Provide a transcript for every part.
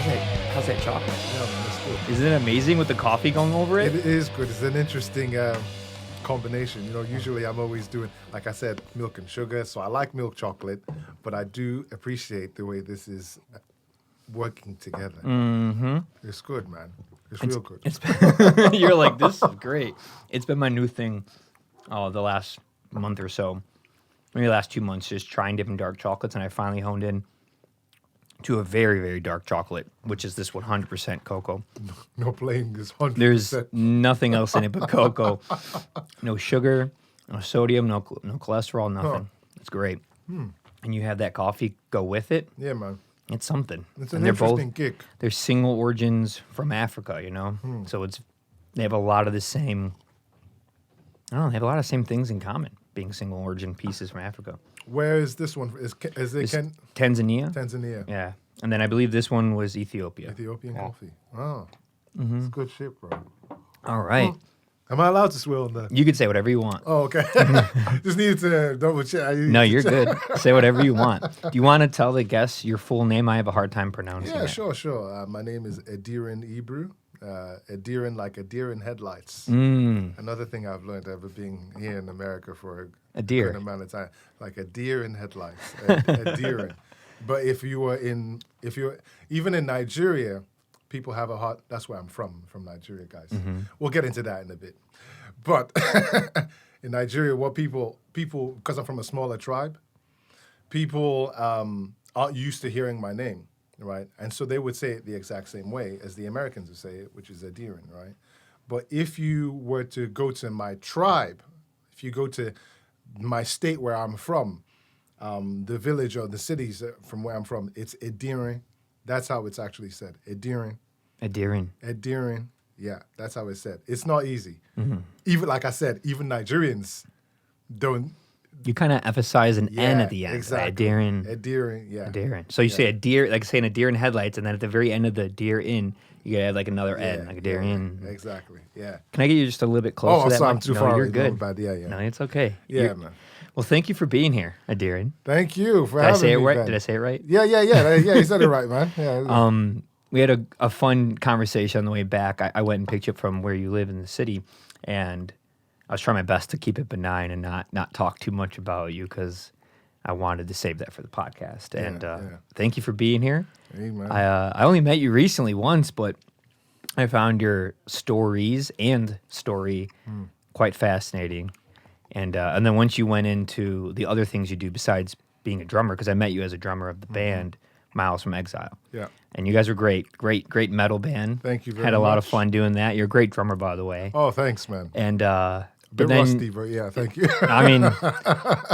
How's that chocolate? Yeah, man, it's good. Isn't it amazing with the coffee going over it? It is good. It's an interesting combination. Usually I'm always doing, like I said, milk and sugar. So I like milk chocolate, but I do appreciate the way this is working together. Mm-hmm. It's good, man. It's real good. You're like, this is great. It's been my new thing the last month or so, maybe the last 2 months, just trying different dark chocolates, and I finally honed in to a very, very dark chocolate, which is this 100% cocoa. No playing this 100%. There's nothing else in it but cocoa. No sugar, no sodium, no cholesterol, nothing. It's great. And you have that coffee go with it. Yeah, man. It's something. It's an interesting kick. They're single origins from Africa, So they have a lot of the same. I don't know. They have a lot of same things in common, being single origin pieces from Africa. Where is this one? Is it Tanzania? Tanzania. Yeah, and then I believe this one was Ethiopia. Ethiopian coffee. Oh, it's good shit, bro. All right. Am I allowed to swear on that? You could say whatever you want. Oh, okay. Just needed to double check. No, you're good. Say whatever you want. Do you want to tell the guests your full name? I have a hard time pronouncing it. Yeah, sure. My name is Edirin Ibru. Edirin, like a deer in headlights. Another thing I've learned ever being here in America for a deer good amount of time, like a deer in headlights. Edirin. But if you're even in Nigeria, people have a hard. That's where I'm from Nigeria, guys. We'll get into that in a bit. But in Nigeria, what people, because I'm from a smaller tribe, people aren't used to hearing my name. Right, and so they would say it the exact same way as the Americans would say it, which is Edirin, right? But if you were to go to my tribe, if you go to my state where I'm from, the village or the cities from where I'm from, it's Edirin. That's how it's actually said. Edirin. Yeah, that's how it's said. It's not easy. Even like I said, even Nigerians don't. You kind of emphasize an N at the end. Exactly. Edirin, yeah. Edirin. So you say a deer, like saying a deer in headlights, and then at the very end of the deer in, you add like another N, like a deer in. Exactly, yeah. Can I get you just a little bit closer to that? Oh, I'm too far. You're good. Bad. Yeah. No, it's okay. Yeah, man. Well, thank you for being here, Edirin. Thank you for having me. Did I say it right? Ben. Did I say it right? Yeah. You said it right, man. Yeah. We had a fun conversation on the way back. I went and picked you up from where you live in the city, and I was trying my best to keep it benign and not talk too much about you because I wanted to save that for the podcast. And thank you for being here. Hey, man. I only met you recently once, but I found your stories and story quite fascinating. And then once you went into the other things you do besides being a drummer, because I met you as a drummer of the band Miles From Exile. Yeah. And you guys were great metal band. Thank you very much. Had a lot of fun doing that. You're a great drummer, by the way. Oh, thanks, man. And bit rusty, but yeah, thank you. I mean,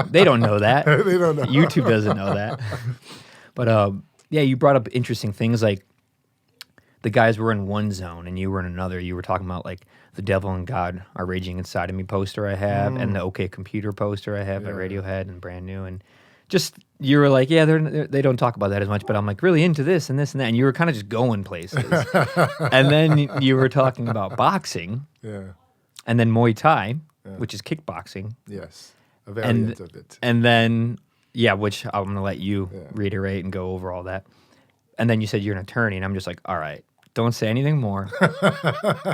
they don't know that. They don't know. YouTube doesn't know that. But you brought up interesting things like the guys were in one zone and you were in another. You were talking about like the devil and God are raging inside of me poster I have and the OK Computer poster I have at Radiohead and Brand New. And just, you were like, they don't talk about that as much, but I'm like really into this and this and that. And you were kind of just going places. And then you were talking about boxing. Yeah. And then Muay Thai, which is kickboxing. Yes, a variant of it. And then, which I'm going to let you reiterate and go over all that. And then you said you're an attorney, and I'm just like, all right, don't say anything more.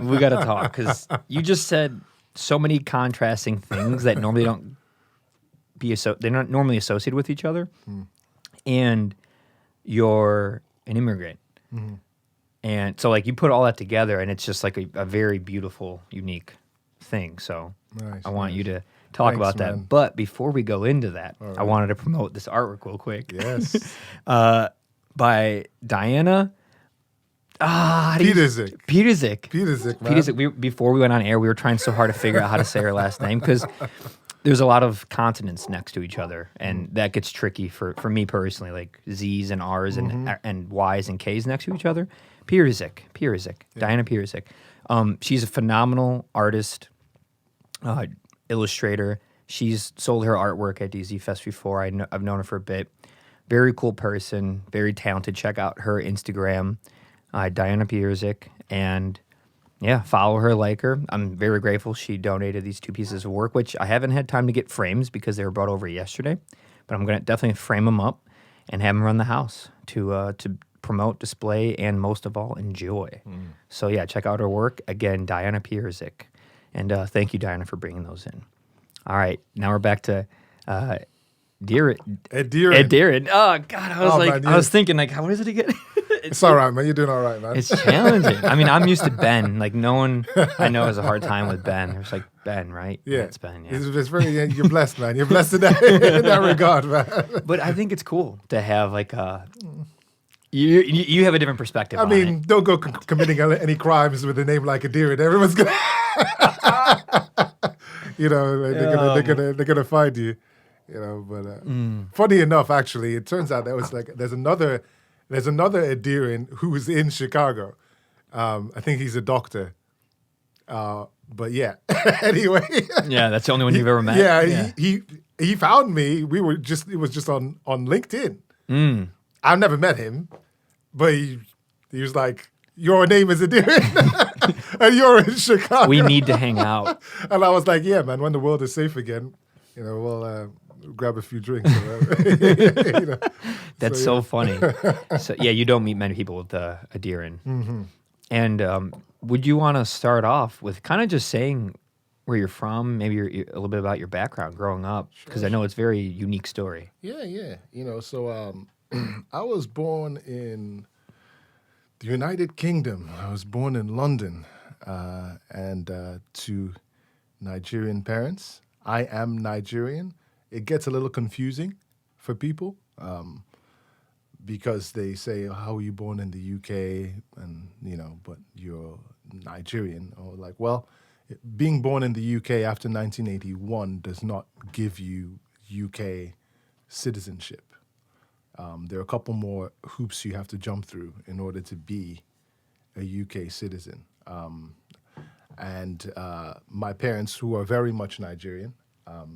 We got to talk, because you just said so many contrasting things that normally they're not normally associated with each other. And you're an immigrant. And so, like, you put all that together, and it's just like a very beautiful, unique thing. So I want you to talk about that. Man. But before we go into that, I wanted to promote this artwork real quick. Yes. By Diana Peterzik. Before we went on air, we were trying so hard to figure out how to say her last name because there's a lot of consonants next to each other, and that gets tricky for me personally, like Z's and R's and Y's and K's next to each other. Peterzik. Diana Peterzik. She's a phenomenal artist, illustrator. She's sold her artwork at DZ Fest before. I've known her for a bit. Very cool person, very talented. Check out her Instagram, Diana Peterzik, and follow her, like her. I'm very grateful she donated these 2 pieces of work, which I haven't had time to get frames because they were brought over yesterday, but I'm going to definitely frame them up and have them around the house to promote, display, and most of all, enjoy. So yeah, check out her work. Again, Diana Pierzik. And thank you, Diana, for bringing those in. All right, now we're back to Edirin. Edirin. Oh God, I was thinking like, how is it again? It's all right, man. You're doing all right, man. It's challenging. I mean, I'm used to Ben. Like no one I know has a hard time with Ben. It's like Ben, right? Yeah, it's Ben. Yeah, it's very. You're blessed, man. You're blessed in that regard, man. But I think it's cool to have like you have a different perspective. I mean, don't go committing any crimes with a name like Edirin. Everyone's gonna, they're gonna find you. But funny enough, actually, it turns out that was like there's another Edirin who's in Chicago. I think he's a doctor. But yeah, anyway. Yeah, that's the only one you've ever met. Yeah. He found me. It was just on LinkedIn. I've never met him, but he was like, your name is Edirin, and you're in Chicago. We need to hang out. And I was like, yeah, man, when the world is safe again, we'll grab a few drinks. That's so funny. So yeah, you don't meet many people with Edirin. Mm-hmm. And would you want to start off with kind of just saying where you're from, maybe a little bit about your background growing up? Because I know it's a very unique story. Yeah. So I was born in the United Kingdom. I was born in London, and to Nigerian parents. I am Nigerian. It gets a little confusing for people because they say, how were you born in the UK? And, but you're Nigerian. Or like, well, being born in the UK after 1981 does not give you UK citizenship. There are a couple more hoops you have to jump through in order to be a UK citizen. And my parents, who are very much Nigerian,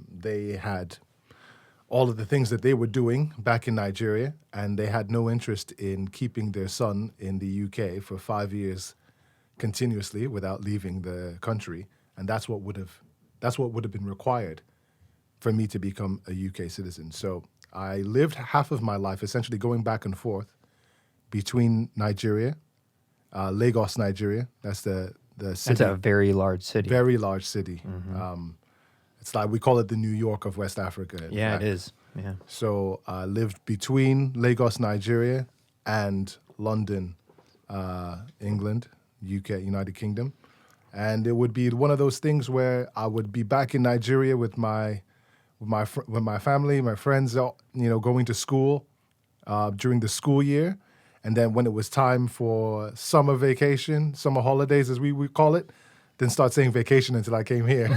they had all of the things that they were doing back in Nigeria, and they had no interest in keeping their son in the UK for 5 years continuously without leaving the country. And that's what would have been required for me to become a UK citizen. So I lived half of my life essentially going back and forth between Nigeria, Lagos, Nigeria. That's the city. That's a very large city. Very large city. Mm-hmm. It's like we call it the New York of West Africa. Yeah, it is. Yeah. So I lived between Lagos, Nigeria, and London, England, UK, United Kingdom, and it would be one of those things where I would be back in Nigeria with my family, my friends, going to school during the school year. And then when it was time for summer vacation, summer holidays, as we would call it, didn't start saying vacation until I came here.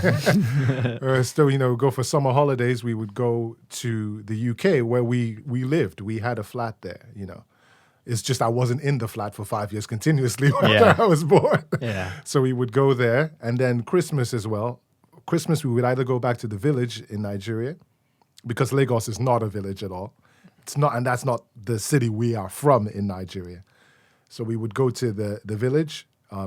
Still, go for summer holidays, we would go to the UK where we lived. We had a flat there, It's just I wasn't in the flat for 5 years continuously when I was born. Yeah. So we would go there. And then Christmas as well. Christmas, we would either go back to the village in Nigeria, because Lagos is not a village at all. It's not, and that's not the city we are from in Nigeria. So we would go to the village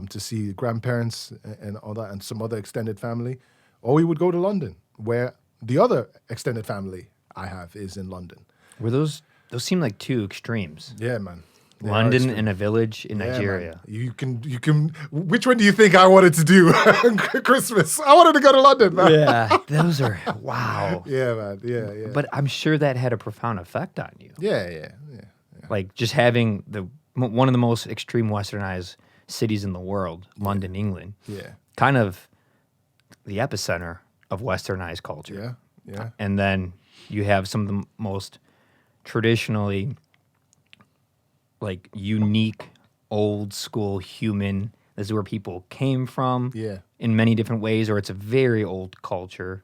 to see grandparents and all that, and some other extended family, or we would go to London, where the other extended family I have is in London. Were those seem like two extremes? Yeah, man. London and a village in Nigeria. Man. You can. Which one do you think I wanted to do? Christmas. I wanted to go to London, man. Yeah, those are wow. Yeah, man. Yeah. But I'm sure that had a profound effect on you. Yeah. Like just having one of the most extreme westernized cities in the world, London, England. Yeah. Kind of the epicenter of westernized culture. Yeah. And then you have some of the most traditionally like unique, old school human. This is where people came from. Yeah. In many different ways, or it's a very old culture,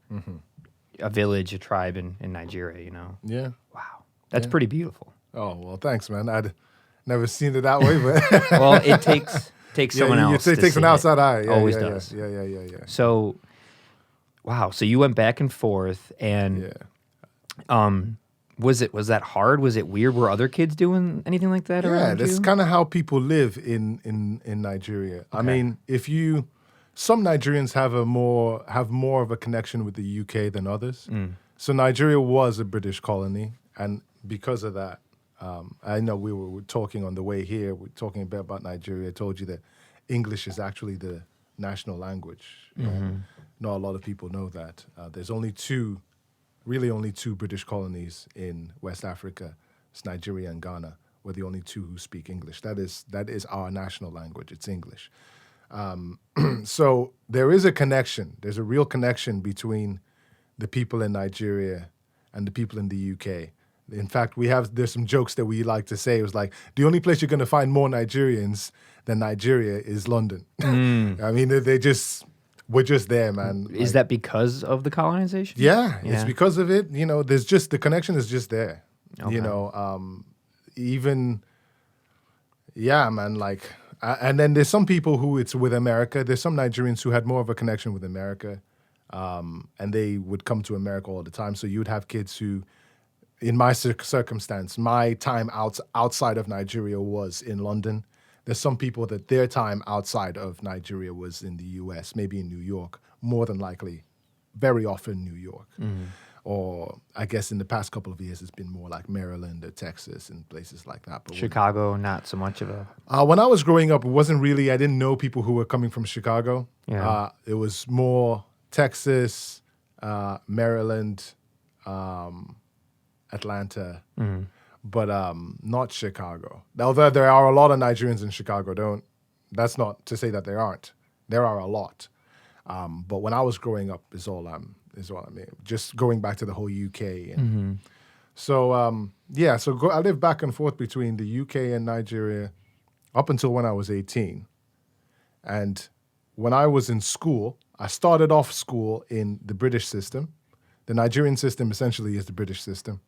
a village, a tribe in Nigeria. Yeah. Wow, that's pretty beautiful. Oh well, thanks, man. I'd never seen it that way, but well, it takes someone else. It takes an outside eye. Always does. Yeah. So, wow. So you went back and forth, and Was that hard? Was it weird? Were other kids doing anything like that around you? Yeah, that's kind of how people live in Nigeria. Okay. I mean, some Nigerians have more of a connection with the UK than others. So Nigeria was a British colony, and because of that, I know we were talking on the way here. We're talking a bit about Nigeria. I told you that English is actually the national language. Not a lot of people know that. There's only really only two British colonies in West Africa. It's Nigeria and Ghana. We're the only two who speak English. That is our national language. It's English. So there is a connection. There's a real connection between the people in Nigeria and the people in the UK. In fact, there's some jokes that we like to say. It was like, the only place you're going to find more Nigerians than Nigeria is London. I mean, we're just there, man. Is that because of the colonization? Yeah, it's because of it. There's just, the connection is just there. Okay. Man, like, and then there's some people who it's with America. There's some Nigerians who had more of a connection with America, and they would come to America all the time. So you'd have kids who, in my circumstance, my time outside of Nigeria was in London. There's some people that their time outside of Nigeria was in the U.S., maybe in New York, more than likely, very often New York. Or I guess in the past couple of years, it's been more like Maryland or Texas and places like that. But Chicago, not so much of a... when I was growing up, it wasn't really, I didn't know people who were coming from Chicago. Yeah. It was more Texas, Maryland, Atlanta, but not Chicago. Although there are a lot of Nigerians in Chicago, that's not to say that there aren't. There are a lot. But when I was growing up is what I mean. Just going back to the whole UK. So, I lived back and forth between the UK and Nigeria up until when I was 18. And when I was in school, I started off school in the British system. The Nigerian system essentially is the British system.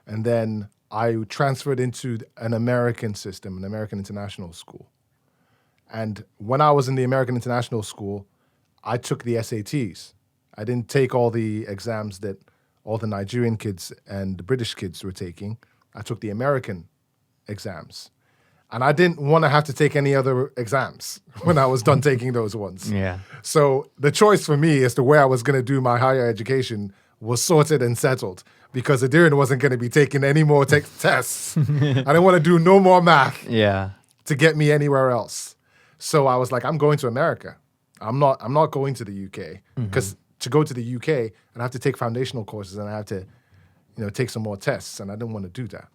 And then I transferred into an American system, an American international school. And when I was in the American international school, I took the SATs. I didn't take all the exams that all the Nigerian kids and the British kids were taking. I took the American exams. And I didn't want to have to take any other exams when I was done taking those ones. Yeah. So the choice for me as to where I was going to do my higher education was sorted and settled because Edirin wasn't going to be taking any more tests. I didn't want to do no more math to get me anywhere else. So I was like, I'm going to America. I'm not going to the UK because to go to the UK, I'd have to take foundational courses and I have to, take some more tests, and I didn't want to do that.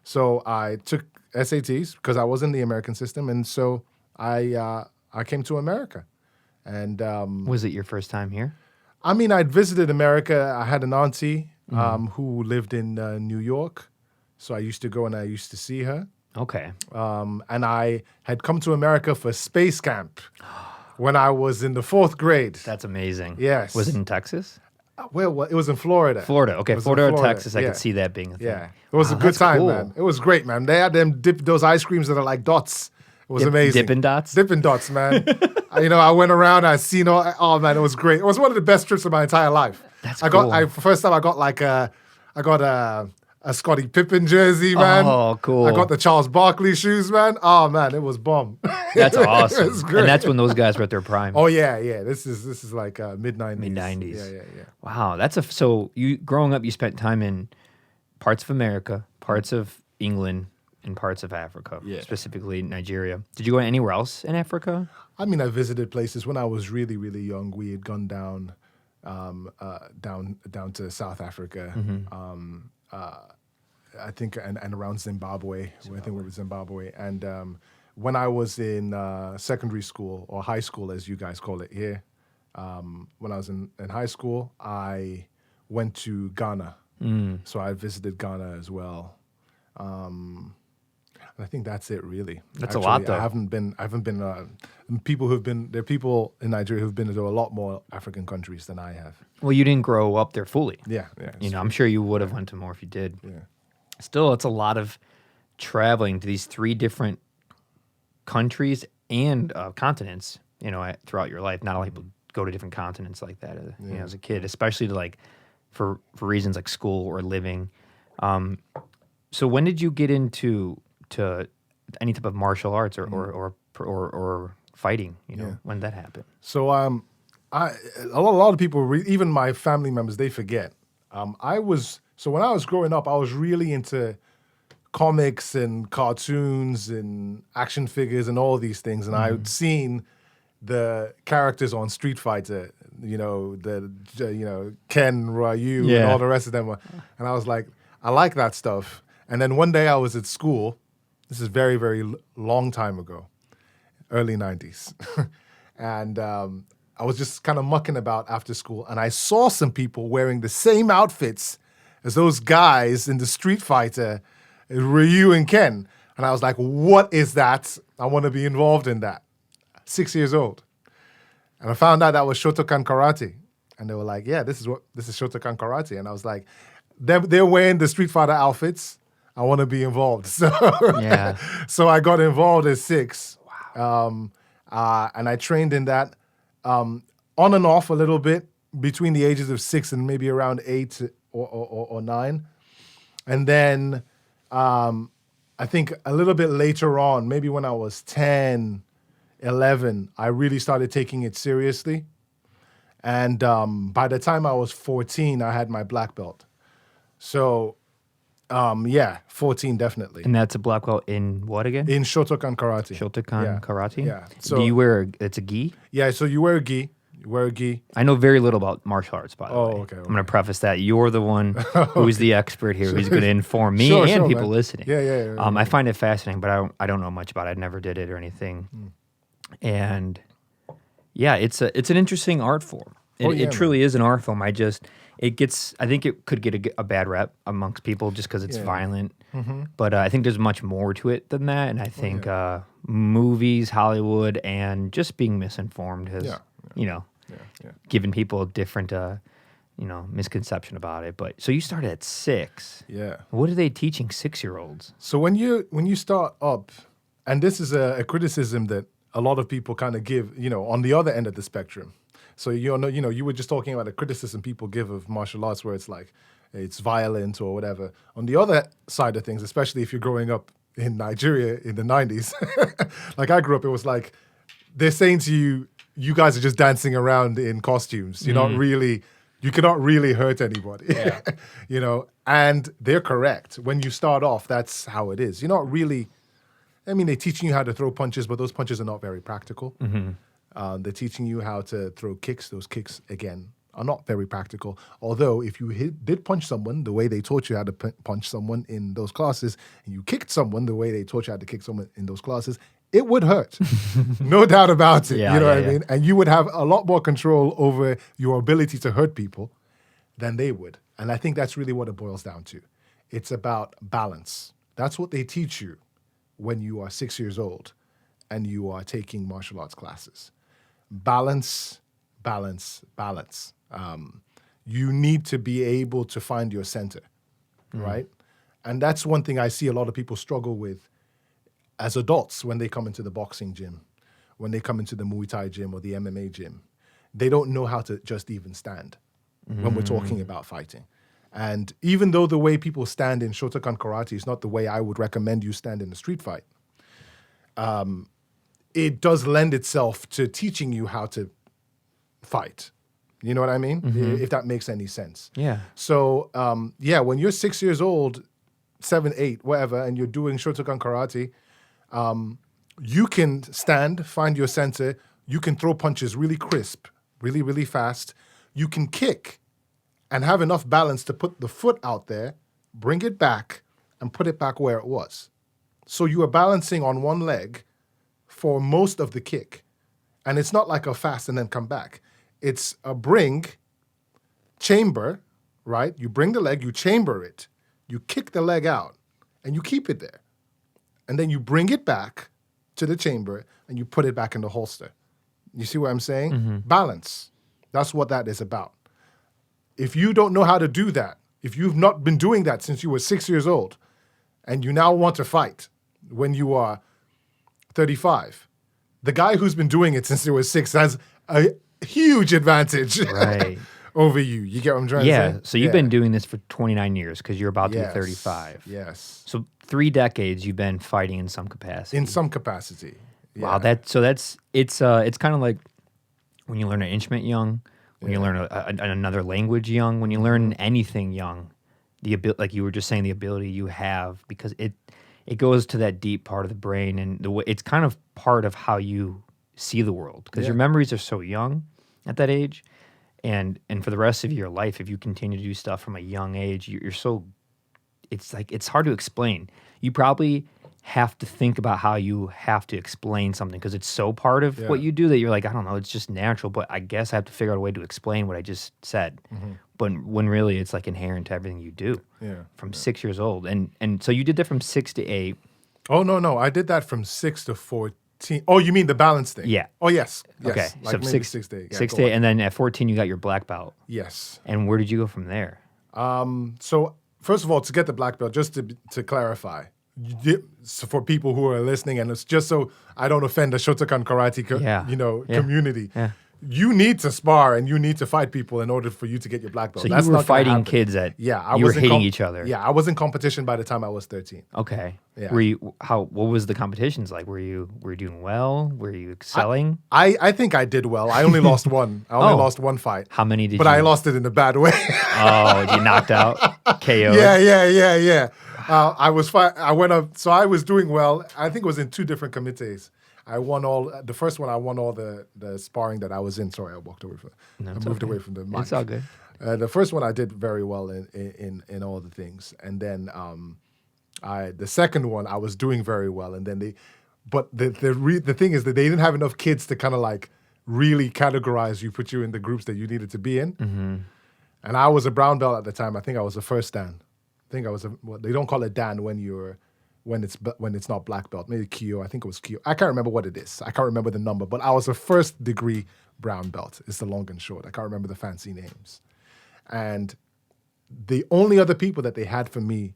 So I took SATs because I was in the American system, and so I came to America. And was it your first time here? I mean, I'd visited America. I had an auntie who lived in New York, so I used to go and I used to see her. Okay. And I had come to America for space camp when I was in the 4th grade. That's amazing. Yes. Was it in Texas? Well, it was in Florida. Florida. Okay, Florida or Texas. I yeah. could see that being a thing. Yeah. It was a good time, cool. man. It was great, man. They had those ice creams that are like dots. It was amazing. Dippin' Dots? Dippin' Dots, man. I went around, I seen oh man, it was great. It was one of the best trips of my entire life. That's cool. First time I got a Scottie Pippen jersey, man. Oh, cool. I got the Charles Barkley shoes, man. Oh man, it was bomb. That's awesome. It was great. And that's when those guys were at their prime. Oh yeah. This is like mid-90s. Mid-90s. Yeah. Wow, so you growing up, you spent time in parts of America, parts of England, and parts of Africa, specifically Nigeria. Did you go anywhere else in Africa? I mean, I visited places when I was really, really young. We had gone down to South Africa. I think, and around Zimbabwe. I think we were in Zimbabwe. And when I was in secondary school, or high school, as you guys call it here, when I was in high school, I went to Ghana. So I visited Ghana as well. I think that's it, really. That's a lot, though. I haven't been. There are people in Nigeria who've been to a lot more African countries than I have. Well, you didn't grow up there fully. Yeah. I'm sure you would have went to more if you did. Yeah. Still, it's a lot of traveling to these 3 different countries and continents. Throughout your life, not a lot of people go to different continents like that. As a kid, especially to for reasons like school or living. So when did you get into any type of martial arts or fighting? When did that happen? So a lot of people, even my family members, they forget. When I was growing up, I was really into comics and cartoons and action figures and all these things, and I'd seen the characters on Street Fighter, Ken, Ryu, and all the rest of them, and I was like, I like that stuff. And then one day I was at school. This is very, very long time ago, early 90s, and I was just kind of mucking about after school, and I saw some people wearing the same outfits as those guys in the Street Fighter, Ryu and Ken. And I was like, what is that? I want to be involved in that. 6 years old. And I found out that was Shotokan Karate. And they were like, yeah, this is Shotokan Karate. And I was like, they're wearing the Street Fighter outfits. I want to be involved. So, so I got involved at 6. Wow. And I trained in that on and off a little bit between the ages of 6 and maybe around 8 or 9. And then I think a little bit later on, maybe when I was 10, 11, I really started taking it seriously. And by the time I was 14, I had my black belt. So, 14 definitely. And that's a black belt in what again? In Shotokan Karate. Shotokan Karate? Yeah. So, do you wear it's a gi? Yeah, so you wear a gi. You wear a gi. I know very little about martial arts, by the way. Okay. I'm going to preface that. You're the one who is the expert here, who's going to inform me and people listening. Yeah. I find it fascinating, but I don't know much about it. I never did it or anything. And yeah, it's an interesting art form. It truly is an art form. I think it could get a bad rep amongst people just because it's violent. But I think there's much more to it than that. And I think movies, Hollywood, and just being misinformed has, given people a different, misconception about it. But so you started at 6. Yeah. What are they teaching 6-year-olds? So when you start up, and this is a criticism that a lot of people kind of give, on the other end of the spectrum. So you were just talking about the criticism people give of martial arts, where it's like it's violent or whatever. On the other side of things, especially if you're growing up in Nigeria in the 90s, like I grew up, it was like they're saying to you, you guys are just dancing around in costumes. You cannot really hurt anybody. Yeah. And they're correct. When you start off, that's how it is. You're not really. I mean, they're teaching you how to throw punches, but those punches are not very practical. They're teaching you how to throw kicks. Those kicks, again, are not very practical. Although, if you did punch someone the way they taught you how to punch someone in those classes, and you kicked someone the way they taught you how to kick someone in those classes, it would hurt. No doubt about it. You know what I mean? And you would have a lot more control over your ability to hurt people than they would. And I think that's really what it boils down to. It's about balance. That's what they teach you when you are 6 years old and you are taking martial arts classes. Balance, balance, balance. You need to be able to find your center, right? And that's one thing I see a lot of people struggle with as adults when they come into the boxing gym, when they come into the Muay Thai gym or the MMA gym. They don't know how to just even stand when we're talking about fighting. And even though the way people stand in Shotokan Karate is not the way I would recommend you stand in a street fight, it does lend itself to teaching you how to fight. You know what I mean? If that makes any sense. Yeah. So, when you're 6 years old, 7, 8, whatever, and you're doing Shotokan Karate, you can stand, find your center. You can throw punches really crisp, really, really fast. You can kick and have enough balance to put the foot out there, bring it back, and put it back where it was. So you are balancing on one leg for most of the kick. And it's not like a fast and then come back. It's a bring, chamber, right? You bring the leg, you chamber it, you kick the leg out, and you keep it there. And then you bring it back to the chamber, and you put it back in the holster. You see what I'm saying? Balance. That's what that is about. If you don't know how to do that, if you've not been doing that since you were 6 years old, and you now want to fight when you are 35, the guy who's been doing it since he was 6 has a huge advantage over you. You get what I'm trying to say? Yeah. So you've been doing this for 29 years because you're about to be 35. Yes. So 3 decades you've been fighting in some capacity. In some capacity. Yeah. Wow. It's kind of like when you learn an instrument young, when you learn another language young, when you learn anything young. like you were just saying, the ability you have, because it goes to that deep part of the brain, and the way it's kind of part of how you see the world, because your memories are so young at that age, and for the rest of your life, if you continue to do stuff from a young age, you're so, it's like, it's hard to explain. You probably have to think about how you have to explain something, because it's so part of what you do that you're like, I don't know, it's just natural, but I guess I have to figure out a way to explain what I just said. But when really it's like inherent to everything you do from 6 years old. And so you did that from 6 to 8. Oh, no. I did that from 6 to 14. Oh, you mean the balance thing? Yeah. Oh, yes. Okay. Like so maybe 6 to 8. Yeah, 6 to 8, and then at 14 you got your black belt. Yes. And where did you go from there? So first of all, to get the black belt, just to clarify, so for people who are listening, and it's just so I don't offend the Shotokan karate community. Yeah. You need to spar and you need to fight people in order for you to get your black belt. So That's you were not gonna fighting happen. kids that you were was in hitting each other. Yeah, I was in competition by the time I was 13. Okay. Yeah. What was the competitions like? Were you doing well? Were you excelling? I think I did well. I only lost one. I only lost one fight. How many did But you? I lost it in a bad way. Oh, you knocked out? KO? Yeah. I went up. So I was doing well. I think it was in 2 different comités. The first one, I won all the sparring that I was in. Sorry, I walked away from I moved away from the mic. It's all good. The first one I did very well in all the things. And then the second one I was doing very well. And then the thing is that they didn't have enough kids to kind of like really categorize you, put you in the groups that you needed to be in. Mm-hmm. And I was a brown belt at the time. I think I was a first dan. I think I was they don't call it dan when it's not black belt. Maybe Kyo. I think it was Kyo. I can't remember what it is. I can't remember the number, but I was a first degree brown belt. It's the long and short. I can't remember the fancy names. And the only other people that they had for me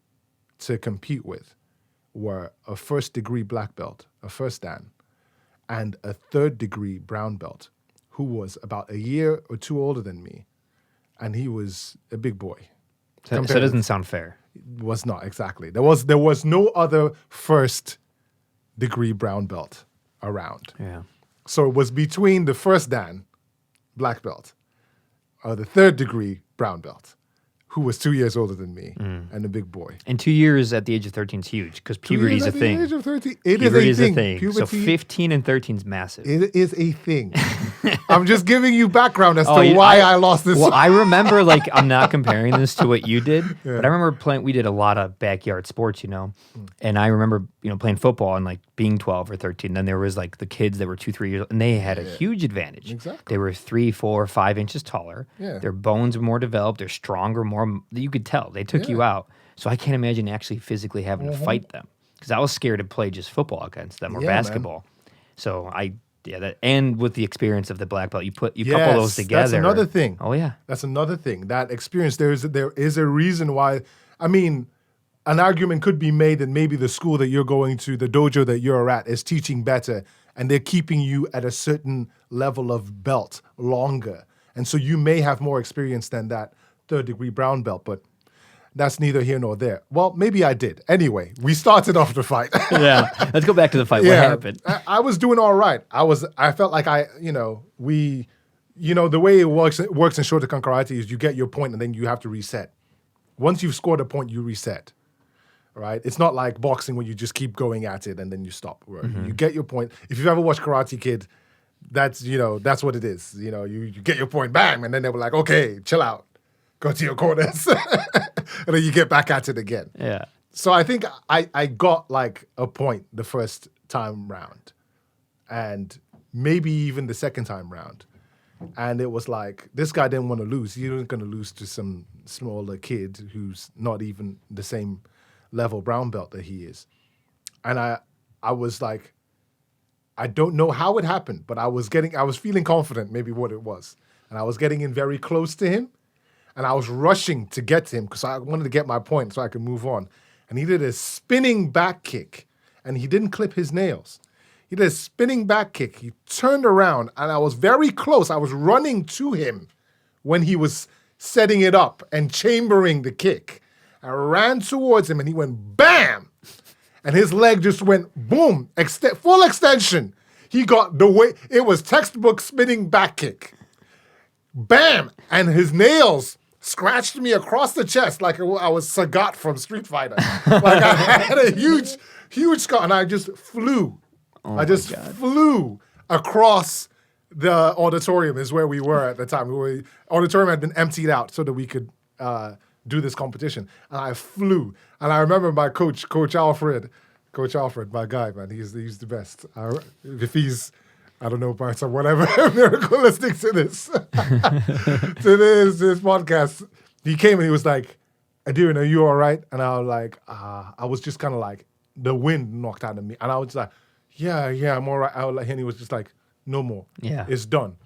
to compete with were a first degree black belt, a first dan, and a third degree brown belt, who was about a year or 2 older than me. And he was a big boy. So it doesn't sound fair. Was not exactly. There was no other first degree brown belt around. Yeah. So it was between the first dan, black belt, or the third degree brown belt, who was 2 years older than me, and a big boy. And 2 years at the age of 13 is huge, because puberty is a thing. At the age of 13, Puberty is a thing. Puberty, so 15 and 13 is massive. It is a thing. I'm just giving you background as to why I lost this. Well, I remember, like, I'm not comparing this to what you did, but I remember we did a lot of backyard sports, and I remember, playing football and like being 12 or 13. Then there was like the kids that were 2, 3 years old, and they had a huge advantage. Exactly. They were 3, 4, 5 inches taller. Yeah. Their bones were more developed. They're stronger, more. You could tell they took you out. So I can't imagine actually physically having to fight them, because I was scared to play just football against them or basketball. Man. So and with the experience of the black belt, you couple those together. That's another thing. Oh yeah, that's another thing. That experience. There is a reason why. I mean, an argument could be made that maybe the school that you're going to, the dojo that you're at, is teaching better, and they're keeping you at a certain level of belt longer, and so you may have more experience than that third degree brown belt, but. That's neither here nor there. Well, maybe I did. Anyway, we started off the fight. Yeah, let's go back to the fight. What happened? I was doing all right. I felt like the way it works in Shotokan karate is you get your point and then you have to reset. Once you've scored a point, you reset. Right? It's not like boxing where you just keep going at it and then you stop. Mm-hmm. You get your point. If you've ever watched Karate Kid, that's what it is. You get your point, bang, and then they were like, okay, chill out. Go to your corners, and then you get back at it again. Yeah. So I think I got like a point the first time round, and maybe even the second time round. And it was like, this guy didn't want to lose. He wasn't going to lose to some smaller kid who's not even the same level brown belt that he is. And I was like, I don't know how it happened, but I was feeling confident, maybe what it was. And I was getting in very close to him. And I was rushing to get to him because I wanted to get my point so I could move on. And he did a spinning back kick, and he didn't clip his nails. He did a spinning back kick. He turned around, and I was very close. I was running to him when he was setting it up and chambering the kick. I ran towards him, and he went bam! And his leg just went boom, full extension. He got the way, it was textbook spinning back kick. Bam! And his nails scratched me across the chest like I was Sagat from Street Fighter. Like I had a huge scar, and I just flew. I just flew across the auditorium is where we were at the time. Auditorium had been emptied out so that we could do this competition. And I flew. And I remember my coach Alfred, my guy, man, he's the best. If he's, I don't know, about some whatever miracle listening to this, this podcast, he came and he was like, Edirin, are you all right? And I was like, I was just kind of like, the wind knocked out of me. And I was like, yeah, I'm all right. And he was just like, no more. Yeah. It's done.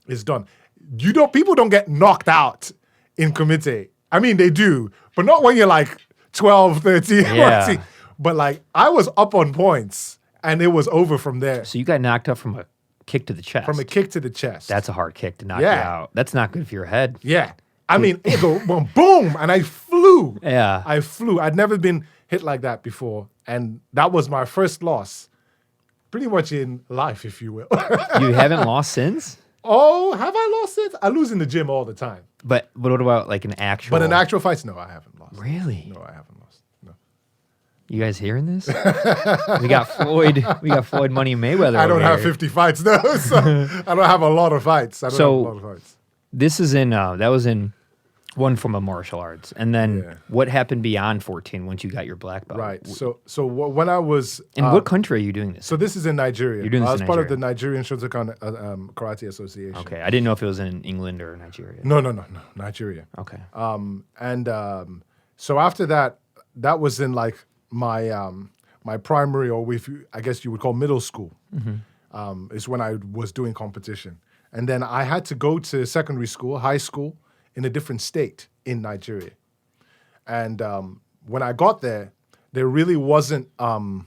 People don't get knocked out in committee. I mean, they do, but not when you're like 12, 13, 14. But like, I was up on points and it was over from there. So you got knocked up from a kick to the chest. From a kick to the chest. That's a hard kick to knock you out. That's not good for your head. Yeah. I mean, it go boom, and I flew. Yeah. I flew. I'd never been hit like that before. And that was my first loss. Pretty much in life, if you will. You haven't lost since? Oh, have I lost since? I lose in the gym all the time. But what about like an actual? But in actual fights, no, I haven't lost. Really? No, I haven't lost. No. You guys hearing this? We got Floyd Money Mayweather. I don't have 50 fights though, so I don't have a lot of fights. This is in that was in one form of martial arts, and then what happened beyond 14 once you got your black belt? Right. So when I was in what country are you doing this? So this is in Nigeria. You're doing this I was in part of Nigeria. the Nigerian Shotokan Karate Association. Okay, I didn't know if it was in England or Nigeria. No, Nigeria. Okay. So after that, that was in like my my primary, or I guess you would call middle school. Mm-hmm. Is when I was doing competition, and then I had to go to secondary school, high school, in a different state in Nigeria. And when I got there really wasn't the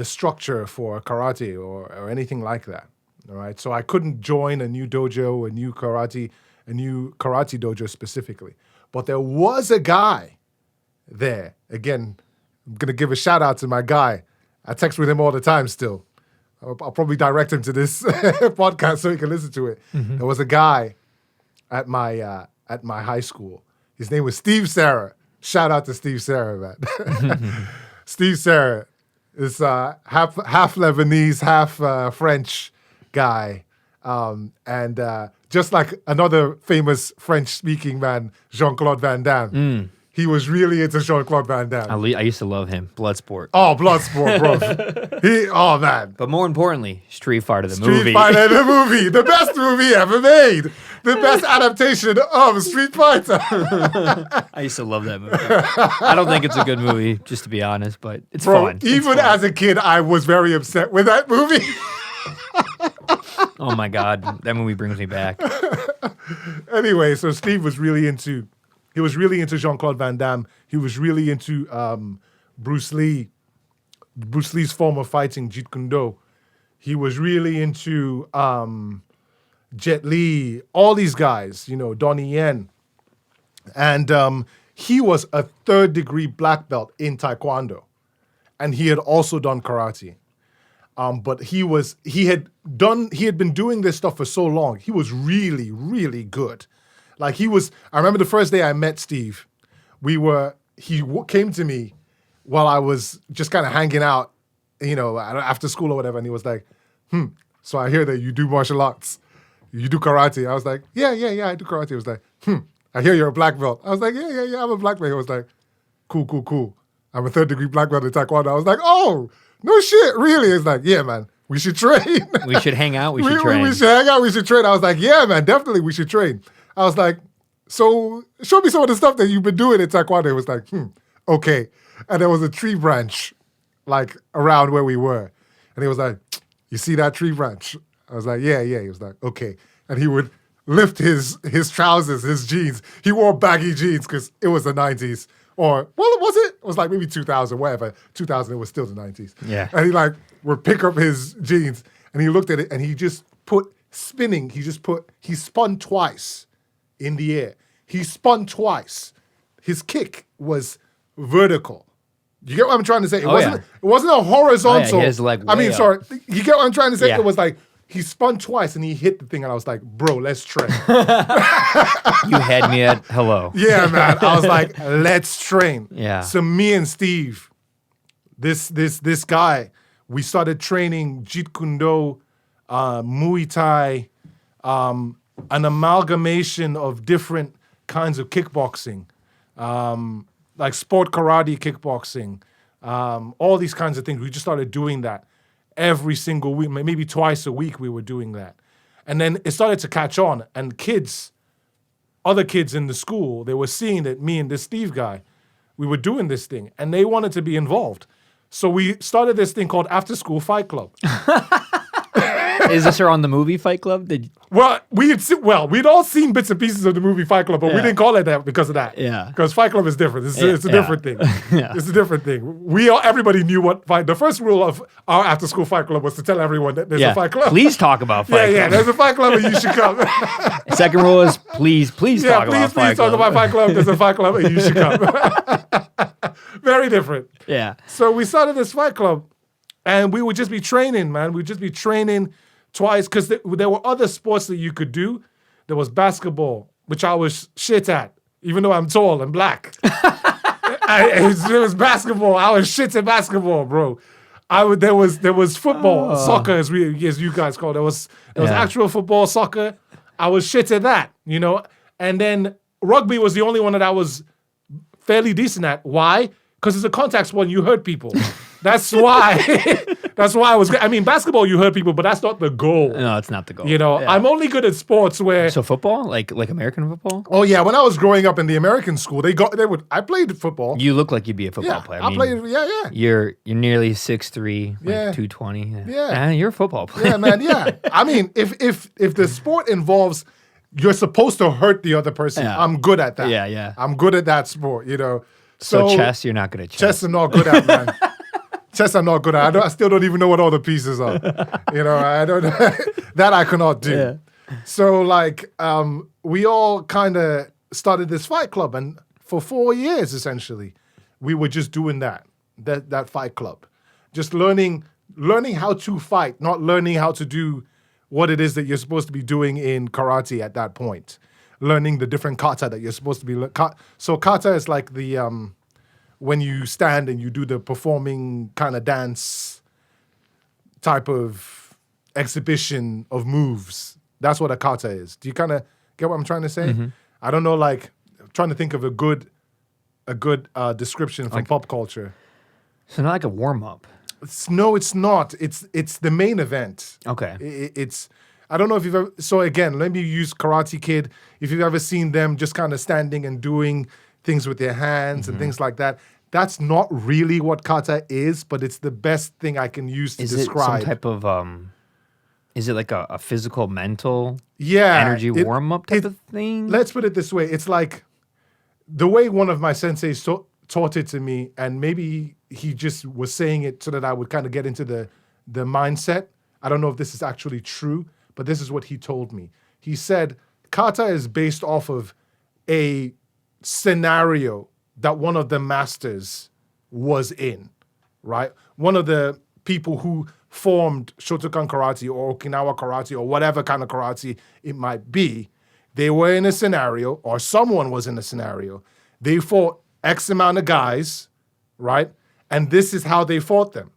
structure for karate or anything like that. All right. So I couldn't join a new dojo, a new karate dojo specifically. But there was a guy there. Again, I'm going to give a shout out to my guy. I text with him all the time still. I'll probably direct him to this podcast so he can listen to it. Mm-hmm. There was a guy at my high school. His name was Steve Serra. Shout out to Steve Serra, man. Steve Serra is half Lebanese, half French guy. And just like another famous French-speaking man, Jean-Claude Van Damme. He was really into Jean-Claude Van Damme. I used to love him. Bloodsport. Oh, Bloodsport, bro. Oh, man. But more importantly, Street Fighter, the movie. Street Fighter, the movie. The best movie ever made. The best adaptation of Street Fighter. I used to love that movie. I don't think it's a good movie, just to be honest, but it's fun. Even as a kid, I was very upset with that movie. Oh, my God. That movie brings me back. Anyway, so Steve was really into... He was really into Jean-Claude Van Damme. He was really into Bruce Lee. Bruce Lee's form of fighting, Jeet Kune Do. He was really into Jet Li, all these guys, Donnie Yen. And he was a third-degree black belt in Taekwondo. And he had also done karate. But he had been doing this stuff for so long. He was really, really good. Like I remember the first day I met Steve, he came to me while I was just kind of hanging out, after school or whatever. And he was like, so I hear that you do martial arts. You do karate. I was like, yeah, I do karate. He was like, I hear you're a black belt. I was like, yeah, I'm a black belt. He was like, cool. I'm a third-degree black belt in Taekwondo. I was like, oh, no shit, really? It's like, yeah, man, we should train. We should hang out, we should train. We should hang out, we should train. I was like, yeah, man, definitely we should train. I was like, so show me some of the stuff that you've been doing in Taekwondo. It was like, okay. And there was a tree branch, like, around where we were. And he was like, you see that tree branch? I was like, yeah. He was like, okay. And he would lift his trousers, his jeans. He wore baggy jeans because it was the 90s. Or, well, was it? It was like maybe 2000, whatever. 2000, it was still the 90s. Yeah. And he would pick up his jeans and he looked at it and he just put spinning. He spun twice in the air. He spun twice. His kick was vertical. You get what I'm trying to say? It wasn't a horizontal. Oh, yeah, his leg You get what I'm trying to say? Yeah. It was like he spun twice and he hit the thing, and I was like, bro, let's train. You had me at hello. Yeah, man. I was like, let's train. Yeah. So me and Steve, this guy, we started training Jeet Kune Do, Muay Thai, an amalgamation of different kinds of kickboxing, like sport karate kickboxing, all these kinds of things. We just started doing that every single week, maybe twice a week we were doing that. And then it started to catch on, and other kids in the school, they were seeing that me and this Steve guy, we were doing this thing, and they wanted to be involved. So we started this thing called After School Fight Club. Is this on the movie Fight Club? We'd all seen bits and pieces of the movie Fight Club, but we didn't call it that because of that. Yeah. Because Fight Club is different. It's a different thing. Yeah. It's a different thing. Everybody knew what fight. The first rule of our After School Fight Club was to tell everyone that there's a Fight Club. Please talk about Fight Club. Yeah, there's a Fight Club and you should come. Second rule is please talk about Fight Club. Please talk about Fight Club. There's a Fight Club and you should come. Very different. Yeah. So we started this Fight Club, and we would just be training, man. We'd just be training twice, because there were other sports that you could do. There was basketball, which I was shit at, even though I'm tall and black. It was basketball. I was shit at basketball, bro. There was football, soccer, as you guys call it. There was actual football, soccer. I was shit at that, And then rugby was the only one that I was fairly decent at. Why? Because it's a contact sport and you hurt people. That's why. That's why I was good. I mean, basketball, you hurt people, but that's not the goal. No, it's not the goal. I'm only good at sports where. So football, like American football. Oh yeah, when I was growing up in the American school, I played football. You look like you'd be a football player. I played. Yeah. You're nearly 6'3", like 220. Yeah. And you're a football player. Yeah, man. Yeah. I mean, if the sport involves, you're supposed to hurt the other person. Yeah. I'm good at that. Yeah. I'm good at that sport. So chess, you're not good at chess. Chess, I'm not good at, man. Chess, I'm not good at. I still don't even know what all the pieces are. I don't. That I cannot do. Yeah. So we all kind of started this Fight Club, and for 4 years essentially, we were just doing that Fight Club, just learning how to fight, not learning how to do what it is that you're supposed to be doing in karate at that point. Learning the different kata that you're supposed to be. So kata is like the when you stand and you do the performing kind of dance type of exhibition of moves. That's what a kata is. Do you kind of get what I'm trying to say? Mm-hmm. I don't know, I'm trying to think of a good description from pop culture. So not like a warm-up. No, it's not. It's the main event. Okay. It's I don't know if you've ever. So again, let me use Karate Kid. If you've ever seen them just kind of standing and doing things with their hands and things like that, that's not really what kata is, but it's the best thing I can use to describe. Is it some type of is it like a physical, mental, yeah, energy warm-up type of thing? Let's put it this way. It's like the way one of my senseis taught it to me, and maybe he just was saying it so that I would kind of get into the mindset. I don't know if this is actually true, but this is what he told me. He said, kata is based off of a scenario that one of the masters was in, right? One of the people who formed Shotokan karate or Okinawa karate or whatever kind of karate it might be, they were in a scenario, or someone was in a scenario. They fought X amount of guys, right? And this is how they fought them.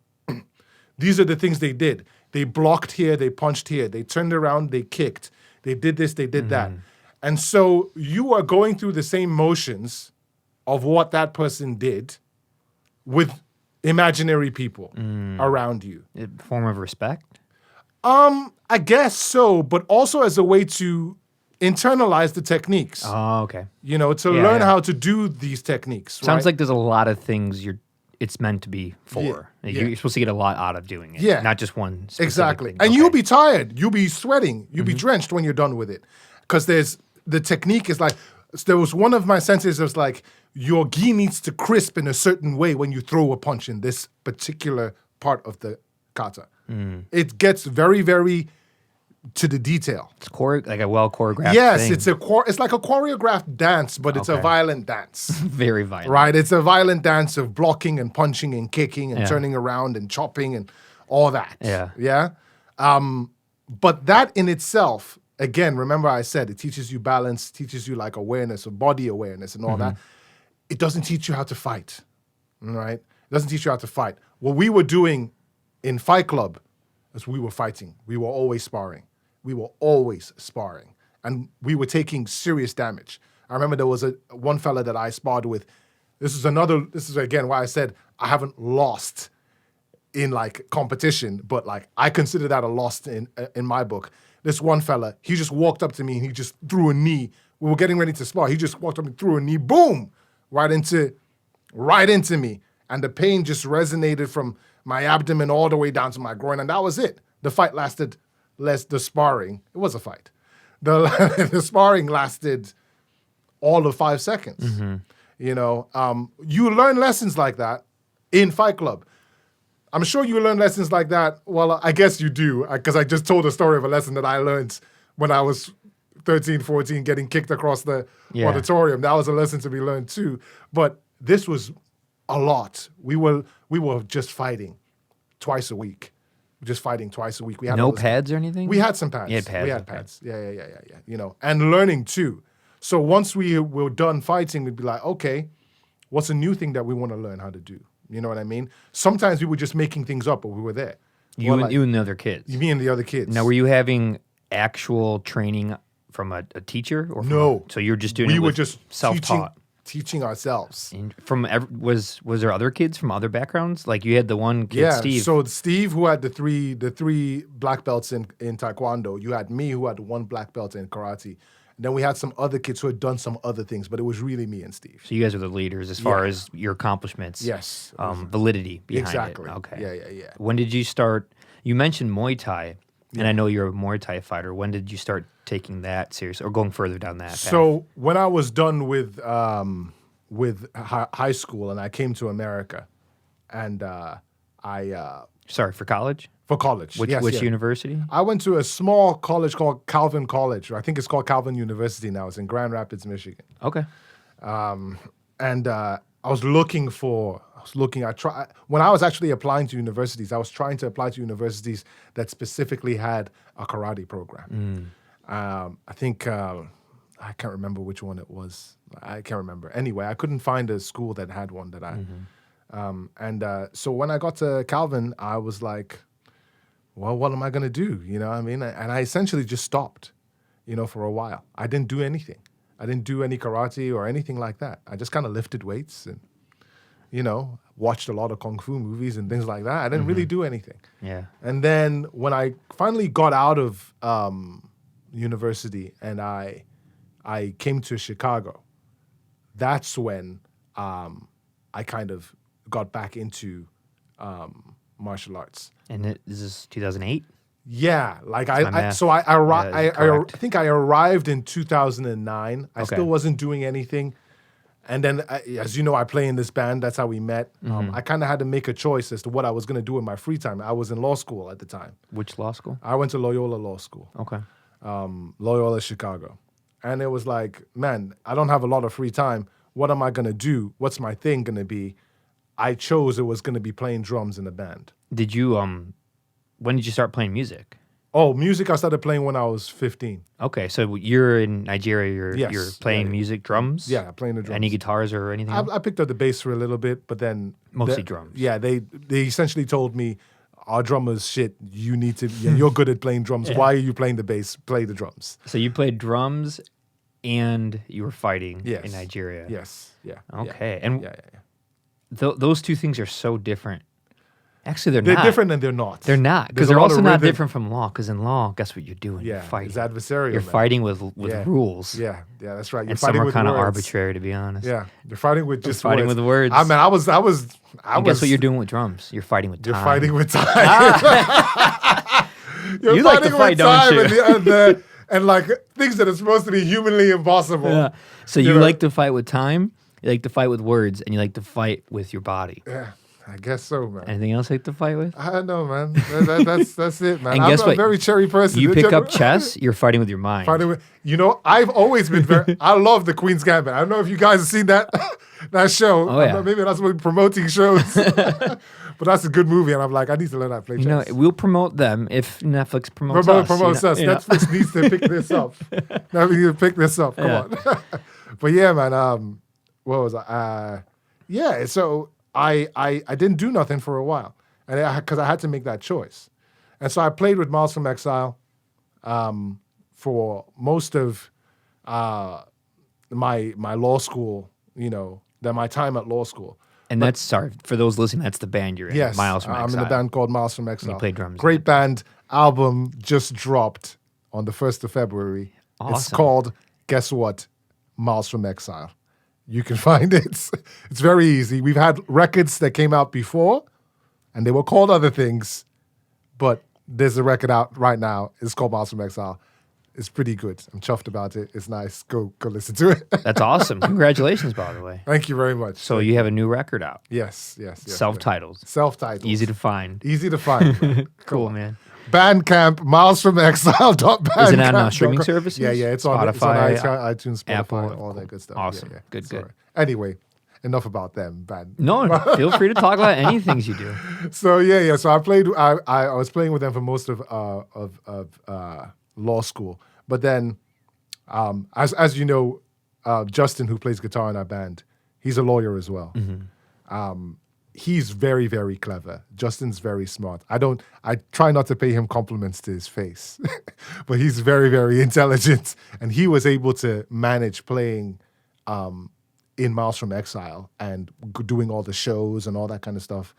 These are the things they did. They blocked here, they punched here, they turned around, they kicked, they did this, they did that. And so you are going through the same motions of what that person did with imaginary people around you. A form of respect? I guess so, but also as a way to internalize the techniques. Oh, okay. To learn how to do these techniques. Sounds like there's a lot of things it's meant to be for. Yeah. You're supposed to get a lot out of doing it. Yeah. Not just one specific exactly. thing. And okay. you'll be tired. You'll be sweating. You'll be drenched when you're done with it. Because the technique is like, there was one of my senses that was like, your gi needs to crisp in a certain way when you throw a punch in this particular part of the kata. It gets very, very to the detail. It's like a well choreographed yes, thing. it's like a choreographed dance, but it's a violent dance. Very violent. Right? It's a violent dance of blocking and punching and kicking and turning around and chopping and all that. Yeah. Yeah? But that in itself, again, remember I said it teaches you balance, teaches you like awareness of body awareness and all that. It doesn't teach you how to fight, right? It doesn't teach you how to fight. What we were doing in Fight Club is we were fighting. We were always sparring. And we were taking serious damage. I remember there was one fella that I sparred with. This is again why I said I haven't lost in like competition, but like I consider that a loss in my book. This one fella, he just walked up to me and he just threw a knee. We were getting ready to spar. He just walked up and threw a knee, boom, right into me. And the pain just resonated from my abdomen all the way down to my groin. And that was it. The fight lasted less, the sparring, it was a fight. The sparring lasted all of 5 seconds. You know, you learn lessons like that in Fight Club. I'm sure you learn lessons like that. Well, I guess you do, because I just told a story of a lesson that I learned when I was 13, 14, getting kicked across the auditorium. That was a lesson to be learned too. But this was a lot. We were just fighting twice a week. We had no pads or anything? We had some pads. You had pads. We had pads. Yeah. You know, and learning too. So once we were done fighting, we'd be like, okay, what's a new thing that we want to learn how to do? You know what I mean? Sometimes we were just making things up, but we were there. You and the other kids. Me and the other kids. Now, were you having actual training from a teacher? Or no. So you're just doing it with just self-taught? Teaching ourselves. And was there other kids from other backgrounds? Like you had the one kid, Steve. So Steve, who had the three black belts in Taekwondo. You had me, who had one black belt in karate. And then we had some other kids who had done some other things, but it was really me and Steve. So you guys are the leaders as far as your accomplishments. Yes. Validity behind exactly. it. Okay. Yeah. When did you start? You mentioned Muay Thai, and I know you're a Muay Thai fighter. When did you start taking that seriously or going further down that path? So when I was done with high school and I came to America, and Sorry, for college? For college. Which university? I went to a small college called Calvin College. Or I think it's called Calvin University now. It's in Grand Rapids, Michigan. Okay. And I was looking. When I was actually applying to universities, I was trying to apply to universities that specifically had a karate program. I think, I can't remember which one it was. I can't remember. Anyway, I couldn't find a school that had one that I... So when I got to Calvin, I was like, well, what am I going to do? You know what I mean? And I essentially just stopped, you know, for a while. I didn't do anything. I didn't do any karate or anything like that. I just kind of lifted weights and, you know, watched a lot of kung fu movies and things like that. I didn't really do anything. Yeah. And then when I finally got out of university and I came to Chicago, that's when I kind of got back into martial arts. And is this 2008? Yeah, like I think I arrived in 2009. I still wasn't doing anything, and then as you know, I play in this band. That's how we met. I kind of had to make a choice as to what I was going to do in my free time. I was in law school at the time. Which law school? I went to Loyola Law School. Okay. Loyola Chicago, and it was like, man, I don't have a lot of free time. What am I going to do? What's my thing going to be? I chose it was going to be playing drums in a band. Did you, when did you start playing music? Oh, music I started playing when I was 15. Okay, so you're in Nigeria, you're playing music, drums? Yeah, playing the drums. Any guitars or anything else? I picked up the bass for a little bit, but then... Mostly drums. Yeah, they essentially told me, our drummer's shit, you need to... you're good at playing drums. Yeah. Why are you playing the bass? Play the drums. So you played drums and you were fighting in Nigeria. Yes, yeah. Okay, yeah. and those two things are so different. Actually, they're not. different and they're not. They're not, because they're also not different from law. Because in law, guess what you're doing? Yeah, you're fighting. It's adversarial. You're fighting with rules. Yeah, that's right. You're and fighting some are with kind of words. arbitrary, to be honest. Yeah, you're fighting with just fighting words. with words. I mean, I was. And guess what you're doing with drums? You're fighting with time. You're fighting with time. You like to fight, don't you? And like things that are supposed to be humanly impossible. Yeah. So you like to fight with time, you like to fight with words, and you like to fight with your body. Yeah, I guess so, man. Anything else you like to fight with? I don't know, man. That's it, man. And I'm guess a what? very cherry person. You pick up chess, you're fighting with your mind. I've always been very... I love the Queen's Gambit. I don't know if you guys have seen that show. Oh, yeah. Maybe that's what promoting shows. But that's a good movie, and I'm like, I need to learn how to play chess. You know, we'll promote them if Netflix promotes us. Promotes us. Netflix needs to pick this up. Netflix needs to pick this up. Come on. But yeah, man. What was I? Yeah. So I didn't do nothing for a while, and because I had to make that choice, and so I played with Miles from Exile for most of my law school. My time at law school. And sorry, for those listening, that's the band you're in. Yes, Miles from Exile. I'm in a band called Miles from Exile. You play drums. Great band. Album just dropped on the 1st of February. Awesome. It's called, guess what? Miles from Exile. You can find it. It's very easy. We've had records that came out before, and they were called other things, but there's a record out right now. It's called Miles from Exile. It's pretty good. I'm chuffed about it. It's nice. Go listen to it. That's awesome. Congratulations, by the way. Thank you very much. So you have a new record out. Yes. Self-titled. Self-titled. Easy to find. Easy to find. Cool, man. Bandcamp, milesfromexile.bandcamp. Is it on streaming services? Yeah. It's on Spotify, iTunes, Spotify, Apple, all that good stuff. Awesome. Yeah. Good. Sorry. Anyway, enough about them. Band. No, feel free to talk about any things you do. So yeah. So I played. I was playing with them for most of law school, but then, as you know, Justin, who plays guitar in our band, he's a lawyer as well. Mm-hmm. He's very, very clever. Justin's very smart. I try not to pay him compliments to his face, but he's very, very intelligent. And he was able to manage playing in Miles from Exile and doing all the shows and all that kind of stuff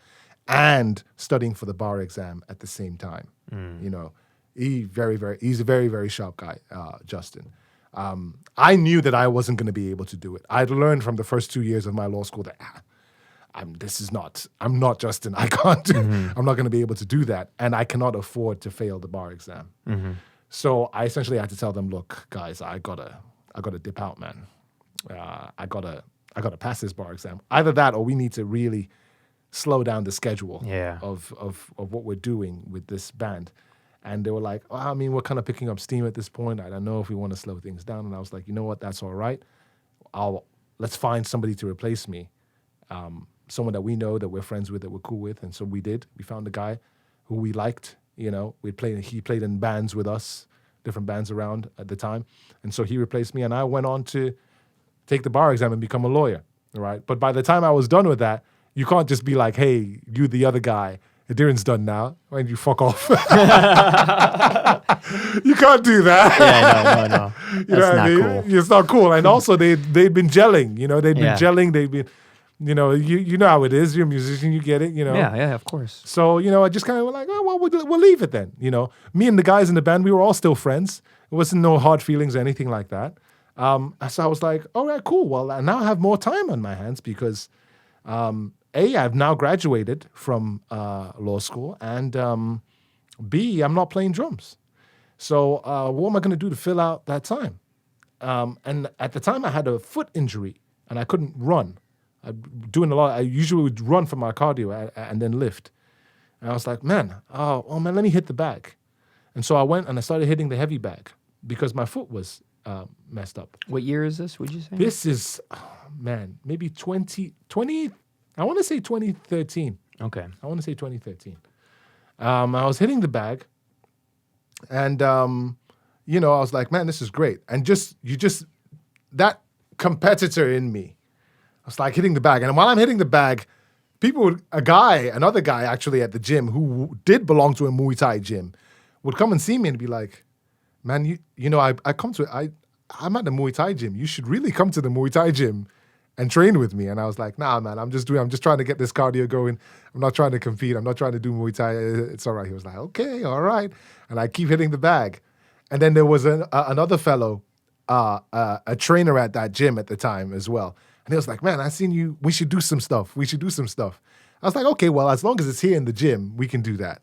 and studying for the bar exam at the same time. He's a very, very sharp guy, Justin. I knew that I wasn't going to be able to do it. I'd learned from the first 2 years of my law school that I'm not Justin. I can't. Mm-hmm. I'm not going to be able to do that, and I cannot afford to fail the bar exam. Mm-hmm. So I essentially had to tell them, look, guys, I gotta dip out, man. I gotta pass this bar exam. Either that, or we need to really slow down the schedule of what we're doing with this band. And they were like, we're kind of picking up steam at this point. I don't know if we want to slow things down. And I was like, you know what? That's all right. Let's find somebody to replace me. Someone that we know, that we're friends with, that we're cool with. And so we did. We found a guy who we liked. He played in bands with us, different bands around at the time. And so he replaced me. And I went on to take the bar exam and become a lawyer. All right. But by the time I was done with that, you can't just be like, hey, you the other guy. Edirin's done now. Why don't you fuck off? You can't do that. Yeah, no. That's not cool. It's not cool. And also, they'd been gelling. They'd been gelling. They'd been, you know how it is. You're a musician. You get it. Yeah, of course. So I just kind of went like, we'll leave it then. Me and the guys in the band, we were all still friends. It wasn't no hard feelings or anything like that. So I was like, all right, cool. Well, now I have more time on my hands because. I've now graduated from law school, and B, I'm not playing drums. So what am I going to do to fill out that time? And at the time, I had a foot injury, and I couldn't run. I usually would run for my cardio and then lift. And I was like, man, let me hit the bag. And so I went and I started hitting the heavy bag because my foot was messed up. What year is this, would you say? This is, maybe 20, I want to say 2013. Okay. I want to say 2013. I was hitting the bag, and I was like, man, this is great. And that competitor in me, I was like hitting the bag. And while I'm hitting the bag, another guy actually at the gym who did belong to a Muay Thai gym would come and see me and be like, man, I'm at the Muay Thai gym. You should really come to the Muay Thai gym and train with me. And I was like, nah, man, I'm just trying to get this cardio going. I'm not trying to compete. I'm not trying to do Muay Thai. It's all right. He was like, okay, all right. And I keep hitting the bag. And then there was another fellow, a trainer at that gym at the time as well. And he was like, man, I seen you. We should do some stuff. I was like, okay, well, as long as it's here in the gym, we can do that.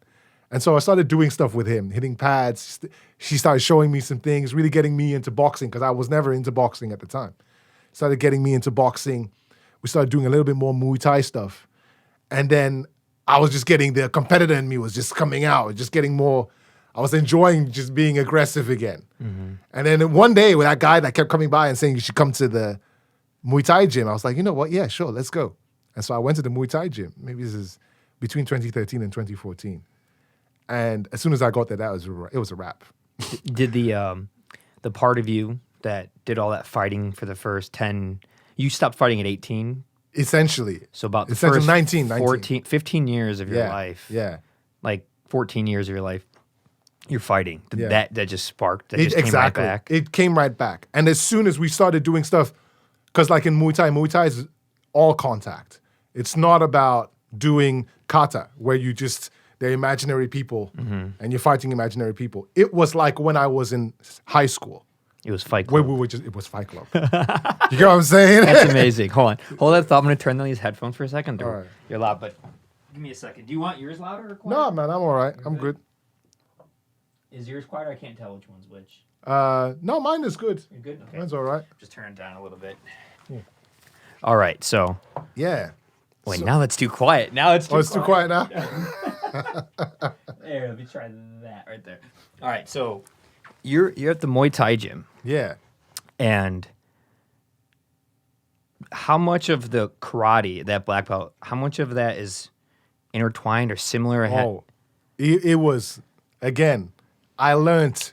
And so I started doing stuff with him, hitting pads. She started showing me some things, really getting me into boxing because I was never into boxing at the time. Started getting me into boxing. We started doing a little bit more Muay Thai stuff. And then I was just getting, the competitor in me was just coming out, just getting more, I was enjoying just being aggressive again. Mm-hmm. And then one day with that guy that kept coming by and saying you should come to the Muay Thai gym, I was like, you know what? Yeah, sure, let's go. And so I went to the Muay Thai gym. Maybe this is between 2013 and 2014. And as soon as I got there, it was a wrap. Did the part of you that did all that fighting for the first 10, you stopped fighting at 18? Essentially. So about the first 19. 15 years of your life. Yeah. Like 14 years of your life, you're fighting. Yeah. That just sparked, that just came right back. It came right back. And as soon as we started doing stuff, because like in Muay Thai is all contact. It's not about doing kata, where they're imaginary people and you're fighting imaginary people. It was like when I was in high school. It was Fight Club. Where it was Fight Club. You get what I'm saying? That's amazing. Hold that thought. I'm going to turn on these headphones for a second. All right. You're loud, but give me a second. Do you want yours louder or quieter? No, man, I'm all right. I'm good. Is yours quieter? I can't tell which one's which. No, mine is good. You're good? Okay. Mine's all right. Just turn it down a little bit. Yeah. All right, so. Yeah. Wait, now it's too quiet. Now it's too quiet. It's too quiet now? There, let me try that right there. All right, so you're at the Muay Thai gym. Yeah. And how much of the karate, that black belt, how much of that is intertwined or similar? Oh, it was, again, I learned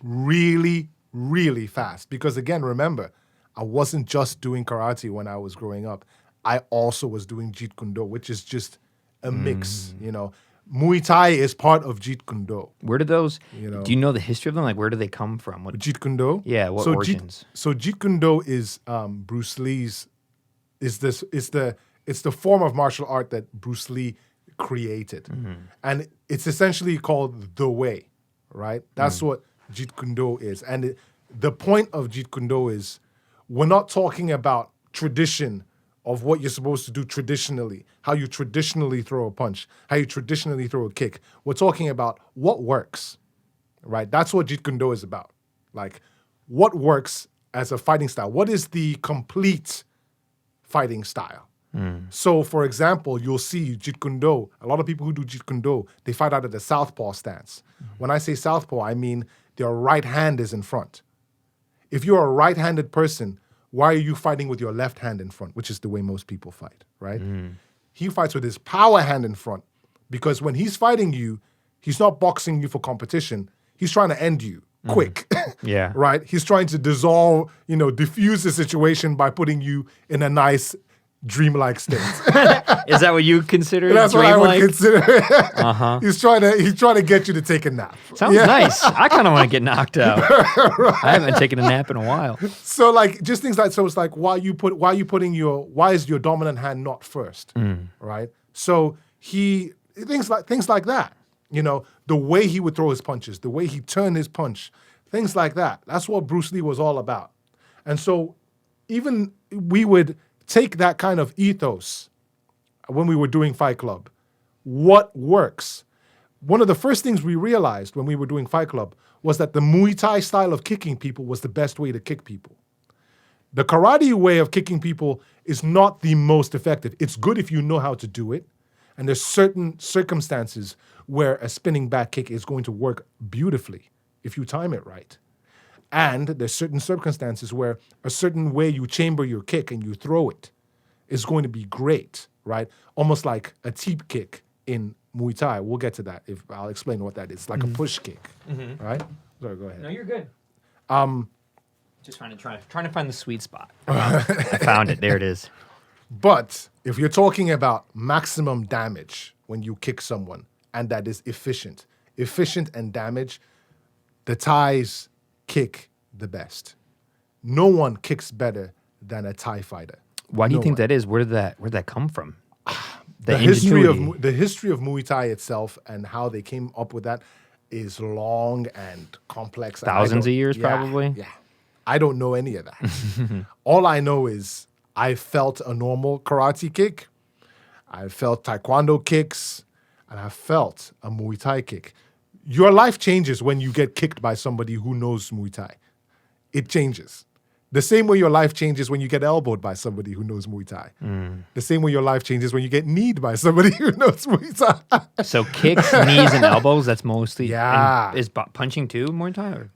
really, really fast. Because again, remember, I wasn't just doing karate when I was growing up. I also was doing Jeet Kune Do, which is just a mix, you know. Muay Thai is part of Jeet Kune Do. Where did those, you know, do you know the history of them? Like, where do they come from? What, Jeet Kune Do? Yeah, what origins? Jeet Kune Do is Bruce Lee's, it's the form of martial art that Bruce Lee created. And it's essentially called the way, right? That's what Jeet Kune Do is. And the point of Jeet Kune Do is we're not talking about tradition of what you're supposed to do traditionally, how you traditionally throw a punch, how you traditionally throw a kick. We're talking about what works, right? That's what Jeet Kune Do is about. Like, what works as a fighting style? What is the complete fighting style? So, for example, you'll see Jeet Kune Do, a lot of people who do Jeet Kune Do, they fight out of the southpaw stance. When I say southpaw, I mean their right hand is in front. If you're a right-handed person, why are you fighting with your left hand in front, which is the way most people fight, right? He fights with his power hand in front because when he's fighting you, he's not boxing you for competition. He's trying to end you quick, Yeah. right? He's trying to diffuse the situation by putting you in a nice dreamlike state. Is that what you consider? That's what I would consider. Uh-huh. He's trying to get you to take a nap. Sounds nice. I kind of want to get knocked out. Right. I haven't taken a nap in a while. So like just things like, so it's like why is your dominant hand not first, right? So things like that, you know, the way he would throw his punches, the way he turned his punch, things like that. That's what Bruce Lee was all about. And so even we would take that kind of ethos when we were doing Fight Club. What works? One of the first things we realized when we were doing Fight Club was that the Muay Thai style of kicking people was the best way to kick people. The karate way of kicking people is not the most effective. It's good if you know how to do it. And there's certain circumstances where a spinning back kick is going to work beautifully if you time it right. And there's certain circumstances where a certain way you chamber your kick and you throw it is going to be great, right? Almost like a teep kick in Muay Thai. We'll get to that. I'll explain what that is. It's like a push kick, right? Sorry, go ahead. No, you're good. Just trying to find the sweet spot. I found it. There it is. But if you're talking about maximum damage when you kick someone, and that is efficient and damage, the Thais kick the best. No one kicks better than a Thai fighter. Why do you think that is? Where did that come from? The history of Muay Thai itself and how they came up with that is long and complex. Thousands of years, probably? Yeah. I don't know any of that. All I know is I felt a normal karate kick, I felt taekwondo kicks, and I felt a Muay Thai kick. Your life changes when you get kicked by somebody who knows Muay Thai. It changes. The same way your life changes when you get elbowed by somebody who knows Muay Thai. The same way your life changes when you get kneed by somebody who knows Muay Thai. So kicks, knees, and elbows, that's mostly... Yeah. Is punching too Muay Thai? Or?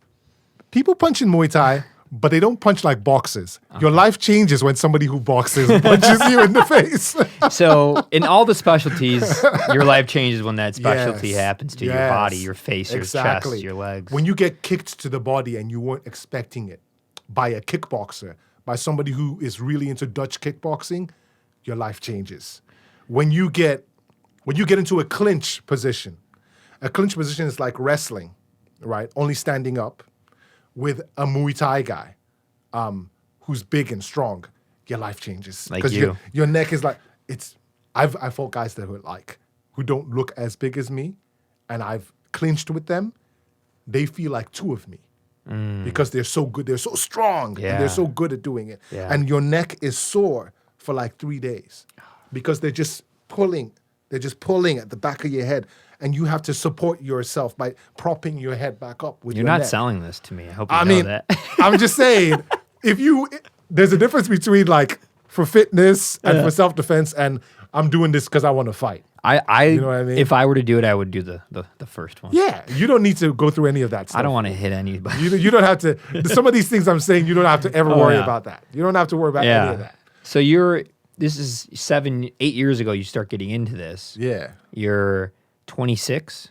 People punch in Muay Thai, but they don't punch like boxers. Your life changes when somebody who boxes punches you in the face. So in all the specialties, your life changes when that specialty Yes. happens to your Yes. body, your face, your Exactly. chest, your legs. When you get kicked to the body and you weren't expecting it by a kickboxer, by somebody who is really into Dutch kickboxing, your life changes. When you get into a clinch position is like wrestling, right? Only standing up with a Muay Thai guy who's big and strong, your life changes. Like Because you. your neck is like, I've fought guys that who don't look as big as me, and I've clinched with them. They feel like two of me because they're so good, they're so strong, and Yeah. they're so good at doing it. Yeah. And your neck is sore for like 3 days because they're just pulling at the back of your head, and you have to support yourself by propping your head back up with You're your not neck. selling this to me. I hope you I know mean, that. I'm just saying, there's a difference between like for fitness and for self-defense, and I'm doing this because I want to fight. You know what I mean? If I were to do it, I would do the first one. Yeah, you don't need to go through any of that stuff. I don't want to hit anybody. You don't have to. Some of these things I'm saying, you don't have to ever worry yeah. about that. You don't have to worry about any of that. So this is 8 years ago you start getting into this. Yeah. You're 26.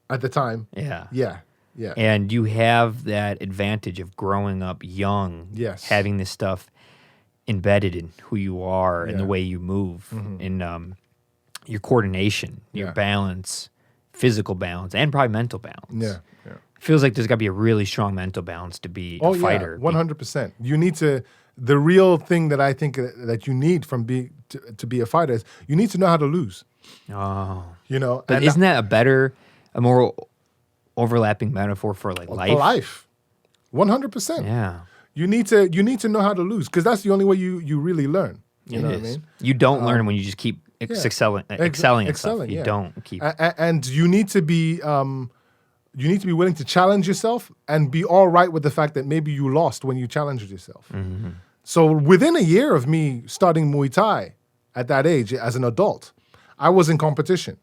At the time. Yeah. Yeah. Yeah. And you have that advantage of growing up young. Yes. Having this stuff embedded in who you are and the Yeah. way you move, in your coordination, your Yeah. balance, physical balance, and probably mental balance. Yeah. Yeah. Feels like there's got to be a really strong mental balance to be a fighter. 100%. You need to. The real thing that I think that you need to be a fighter is you need to know how to lose. Oh. You know, But isn't that a more overlapping metaphor for like life? life? 100%. Yeah. You need to know how to lose because that's the only way you really learn. You know what I mean? You don't learn when you just keep excelling at stuff. You yeah. don't keep. And you need to be willing to challenge yourself and be all right with the fact that maybe you lost when you challenged yourself. Mm-hmm. So within a year of me starting Muay Thai at that age as an adult, I was in competition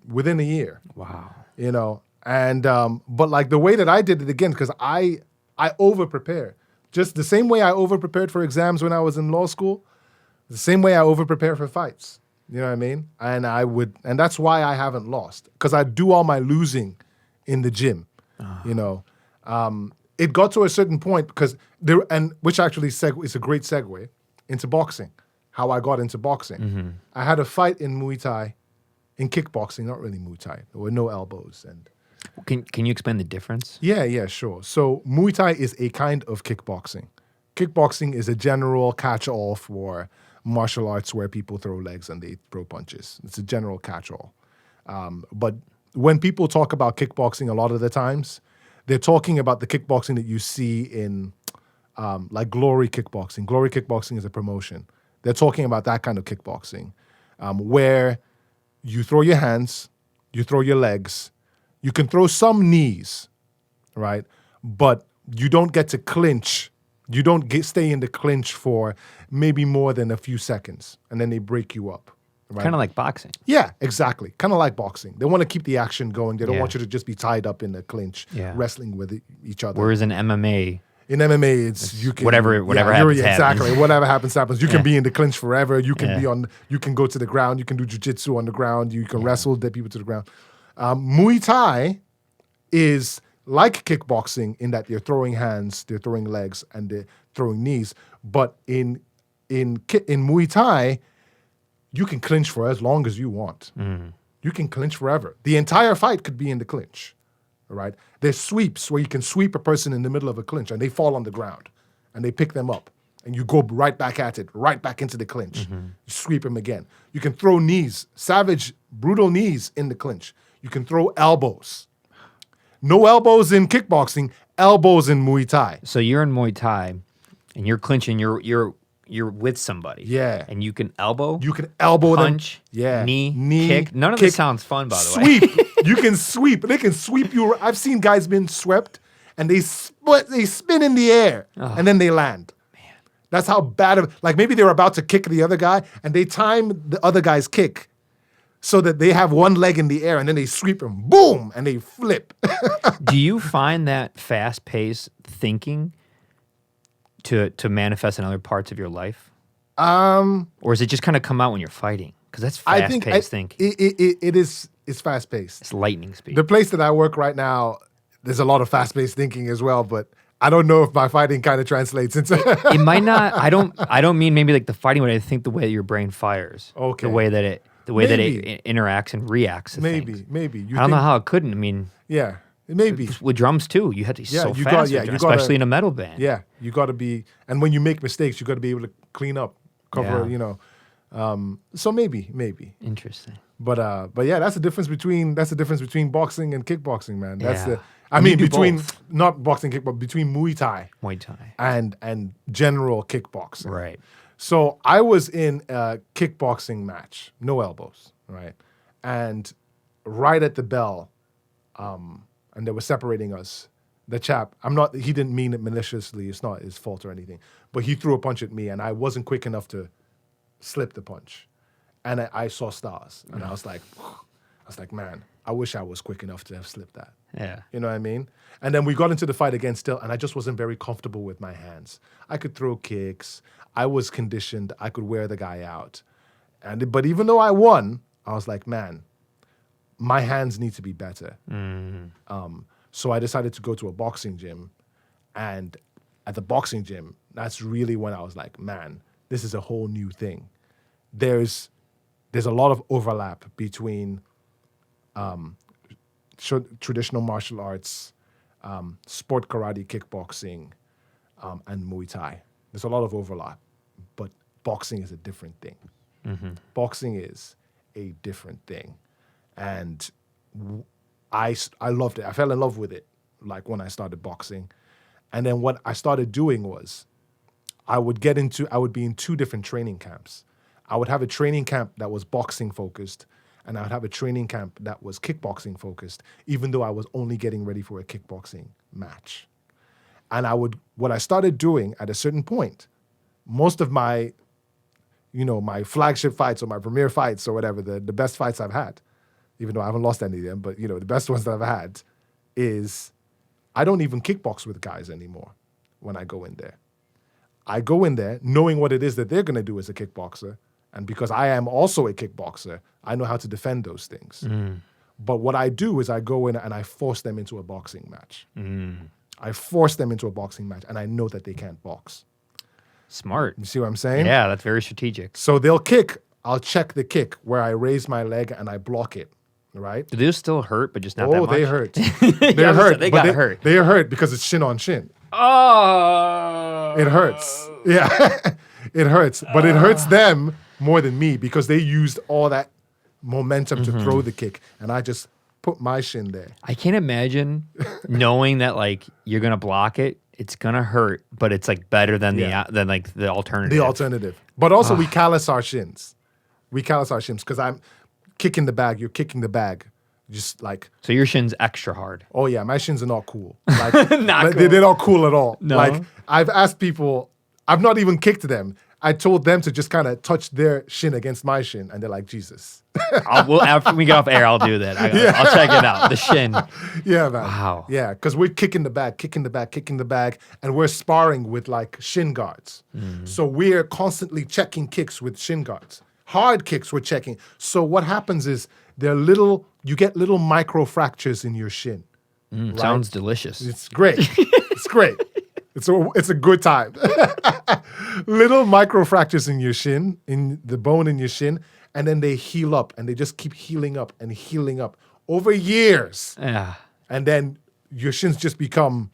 within a year. Wow. You know, and but like the way that I did it again, because I over prepare. Just the same way I over prepared for exams when I was in law school, the same way I over prepare for fights. You know what I mean? And that's why I haven't lost, because I do all my losing in the gym. You know, it got to a certain point which actually is a great segue into boxing. How I got into boxing. I had a fight in Muay Thai, in kickboxing, not really Muay Thai. There were no elbows and. Can you explain the difference? Yeah, sure. So Muay Thai is a kind of kickboxing. Kickboxing is a general catch-all for martial arts where people throw legs and they throw punches. It's a general catch-all. But when people talk about kickboxing, a lot of the times, they're talking about the kickboxing that you see in like Glory Kickboxing. Glory Kickboxing is a promotion. They're talking about that kind of kickboxing where you throw your hands, you throw your legs, you can throw some knees, right? But you don't get to clinch. You don't stay in the clinch for maybe more than a few seconds, and then they break you up. Right? Kind of like boxing. Yeah, exactly. Kind of like boxing. They want to keep the action going. They don't Yeah. want you to just be tied up in a clinch, Yeah. wrestling with each other. Whereas in MMA, In MMA, you can whatever happens, exactly. happens. Whatever happens. You can be in the clinch forever. You can Yeah. You can go to the ground. You can do jiu-jitsu on the ground. You can wrestle dead people to the ground. Muay Thai is like kickboxing in that they're throwing hands, they're throwing legs, and they're throwing knees. But in Muay Thai, you can clinch for as long as you want. You can clinch forever. The entire fight could be in the clinch. All right. There's sweeps where you can sweep a person in the middle of a clinch and they fall on the ground and they pick them up and you go right back at it, right back into the clinch. You sweep them again. You can throw knees, savage, brutal knees in the clinch. You can throw elbows. No elbows in kickboxing, elbows in Muay Thai. so you're in Muay Thai, and you're clinching. You're with somebody. Yeah. And you can elbow. You can elbow punch. them. Yeah. Knee. Kick. None of kick, this sounds fun, by the way. Sweep. You can sweep. They can sweep you. I've seen guys being swept and they spin in the air and then they land. Man. That's how bad like maybe they were about to kick the other guy and they time the other guy's kick so that they have one leg in the air and then they sweep him, boom, and they flip. Do you find that fast-paced thinking to manifest in other parts of your life? Um, Or does it just kind of come out when you're fighting? Because that's I think fast-paced thinking. it's fast paced. It's lightning speed. The place that I work right now, there's a lot of fast paced thinking as well, but I don't know if my fighting kind of translates into. It might not. I don't mean maybe like the fighting, but I think the way your brain fires. Okay. The way that it interacts and reacts to things. Maybe. I don't know how it couldn't. I mean, Yeah, maybe. with drums too, you had to be so you fast, got- you especially gotta- in a metal band. Yeah, you got to be, and when you make mistakes, you got to be able to clean up, cover. Yeah. So maybe. Interesting. But yeah, that's the difference between boxing and kickboxing, man. That's Yeah. I You mean do between both. not boxing kickboxing, between Muay Thai Muay Thai. and general kickboxing. Right. So I was in a kickboxing match, no elbows, right? And right at the bell, and they were separating us. The chap, he didn't mean it maliciously. It's not his fault or anything. But he threw a punch at me, and I wasn't quick enough to slip the punch. And I saw stars, and I was like, man, I wish I was quick enough to have slipped that. Yeah. You know what I mean? And then we got into the fight again still, and I just wasn't very comfortable with my hands. I could throw kicks. I was conditioned. I could wear the guy out. But even though I won, I was like, man, my hands need to be better. So I decided to go to a boxing gym. And at the boxing gym, that's really when I was like, man, this is a whole new thing. There's a lot of overlap between traditional martial arts, sport karate, kickboxing, and Muay Thai. There's a lot of overlap, but boxing is a different thing. Boxing is a different thing. And I loved it. I fell in love with it, like when I started boxing. And then what I started doing was I would be in two different training camps. I would have a training camp that was boxing focused, and I would have a training camp that was kickboxing focused, even though I was only getting ready for a kickboxing match. And what I started doing at a certain point, most of my, my flagship fights or my premier fights or whatever, the best fights I've had, even though I haven't lost any of them, but the best ones that I've had is I don't even kickbox with guys anymore when I go in there. I go in there knowing what it is that they're going to do as a kickboxer. And because I am also a kickboxer, I know how to defend those things. But what I do is I go in and I force them into a boxing match. I force them into a boxing match, and I know that they can't box. Smart. You see what I'm saying? Yeah, that's very strategic. So they'll kick. I'll check the kick where I raise my leg and I block it, right? Do those still hurt, but just not that much? They hurt. They They're hurt. They but got hurt. They hurt because it's shin on shin. Oh. It hurts. Yeah. It hurts. But it hurts them more than me because they used all that momentum to throw the kick, and I just put my shin there. I can't imagine knowing that like you're gonna block it. It's gonna hurt, but it's like better than the alternative. The alternative. But also we callous our shins. We callous our shins because I'm kicking the bag. You're kicking the bag. Just like. So your shin's extra hard. Oh yeah, my shins are not cool. Like, Not cool. They're not cool at all. No. Like I've asked people, I've not even kicked them. I told them to just kind of touch their shin against my shin, and they're like, Jesus. After we get off air, I'll do that. I'll check it out. The shin. Yeah, man. Wow. Yeah, because we're kicking the bag, and we're sparring with like shin guards. So we're constantly checking kicks with shin guards. Hard kicks we're checking. So what happens is you get little micro fractures in your shin. Right? Sounds delicious. It's great. It's great. It's a good time. Little micro fractures in your shin, in the bone in your shin, and then they heal up, and they just keep healing up and healing up over years. Yeah. And then your shins just become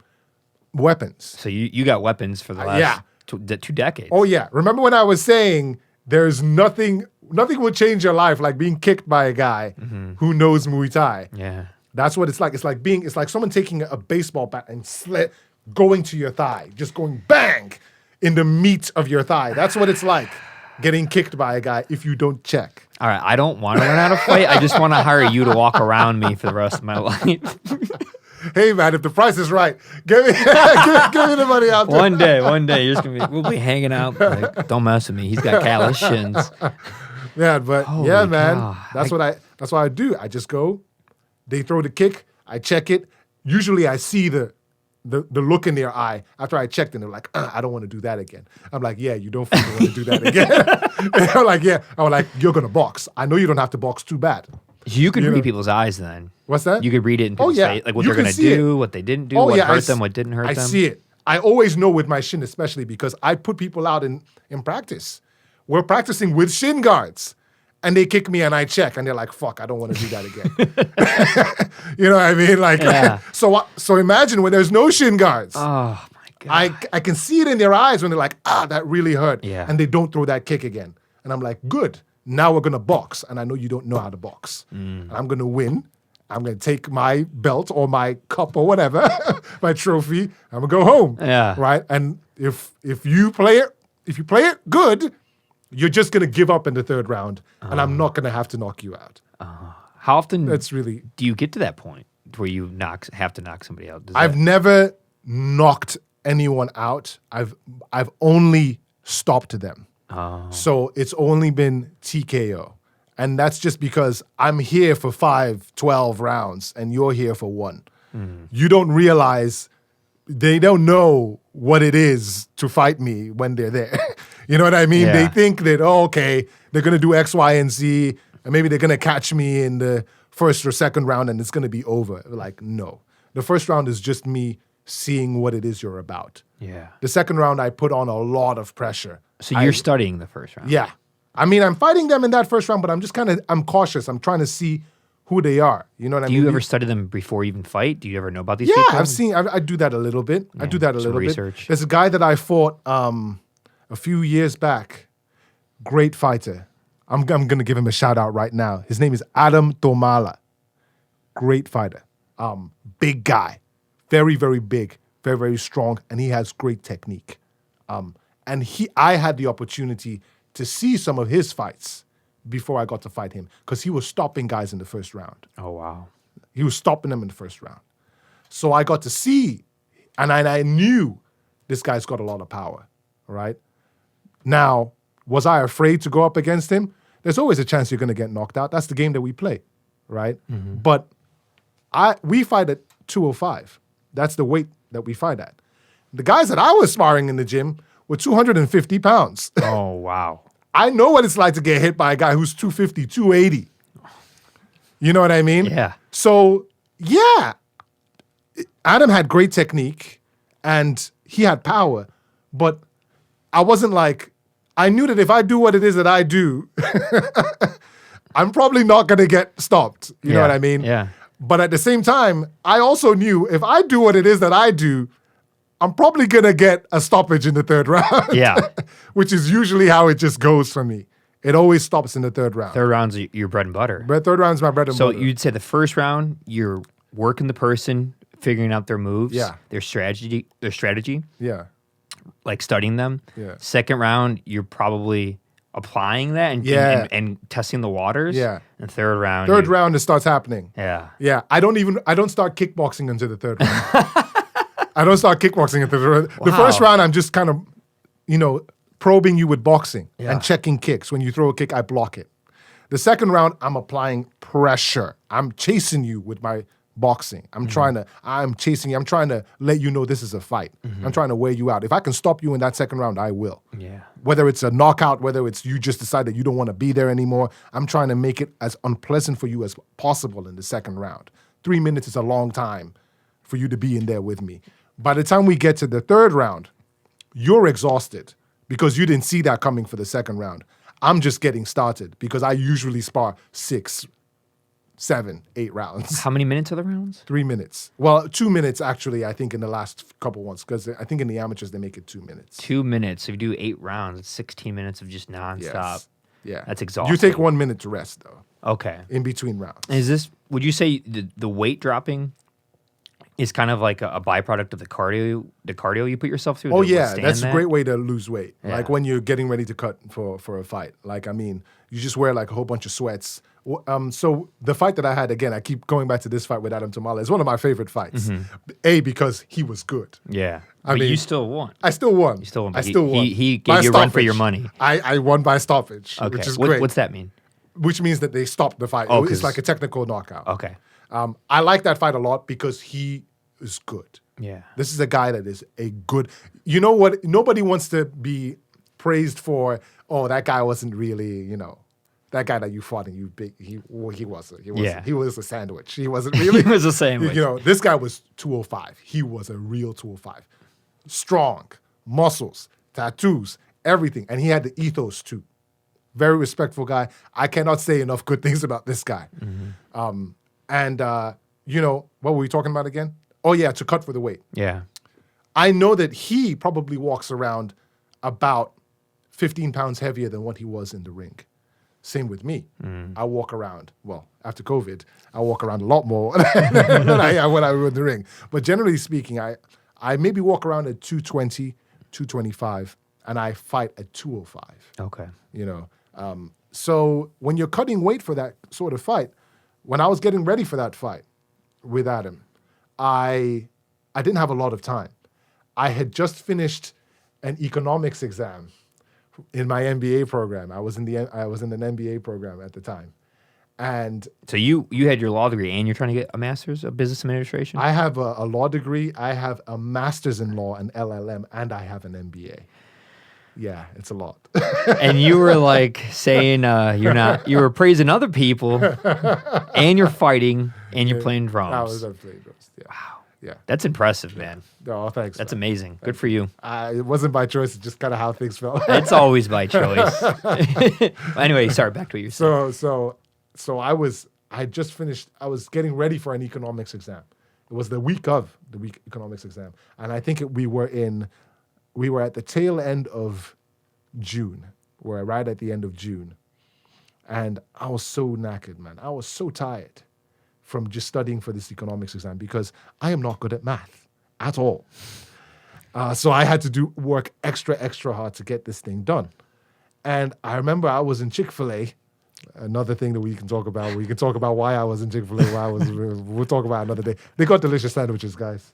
weapons. So you got weapons for the last 2 decades. Oh yeah. Remember when I was saying there's nothing will change your life like being kicked by a guy who knows Muay Thai. Yeah. That's what it's like. It's like someone taking a baseball bat and going to your thigh, just going bang in the meat of your thigh. That's what it's like getting kicked by a guy if you don't check. All right, I don't want to learn how to fight. I just want to hire you to walk around me for the rest of my life. Hey man, if the price is right, give me the money out there. One day, you're just we'll be hanging out. Like, don't mess with me. He's got callous shins. Yeah, but Holy yeah, man, cow. that's what I do. I just go. They throw the kick. I check it. Usually, I see the the look in their eye after I checked and they're like, I don't want to do that again. I'm like, yeah, you don't fucking want to do that again. And they're like, yeah. I'm like, you're going to box. I know you don't have to box too bad. You could read people's eyes then. What's that? You could read it in people's face, like what they're going to do, what they didn't do, what hurt them, what didn't hurt them. I see it. I always know with my shin, especially because I put people out in practice. We're practicing with shin guards. And they kick me and I check and they're like, fuck, I don't want to do that again. You know what I mean? Like, so imagine when there's no shin guards. Oh my God. I can see it in their eyes when they're like, that really hurt. Yeah. And they don't throw that kick again. And I'm like, good. Now we're going to box. And I know you don't know how to box. And I'm going to win. I'm going to take my belt or my cup or whatever, my trophy. I'm going to go home. Yeah. Right? And if you play it good, you're just going to give up in the third round, and I'm not going to have to knock you out. How often do you get to that point where you have to knock somebody out? I've never knocked anyone out. I've only stopped them. So it's only been TKO. And that's just because I'm here for 5, 12 rounds, and you're here for 1. You don't realize, they don't know what it is to fight me when they're there. You know what I mean? Yeah. They think that, okay, they're going to do X, Y, and Z, and maybe they're going to catch me in the first or second round and it's going to be over. Like, no. The first round is just me seeing what it is you're about. Yeah. The second round, I put on a lot of pressure. So you're studying the first round? Yeah. I mean, I'm fighting them in that first round, but I'm just I'm cautious. I'm trying to see who they are. You know what I mean? Do you ever study them before you even fight? Do you ever know about these people? Yeah, I do that a little bit. Yeah, I do that a little research. bit. There's a guy that I fought a few years back. Great fighter. I'm going to give him a shout out right now. His name is Adam Tomala. Great fighter. Big guy. Very, very big. Very, very strong. And he has great technique. I had the opportunity to see some of his fights before I got to fight him because he was stopping guys in the first round. Oh, wow. He was stopping them in the first round. So I got to see, and I knew this guy's got a lot of power, right? Now, was I afraid to go up against him? There's always a chance you're going to get knocked out. That's the game that we play, right? But we fight at 205. That's the weight that we fight at. The guys that I was sparring in the gym were 250 pounds. Oh, wow. I know what it's like to get hit by a guy who's 250, 280. You know what I mean? Yeah. So, yeah, Adam had great technique and he had power, but I wasn't like, I knew that if I do what it is that I do, I'm probably not going to get stopped. You know what I mean? Yeah. But at the same time, I also knew if I do what it is that I do, I'm probably going to get a stoppage in the third round. Yeah. Which is usually how it just goes for me. It always stops in the third round. Third round's your bread and butter. Third round's my bread and butter. So you'd say the first round, you're working the person, figuring out their moves, their strategy, Yeah. like studying them. Yeah. Second round, you're probably applying that and testing the waters. Yeah. And third round. Third round, it starts happening. Yeah. Yeah. I don't start kickboxing until the third round. I don't start kickboxing until the third round. The first round, I'm just kind of, probing you with boxing and checking kicks. When you throw a kick, I block it. The second round, I'm applying pressure. I'm chasing you with my boxing. I'm chasing you. I'm trying to let you know this is a fight. I'm trying to wear you out. If I can stop you in that second round, I will. Yeah. Whether it's a knockout, whether it's you just decide that you don't want to be there anymore, I'm trying to make it as unpleasant for you as possible in the second round. 3 minutes is a long time for you to be in there with me. By the time we get to the third round, you're exhausted because you didn't see that coming for the second round. I'm just getting started because I usually spar 6, 7, 8 rounds. How many minutes are the rounds? 3 minutes. Well, 2 minutes actually, I think in the last couple ones, because I think in the amateurs they make it 2 minutes. 2 minutes. So if you do 8 rounds, it's 16 minutes of just nonstop. Yes. Yeah. That's exhausting. You take 1 minute to rest though. Okay. In between rounds. Would you say the weight dropping is kind of like a byproduct of the cardio you put yourself through? Oh yeah, that's a great way to lose weight. Yeah. Like when you're getting ready to cut for a fight. Like, I mean, you just wear like a whole bunch of sweats. So the fight that I had, again, I keep going back to this fight with Adam Tomala. It's one of my favorite fights. Because he was good. Yeah. I mean, you still won. I still won. You still won. I still won. He gave you a run for your money. I won by stoppage, Okay. which is great. What's that mean? Which means that they stopped the fight. Oh, It's like a technical knockout. Okay. I like that fight a lot because he is good. Yeah. This is a guy that is a good. You know what? Nobody wants to be praised for. Oh, that guy wasn't really. That guy that you fought and you big. He wasn't. He wasn't. Yeah. He was a sandwich. He wasn't really. He was a sandwich. This guy was 205. He was a real 205. Strong, muscles, tattoos, everything, and he had the ethos too. Very respectful guy. I cannot say enough good things about this guy. What were we talking about again? Oh yeah, to cut for the weight. Yeah. I know that he probably walks around about 15 pounds heavier than what he was in the ring. Same with me. I walk around, after COVID, I walk around a lot more than I am when I was in the ring. But generally speaking, I maybe walk around at 220, 225, and I fight at 205. Okay. So when you're cutting weight for that sort of fight, when I was getting ready for that fight with Adam, I didn't have a lot of time. I had just finished an economics exam in my M.B.A. program. I was in an M.B.A. program at the time, and so you had your law degree and you're trying to get a master's of business administration. I have a law degree. I have a master's in law, an LL.M, and I have an M.B.A. Yeah, it's a lot. And you were like saying you were praising other people, and you're fighting, and you're playing drums. I was playing drums. Yeah. Wow. Yeah. That's impressive, man. Oh, thanks. That's amazing. Good for you. It wasn't by choice. It's just kind of how things felt. It's always by choice. Anyway, sorry, back to what you were saying. So I just finished, I was getting ready for an economics exam. It was the week of the economics exam. And I think we were at the tail end of June. We're right at the end of June. And I was so knackered, man. I was so tired from just studying for this economics exam because I am not good at math at all. So I had to work extra hard to get this thing done. And I remember I was in Chick-fil-A. Another thing that we can talk about. We can talk about why I was in Chick-fil-A. We'll talk about it another day. They got delicious sandwiches, guys.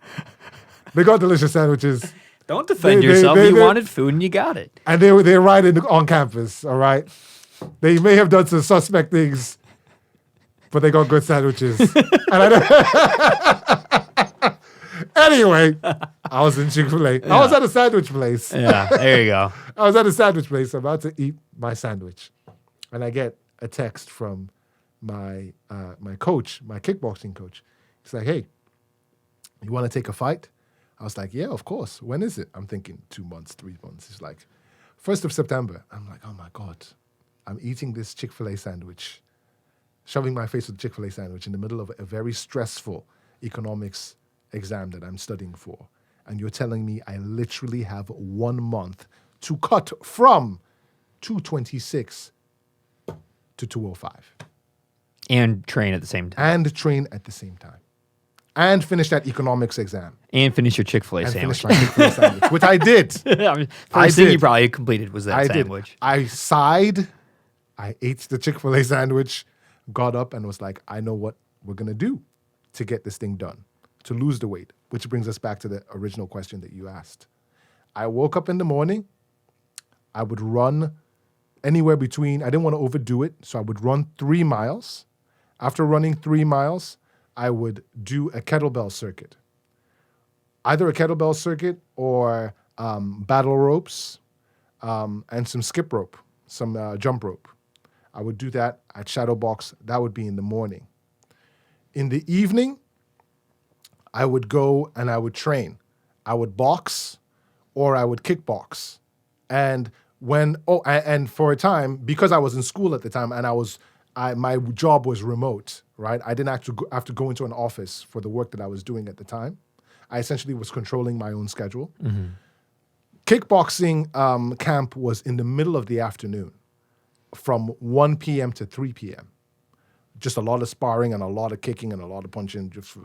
They got delicious sandwiches. Don't defend yourself. You wanted food and you got it. And they're right on campus, all right? They may have done some suspect things, but they got good sandwiches. Anyway, I was in Chick-fil-A. Yeah. I was at a sandwich place. Yeah, there you go. I was at a sandwich place. I'm about to eat my sandwich. And I get a text from my coach, my kickboxing coach. He's like, hey, you want to take a fight? I was like, yeah, of course. When is it? I'm thinking 2 months, 3 months. He's like, 1st of September. I'm like, oh my God. I'm eating this Chick-fil-A sandwich, shoving my face with the Chick-fil-A sandwich in the middle of a very stressful economics exam that I'm studying for. And you're telling me I literally have 1 month to cut from 226 to 205. And train at the same time. And finish that economics exam. And finish your Chick-fil-A sandwich. Finish my Chick-fil-A sandwich, which I did. First thing you probably completed was that sandwich. I sighed. I ate the Chick-fil-A sandwich, got up and was like, I know what we're going to do to get this thing done, to lose the weight, which brings us back to the original question that you asked. I woke up in the morning. I would run anywhere between, I didn't want to overdo it, so I would run 3 miles. After running 3 miles, I would do a kettlebell circuit. Either a kettlebell circuit or battle ropes and some skip rope, some jump rope. I would do that at shadow box. That would be in the morning. In the evening, I would go and I would train. I would box or I would kickbox. And for a time, because I was in school at the time and my job was remote, right? I didn't have to go into an office for the work that I was doing at the time. I essentially was controlling my own schedule. Mm-hmm. Kickboxing camp was in the middle of the afternoon from 1 p.m. to 3 p.m. Just a lot of sparring and a lot of kicking and a lot of punching just for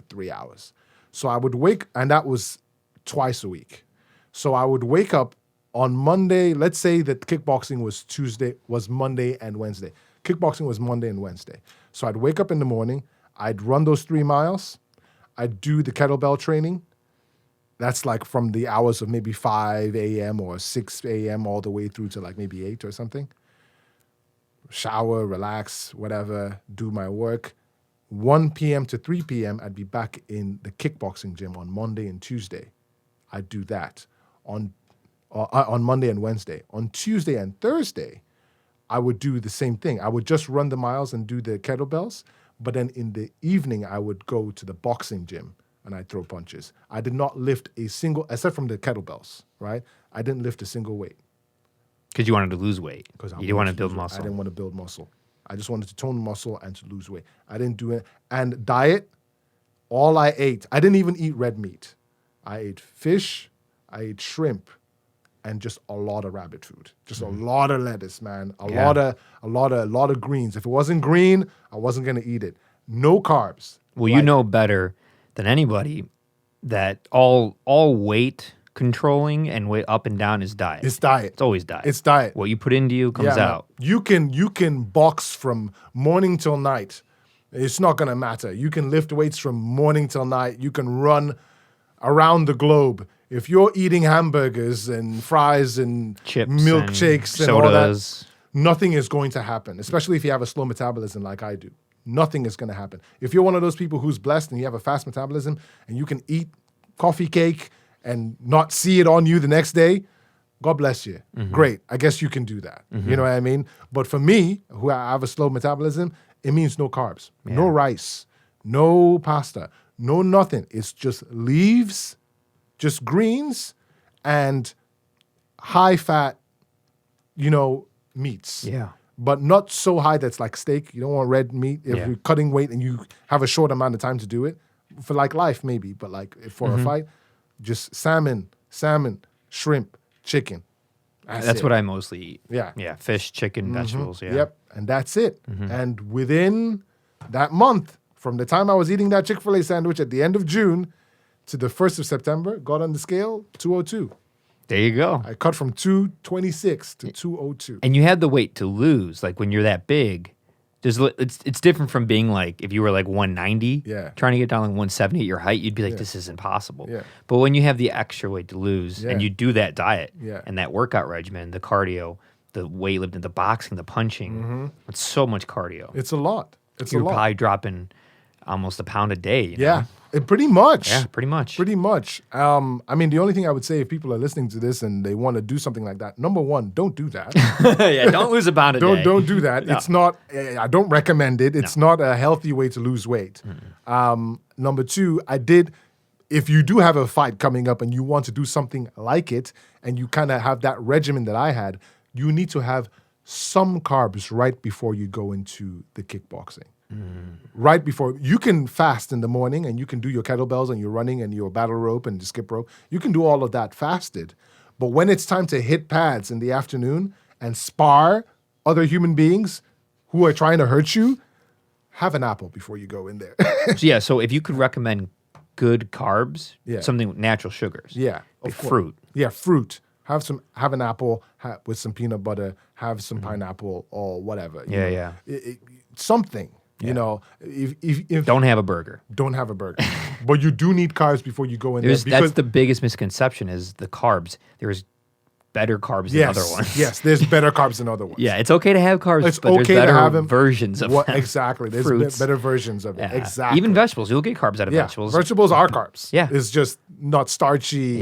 3 hours. So I would and that was twice a week. So I would wake up on Monday. Let's say that kickboxing was Monday and Wednesday. Kickboxing was Monday and Wednesday. So I'd wake up in the morning. I'd run those 3 miles. I'd do the kettlebell training. That's from the hours of maybe 5 a.m. or 6 a.m. all the way through to maybe 8 or something. Shower, relax, whatever, do my work. 1 p.m. to 3 p.m., I'd be back in the kickboxing gym on Monday and Tuesday. I'd do that on Monday and Wednesday. On Tuesday and Thursday, I would do the same thing. I would just run the miles and do the kettlebells, but then in the evening, I would go to the boxing gym and I'd throw punches. I did not lift a single, except from the kettlebells, right? I didn't lift a single weight. Because you wanted to lose weight. Because you didn't want to build muscle. I didn't want to build muscle. I just wanted to tone muscle and to lose weight. I didn't do it. And diet, all I ate, I didn't even eat red meat. I ate fish, I ate shrimp, and just a lot of rabbit food. Just a lot of lettuce, man. A lot of greens. If it wasn't green, I wasn't gonna eat it. No carbs. Well, you know better than anybody that all weight controlling and weight up and down is diet. It's diet. It's always diet. It's diet. What you put into you comes out. You can box from morning till night. It's not gonna matter. You can lift weights from morning till night. You can run around the globe. If you're eating hamburgers and fries and Chips milkshakes and sodas, all that, nothing is going to happen, especially if you have a slow metabolism like I do. Nothing is going to happen. If you're one of those people who's blessed and you have a fast metabolism and you can eat coffee cake and not see it on you the next day, God bless you. Great. I guess you can do that. You know what I mean? But for me, who I have a slow metabolism, it means no carbs, no rice, no pasta, no nothing. It's just leaves, just greens, and high-fat, meats. Yeah. But not so high that's like steak. You don't want red meat. If you're cutting weight and you have a short amount of time to do it, for like life maybe, but like for a fight, just salmon, shrimp, chicken. That's what I mostly eat. Yeah. Yeah, fish, chicken, vegetables, yeah. Yep, and that's it. And within that month, from the time I was eating that Chick-fil-A sandwich at the end of June to the 1st of September, got on the scale, 202. There you go. I cut from 226 to 202. And you had the weight to lose. Like when you're that big, it's different from being like, if you were like 190, trying to get down like 170 at your height, you'd be like, this is impossible. Yeah. But when you have the extra weight to lose and you do that diet and that workout regimen, the cardio, the weightlifting, the boxing, the punching, it's so much cardio. It's a lot. You're probably dropping almost a pound a day. You know? Pretty much. Yeah, pretty much. Pretty much. I mean, the only thing I would say if people are listening to this and they want to do something like that, number one, don't do that. Don't lose a pound a day. Don't do that. No. It's not, I don't recommend it. It's not a healthy way to lose weight. Number two, if you do have a fight coming up and you want to do something like it and you kind of have that regimen that I had, you need to have some carbs right before you go into the kickboxing. Right before, you can fast in the morning and you can do your kettlebells and your running and your battle rope and the skip rope. You can do all of that fasted. But when it's time to hit pads in the afternoon and spar other human beings who are trying to hurt you, have an apple before you go in there. So if you could recommend good carbs, something with natural sugars. Of fruit. Yeah, fruit. Have an apple with some peanut butter, have some pineapple or whatever. Something. You know, if don't have a burger. Don't have a burger. But you do need carbs before you go in there. That's the biggest misconception is the carbs. There's better carbs than other ones. Yes, there's better carbs than other ones. Yeah, it's okay to have carbs, it's but okay there's better to have them. Versions of them. Exactly. There's better versions of it. Exactly. Even vegetables. You'll get carbs out of vegetables. Vegetables are carbs. Yeah. It's just not starchy,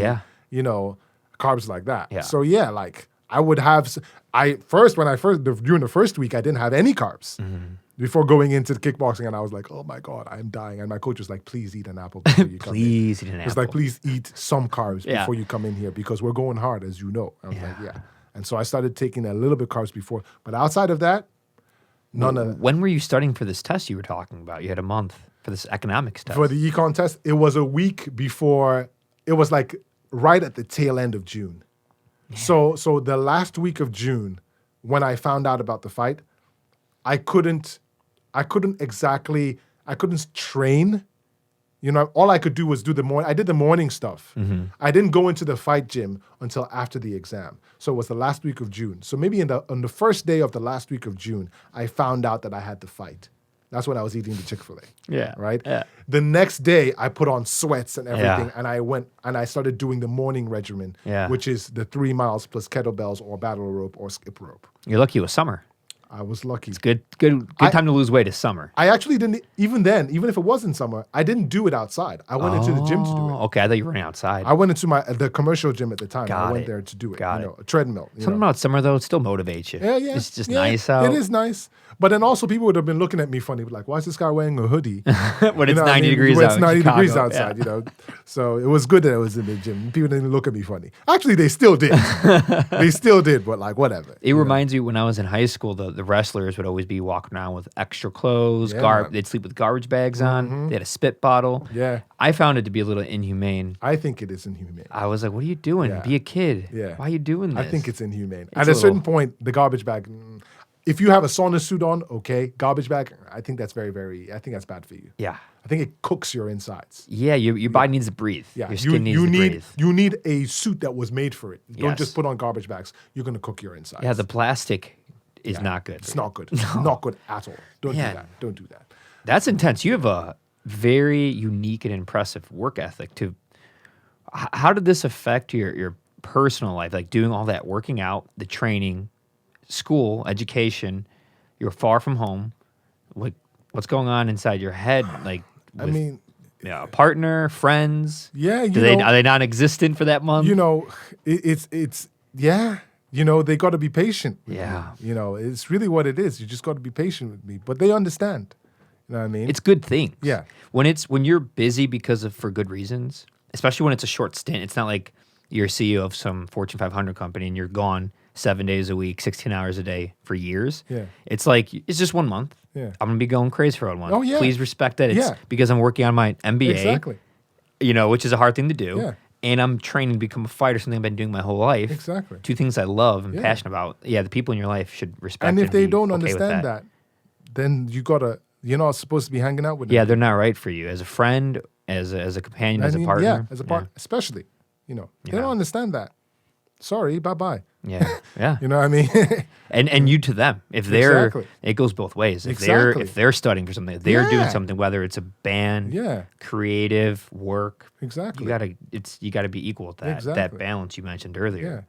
carbs like that. Yeah. So, like I would have, during the first week, I didn't have any carbs. Before going into the kickboxing, and I was like, oh my God, I'm dying. And my coach was like, please eat an apple before you come in. Please eat an apple. He's like, please eat some carbs before you come in here because we're going hard, as you know. I was like, And so I started taking a little bit of carbs before. But outside of that, none of that. When were you studying for this test you were talking about? You had a month for this economics test. For the econ test, it was a week before. It was like right at the tail end of June. Yeah. So the last week of June, when I found out about the fight, I couldn't train. All I could do was do the morning. I did the morning stuff. I didn't go into the fight gym until after the exam. So it was the last week of June. So maybe on the first day of the last week of June, I found out that I had the fight. That's when I was eating the Chick-fil-A. Yeah. Right? Yeah. The next day, I put on sweats and everything, and I went and I started doing the morning regimen, which is the 3 miles plus kettlebells or battle rope or skip rope. You're lucky it was summer. I was lucky. It's good time to lose weight is summer. I actually didn't, even then, even if it was in summer, I didn't do it outside. I went into the gym to do it. Okay, I thought you were running outside. I went into the commercial gym at the time. I went it. there to do it. Got you know, a treadmill. Something about summer, though, it still motivates you. Yeah, yeah. It's just nice out. It is nice. But then also people would have been looking at me funny, like, why is this guy wearing a hoodie? When it's 90 degrees when out it's 90 in Chicago. degrees outside, you know. So it was good that I was in the gym. People didn't look at me funny. Actually, they still did. They still did, but like, whatever. It reminds me when I was in high school, the wrestlers would always be walking around with extra clothes. They'd sleep with garbage bags on. They had a spit bottle. Yeah. I found it to be a little inhumane. I think it is inhumane. I was like, what are you doing? Yeah. Be a kid. Yeah. Why are you doing this? I think it's inhumane. It's At a certain point, the garbage bag, if you have a sauna suit on, okay. Garbage bag, I think that's I think that's bad for you. Yeah. I think it cooks your insides. Yeah, your body needs to breathe. Yeah. Your skin needs to breathe. You need a suit that was made for it. Don't Yes. just put on garbage bags. You're going to cook your insides. Yeah, the plastic is not good. It's not good. Not good at all. Don't do that. Don't do that. That's intense. You have a very unique and impressive work ethic too. How did this affect your personal life? Like doing all that working out, the training, school, education, you're far from home. What's going on inside your head? Like, with, a partner, friends. Yeah, are they non-existent for that month? You know, it's You know, they got to be patient with me. You know, it's really what it is. You just got to be patient with me, but they understand. You know what I mean? It's good things. Yeah. When you're busy for good reasons, especially when it's a short stint. It's not like you're CEO of some Fortune 500 company and you're gone 7 days a week, 16 hours a day for years. Yeah. It's like, it's just 1 month. Yeah. I'm going to be going crazy for 1 month. Oh, yeah. Please respect that. It's because I'm working on my M.B.A. Exactly. You know, which is a hard thing to do. Yeah. And I'm training to become a fighter, something I've been doing my whole life. Exactly. Two things I love and passionate about. Yeah, the people in your life should respect and if they be don't okay with understand that, then you're not supposed to be hanging out with them. Yeah, they're not right for you. As a friend, as a companion, as a partner. Yeah, as a partner, especially. You know, they don't understand that. Sorry, bye-bye. Yeah, yeah. You know what I mean? and you to them. If they're, it goes both ways. If they're studying for something, if they're doing something, whether it's a band, creative work. Exactly. You gotta be equal with that. Exactly. That balance you mentioned earlier. Yeah.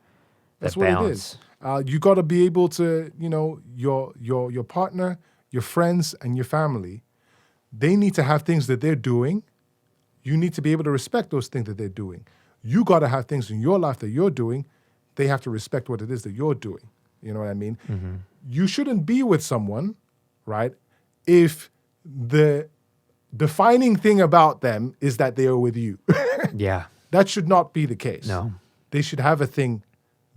That's that what balance. it is. You got to be able to, you know, your partner, your friends, and your family, they need to have things that they're doing. You need to be able to respect those things that they're doing. You got to have things in your life that you're doing. They have to respect what it is that you're doing. You know what I mean? Mm-hmm. You shouldn't be with someone, right, if the defining thing about them is that they are with you. Yeah. That should not be the case. No. They should have a thing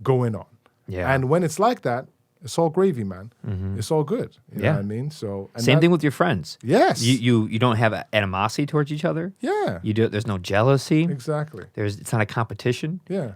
going on. Yeah. And when it's like that, it's all gravy, man. Mm-hmm. It's all good. You know what I mean? So same thing with your friends. Yes. You don't have animosity towards each other. Yeah. There's no jealousy. Exactly. It's not a competition. Yeah.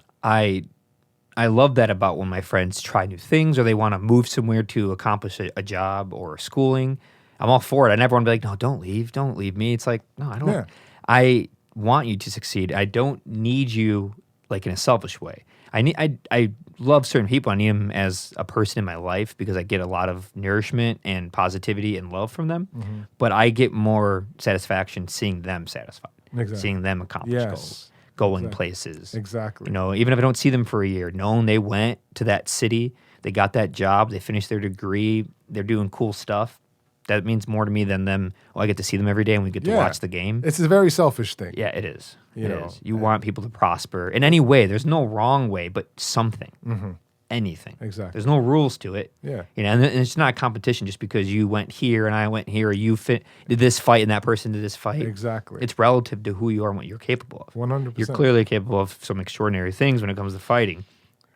I love that about when my friends try new things or they want to move somewhere to accomplish a job or schooling. I'm all for it. I never want to be like, no, don't leave me. It's like, no, I don't. Yeah. I want you to succeed. I don't need you like in a selfish way. I love certain people. I need them as a person in my life because I get a lot of nourishment and positivity and love from them. Mm-hmm. But I get more satisfaction seeing them satisfied, seeing them accomplish goals. Going places. Exactly. You know, even if I don't see them for a year, knowing they went to that city, they got that job, they finished their degree, they're doing cool stuff. That means more to me than them. Oh, I get to see them every day and we get to watch the game. It's a very selfish thing. Yeah, it is. You want people to prosper in any way. There's no wrong way, but something. Mm-hmm. Anything. Exactly. There's no rules to it. Yeah. You know, and it's not a competition just because you went here and I went here, or you did this fight and that person did this fight. Exactly. It's relative to who you are and what you're capable of. 100%. You're clearly capable of some extraordinary things when it comes to fighting.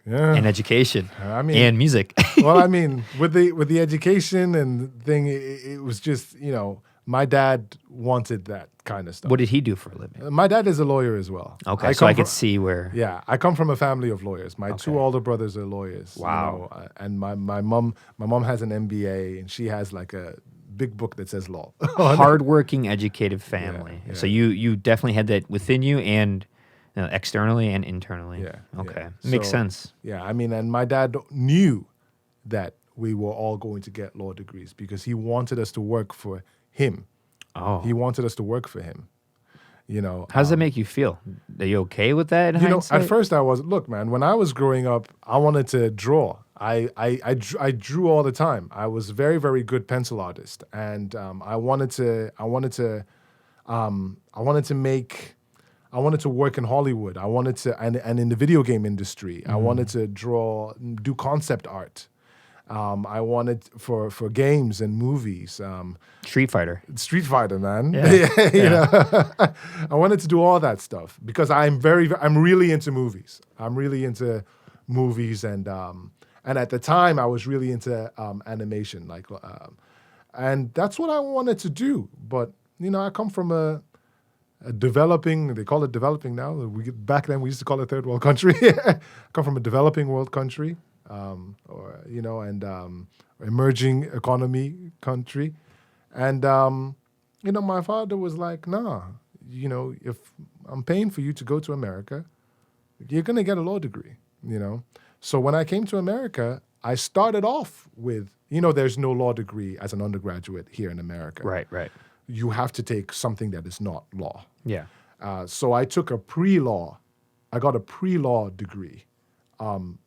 Yeah. And education. And music. Well, I mean, with the education and thing, it was just, you know, my dad wanted that kind of stuff. What did he do for a living? My dad is a lawyer as well. Okay, so I could see where... Yeah, I come from a family of lawyers. My two older brothers are lawyers. Wow. You know, and my mom has an M.B.A. and she has like a big book that says law. Hardworking, educated family. Yeah. So you definitely had that within you and externally and internally. Yeah. Okay. Makes sense. Yeah, I mean, and my dad knew that we were all going to get law degrees because he wanted us to work for him. Oh. He wanted us to work for him. You know. How does that make you feel? Are you okay with that in hindsight? At first I was, look, man, when I was growing up, I wanted to draw. I drew all the time. I was a very, very good pencil artist, and I wanted to work in Hollywood. I wanted to, and in the video game industry, I wanted to do concept art. I wanted for games and movies. Street Fighter, man. Yeah. You know, I wanted to do all that stuff because I'm really into movies. I'm really into movies, and at the time I was really into animation, and that's what I wanted to do. But you know, I come from a developing, they call it developing now. Back then we used to call it third world country. I come from a developing world country, emerging economy country. And, my father was like, nah, if I'm paying for you to go to America, you're going to get a law degree, So when I came to America, I started off with, there's no law degree as an undergraduate here in America. Right. You have to take something that is not law. Yeah. So I took I got a pre-law degree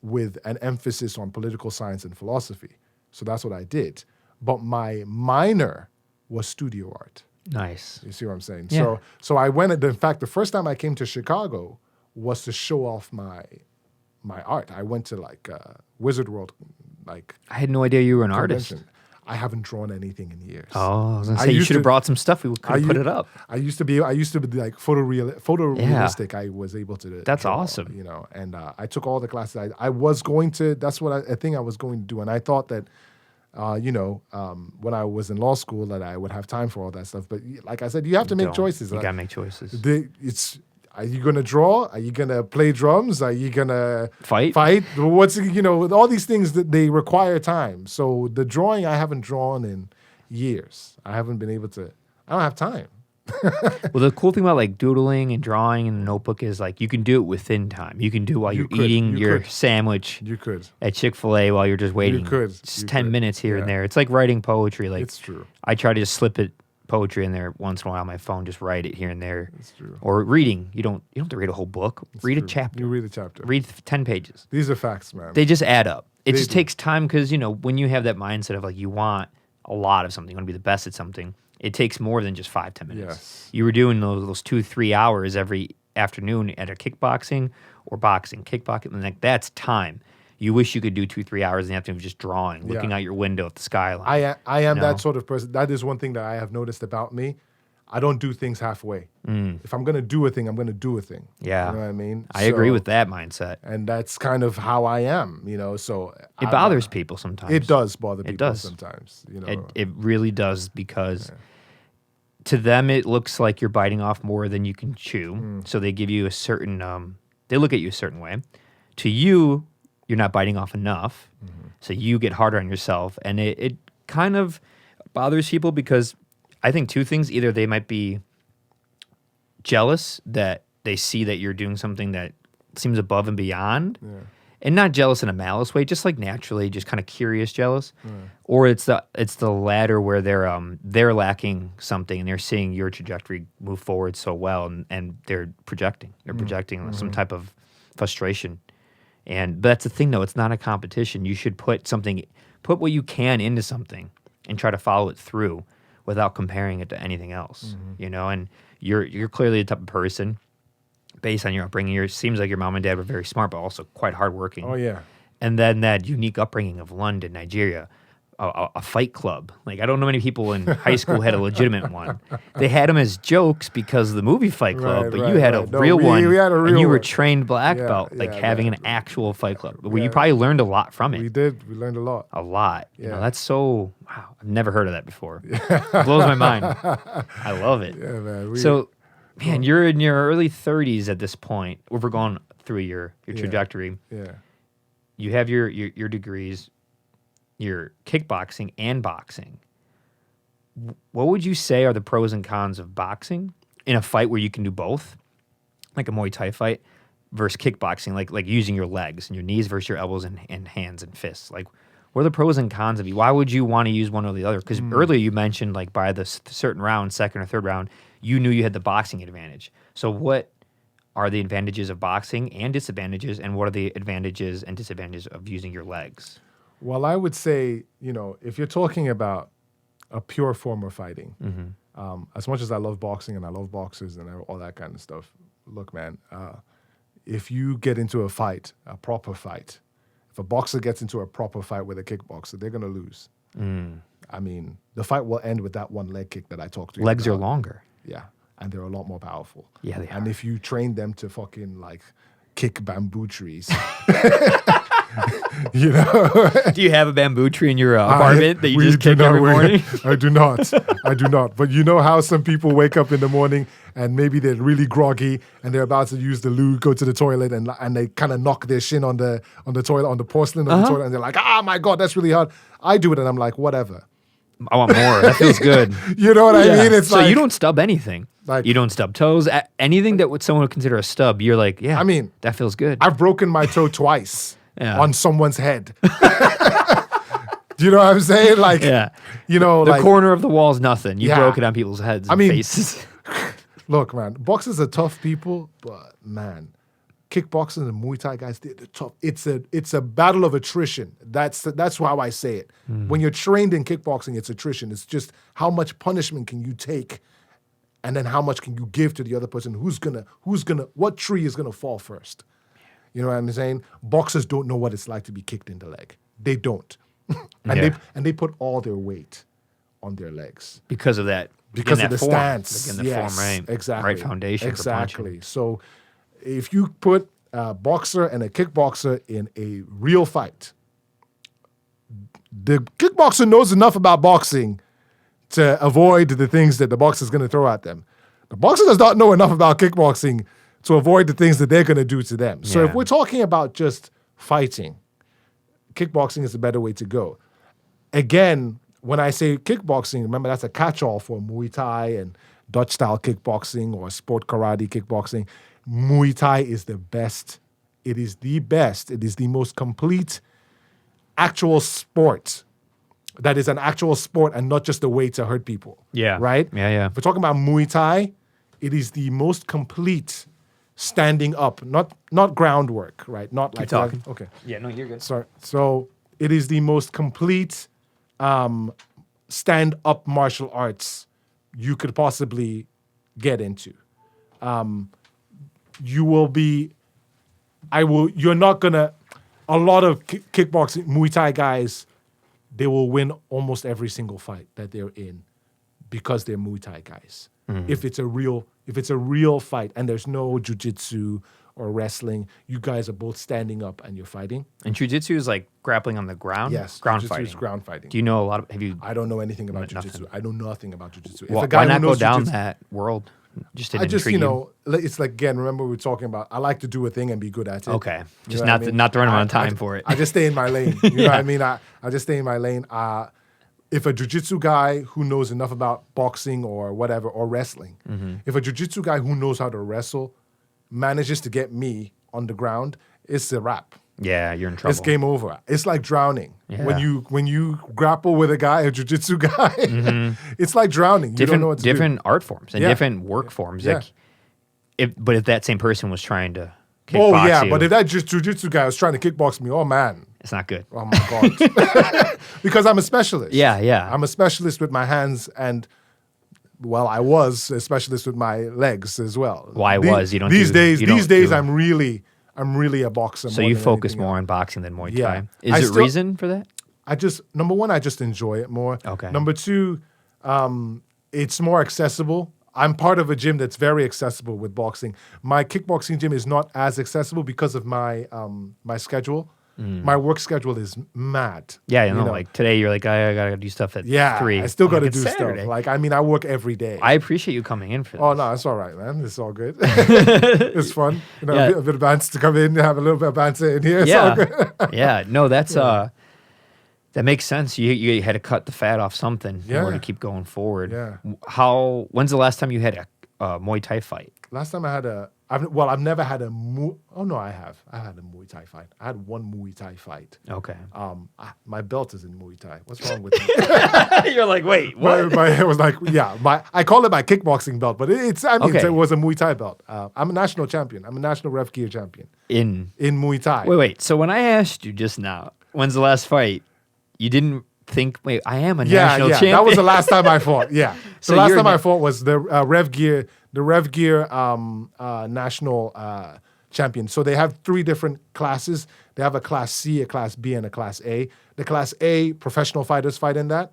with an emphasis on political science and philosophy. So that's what I did. But my minor was studio art. Nice. You see what I'm saying? Yeah. So I went, in fact, the first time I came to Chicago was to show off my art. I went to Wizard World, I had no idea you were an artist. I haven't drawn anything in years. Oh, I was gonna say you should have brought some stuff. We could have put it up. I used to be like photorealistic. I was able to. That's draw, awesome. And I took all the classes. I was going to. That's what I think I was going to do. And I thought that, when I was in law school, that I would have time for all that stuff. But like I said, you have to make choices. You gotta make choices. Are you gonna draw? Are you gonna play drums? Are you gonna fight? All these things that they require time. So the drawing I haven't drawn in years. I haven't been able to. I don't have time. Well, the cool thing about doodling and drawing in a notebook is you can do it within time. You can do it while you're eating your sandwich. You could at Chick-fil-A while you're just waiting. You could. Just 10 minutes here and there. It's like writing poetry. It's true. I try to just slip poetry in there once in a while on my phone. Just write it here and there. It's true. Or reading. You don't have to read a whole book. Read a chapter. You read a chapter. Read 10 pages. These are facts, man. They just add up. It just takes time because when you have that mindset of you want a lot of something, you want to be the best at something. It takes more than just 5-10 minutes. Yes. You were doing those 2-3 hours every afternoon at a kickboxing or boxing. Kickboxing, that's time. You wish you could do 2-3 hours in the afternoon of just drawing, looking out your window at the skyline. I am that sort of person. That is one thing that I have noticed about me. I don't do things halfway. If I'm going to do a thing, I'm going to do a thing. Yeah. You know what I mean? I agree with that mindset. And that's kind of how I am, so. It bothers people sometimes. It does bother people sometimes. It really does because to them it looks like you're biting off more than you can chew. So they give you a certain, they look at you a certain way. To you, you're not biting off enough. So you get harder on yourself. And it kind of bothers people because I think two things. Either they might be jealous that they see that you're doing something that seems above and beyond. Yeah. And not jealous in a malice way, just naturally, just kind of curious jealous. Yeah. Or it's the latter where they're lacking something and they're seeing your trajectory move forward so well and they're projecting. They're projecting some type of frustration. But that's the thing though, it's not a competition. You should put what you can into something and try to follow it through without comparing it to anything else. And you're clearly the type of person. Based on your upbringing, it seems like your mom and dad were very smart, but also quite hardworking. Oh, yeah. And then that unique upbringing of London, Nigeria, a fight club. I don't know many people in high school had a legitimate one. They had them as jokes because of the movie Fight Club, but you had a real one, and you were trained black belt, having an actual fight club. You probably learned a lot from it. We did. We learned a lot. A lot. Yeah. That's so, wow, I've never heard of that before. It blows my mind. I love it. Yeah, man. Man, you're in your early 30s at this point. We're going through your trajectory. Yeah. You have your degrees, your kickboxing and boxing. What would you say are the pros and cons of boxing in a fight where you can do both, like a Muay Thai fight, versus kickboxing, like using your legs and your knees versus your elbows and hands and fists? What are the pros and cons of you? Why would you want to use one or the other? Because earlier you mentioned by the certain round, second or third round, you knew you had the boxing advantage. So what are the advantages of boxing and disadvantages, and what are the advantages and disadvantages of using your legs? Well, I would say, if you're talking about a pure form of fighting, as much as I love boxing and I love boxers and all that kind of stuff, look, man, if you get into a fight, a proper fight, if a boxer gets into a proper fight with a kickboxer, they're going to lose. I mean, the fight will end with that one leg kick that I talked to you Legs about. are longer. Yeah, and they're a lot more powerful. Yeah, they And are. if you train them to fucking, like, kick bamboo trees... Do you have a bamboo tree in your apartment that you just kick every morning? I do not. I do not. But you know how some people wake up in the morning and maybe they're really groggy and they're about to use the loo, go to the toilet, and they kind of knock their shin on the toilet, on the porcelain of the toilet, and they're like, "Ah, my God, that's really hard." I do it, and I'm like, whatever. I want more. That feels good. You know what I mean? It's so like, you don't stub anything. Like, you don't stub toes. Anything that someone would consider a stub, you're like, yeah. I mean, that feels good. I've broken my toe twice Yeah. on someone's head. Do you know what I'm saying? Like, yeah. The corner of the wall is nothing. You Yeah. broke it on people's heads and faces. Look, man, boxers are tough people, but man, kickboxers and Muay Thai guys, they're tough. It's a battle of attrition. That's how I say it. When you're trained in kickboxing, it's attrition. It's just how much punishment can you take, and then how much can you give to the other person? What tree is gonna fall first? You know what I'm saying? Boxers don't know what it's like to be kicked in the leg. They don't, and they put all their weight on their legs Because of that. because of the form. stance. Like in the form, right? Exactly. Right foundation for punching. Exactly. So if you put a boxer and a kickboxer in a real fight, the kickboxer knows enough about boxing to avoid the things that the boxer is going to throw at them. The boxer does not know enough about kickboxing to avoid the things that they're going to do to them. So if Yeah. we're talking about just fighting, kickboxing is the better way to go. Again, when I say kickboxing, remember that's a catch-all for Muay Thai and Dutch-style kickboxing or sport karate kickboxing. Muay Thai is the best. It is the best. It is the most complete actual sport that is an actual sport and not just a way to hurt people. Yeah. Right? Yeah. If we're talking about Muay Thai, it is the most complete standing up, not groundwork, right? Not like talking. Okay. Yeah, no, you're good. Sorry. So it is the most complete stand-up martial arts you could possibly get into. You're not gonna, a lot of kickboxing, Muay Thai guys, they will win almost every single fight that they're in because they're Muay Thai guys. If it's a real fight and there's no jiu-jitsu or wrestling, you guys are both standing up and you're fighting. And jiu-jitsu is like grappling on the ground? Yes, Ground jiu-jitsu fighting. is ground fighting. Do you know a lot of, have you, I don't know anything about Nothing. jiu-jitsu. I know nothing about jiu-jitsu. If why a guy not who go knows down jiu-jitsu- that world? Just I didn't just, intrigue it's like, again, remember we were talking about, I like to do a thing and be good at it. Okay. You Just know what I mean? not the right amount of I- time for it. I just stay in my lane. You know what I mean? I just stay in my lane. If a jiu-jitsu guy who knows enough about boxing or whatever, or wrestling, if a jiu-jitsu guy who knows how to wrestle manages to get me on the ground, it's a wrap. Yeah, you're in trouble. It's game over. It's like drowning. Yeah. When you grapple with a jiu-jitsu guy, it's like drowning. You don't know what to do. different art forms and Yeah. different work forms. Yeah. Like, if that same person was trying to kickbox Oh yeah, you, but if that jiu-jitsu guy was trying to kickbox me, oh man, it's not good. oh my God. Because I'm a specialist. Yeah. I'm a specialist with my hands and, well, I was a specialist with my legs as well. Well, I was. You don't These do- days, you don't these days, do- I'm really a boxer. So more you than focus anything more else. on boxing than Muay Yeah. Thai. Is I there still- reason for that? Number one, I just enjoy it more. Okay. Number two, it's more accessible. I'm part of a gym that's very accessible with boxing. My kickboxing gym is not as accessible because of my my schedule. My work schedule is mad. Yeah, you know? like today you're like, I gotta do stuff at 3. I still I'm got to like, do "It's stuff. Saturday." Like, I mean, I work every day. I appreciate you coming in for this. Oh no, it's all right, man. It's all good. It's fun. You know, Yeah. a bit of banter to come in, have a little bit of banter in here. It's all good. Yeah. No, that's that makes sense. You had to cut the fat off something in order Yeah. to keep going forward. Yeah. When's the last time you had a Muay Thai fight? Last time I had a I've never had a oh no, I have. I had a Muay Thai fight. I had one Muay Thai fight. Okay. My belt is in Muay Thai. What's wrong with me? You're like, wait, what? It was like, I call it my kickboxing belt, but it was a Muay Thai belt. I'm a national champion. I'm a national ref gear champion In Muay Thai. Wait. So when I asked you just now, when's the last fight? You didn't think, wait, I am a national champion. That was the last time I fought. Yeah. So the last time I fought was the Rev Gear national champion. So they have 3 different classes. They have a class C, a class B, and a class A. The class A, professional fighters fight in that.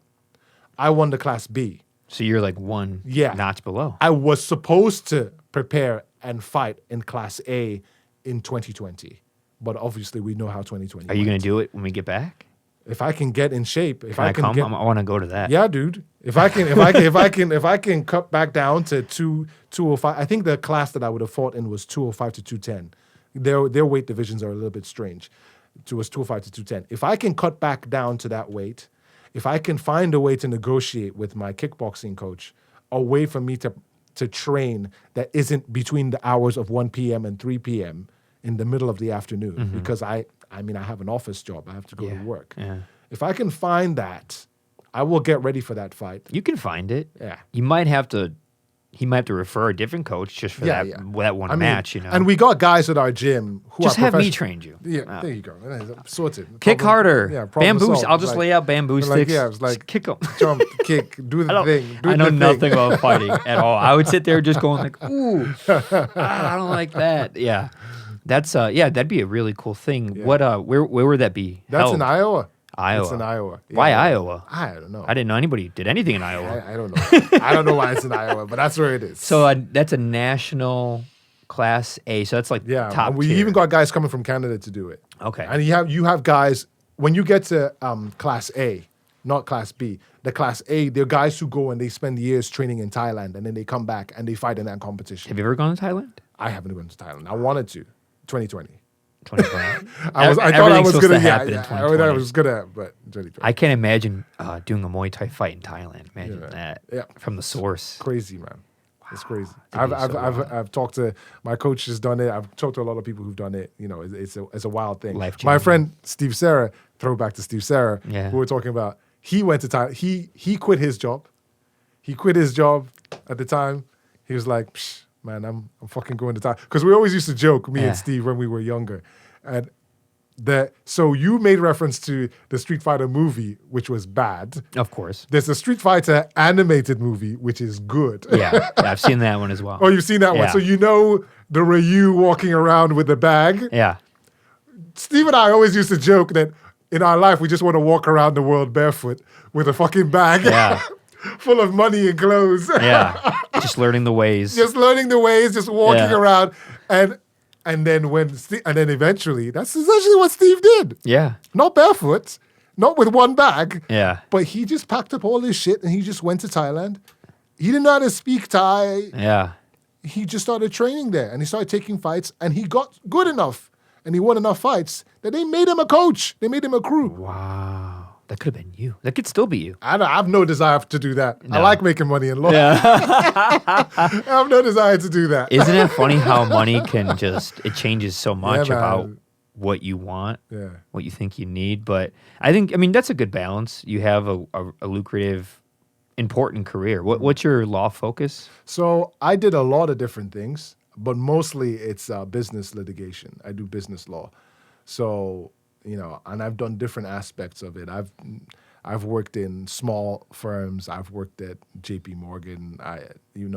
I won the class B. So you're like one notch below. I was supposed to prepare and fight in class A in 2020. But obviously we know how 2020 Are you going to do it when we get back? If I can get in shape, I want to go to that. Yeah, dude. If I can cut back down to 205, I think the class that I would have fought in was 205 to 210. Their weight divisions are a little bit strange. It was 205 to 210. If I can cut back down to that weight, if I can find a way to negotiate with my kickboxing coach a way for me to train that isn't between the hours of 1 p.m. and 3 p.m. in the middle of the afternoon, because I have an office job. I have to go to work. Yeah. If I can find that, I will get ready for that fight. You can find it. Yeah. He might have to refer a different coach just for that one match, you know. And we got guys at our gym who just are have me train you. Yeah, there you go. Sorted. Kick harder. Yeah, bamboo. solved. I'll just lay out bamboo sticks. Yeah, it's like just kick them. Jump, kick, do the thing. I know nothing about fighting at all. I would sit there just going like, ooh, I don't like that. Yeah. That's that'd be a really cool thing. Yeah. What where would that be? That's in Iowa. Iowa. It's in Iowa. Yeah. Why Iowa? I don't know. I didn't know anybody did anything in Iowa. I don't know. I don't know why it's in Iowa, but that's where it is. So that's a national class A. So that's like top we tier. even got guys coming from Canada to do it. Okay. And you have guys when you get to class A, not class B. The class A, they're guys who go and they spend years training in Thailand, and then they come back and they fight in that competition. Have you ever gone to Thailand? I haven't been to Thailand. I wanted to. 2020. 2020. I thought I was gonna. I was gonna, but 2020. I can't imagine doing a Muay Thai fight in Thailand. Imagine that. Yeah. From the source. Crazy, man. It's crazy. Wow. I've talked to my coach has done it. I've talked to a lot of people who've done it. You know, it's a wild thing. Life-changing. My friend Steve Serra, throwback to Steve Serra, Yeah. who we're talking about. He went to Thailand. He quit his job. He quit his job at the time. He was like, Psh, man, I'm fucking going to Thailand. Because we always used to joke, me and Steve, when we were younger. And so you made reference to the Street Fighter movie, which was bad. Of course. There's a Street Fighter animated movie, which is good. Yeah, I've seen that one as well. Oh, you've seen that one. Yeah. So you know the Ryu walking around with the bag. Yeah. Steve and I always used to joke that in our life, we just want to walk around the world barefoot with a fucking bag full of money and clothes. Yeah. Just learning the ways. Just learning the ways, just walking around. And then eventually, that's essentially what Steve did. Yeah. Not barefoot, not with one bag. Yeah. But he just packed up all his shit and he just went to Thailand. He didn't know how to speak Thai. Yeah. He just started training there and he started taking fights and he got good enough and he won enough fights that they made him a coach. They made him a crew. Wow. That could have been you. That could still be you. I have no desire to do that. No. I like making money in law. Yeah. I have no desire to do that. Isn't it funny how money can it changes so much man. about what you want, Yeah. what you think you need. But I mean, that's a good balance. You have a lucrative, important career. What's your law focus? So I did a lot of different things, but mostly it's business litigation. I do business law. So, you know, and I've done different aspects of it. I've worked in small firms. I've worked at J.P. Morgan. You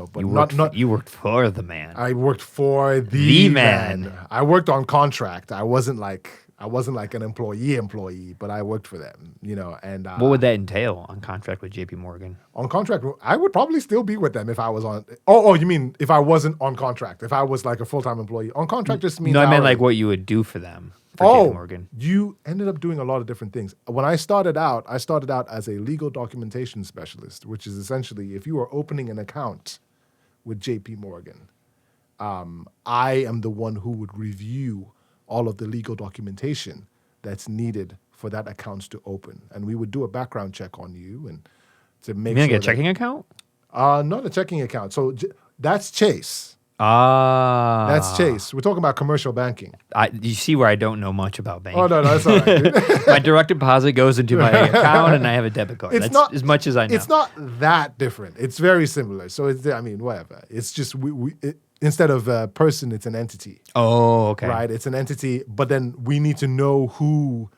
worked for the man. I worked for the man. I worked on contract. I wasn't like an employee, but I worked for them. You know, and what would that entail on contract with J.P. Morgan? On contract, I would probably still be with them if I was on. Oh, you mean if I wasn't on contract? If I was like a full-time employee on contract, just means no. I meant like what you would do for them. For JP Morgan. You ended up doing a lot of different things. When I started out as a legal documentation specialist, which is essentially if you are opening an account with JP Morgan, I am the one who would review all of the legal documentation that's needed for that account to open. And we would do a background check on you and to make You mean sure like a checking account? Not a checking account. So that's Chase. Ah. That's Chase. We're talking about commercial banking. You see where I don't know much about banking. Oh, no, that's all right. My direct deposit goes into my account and I have a debit card. It's That's not as much as I know. It's not that different. It's very similar. So whatever. It's just instead of a person, it's an entity. Oh, okay. Right? It's an entity, but then we need to know who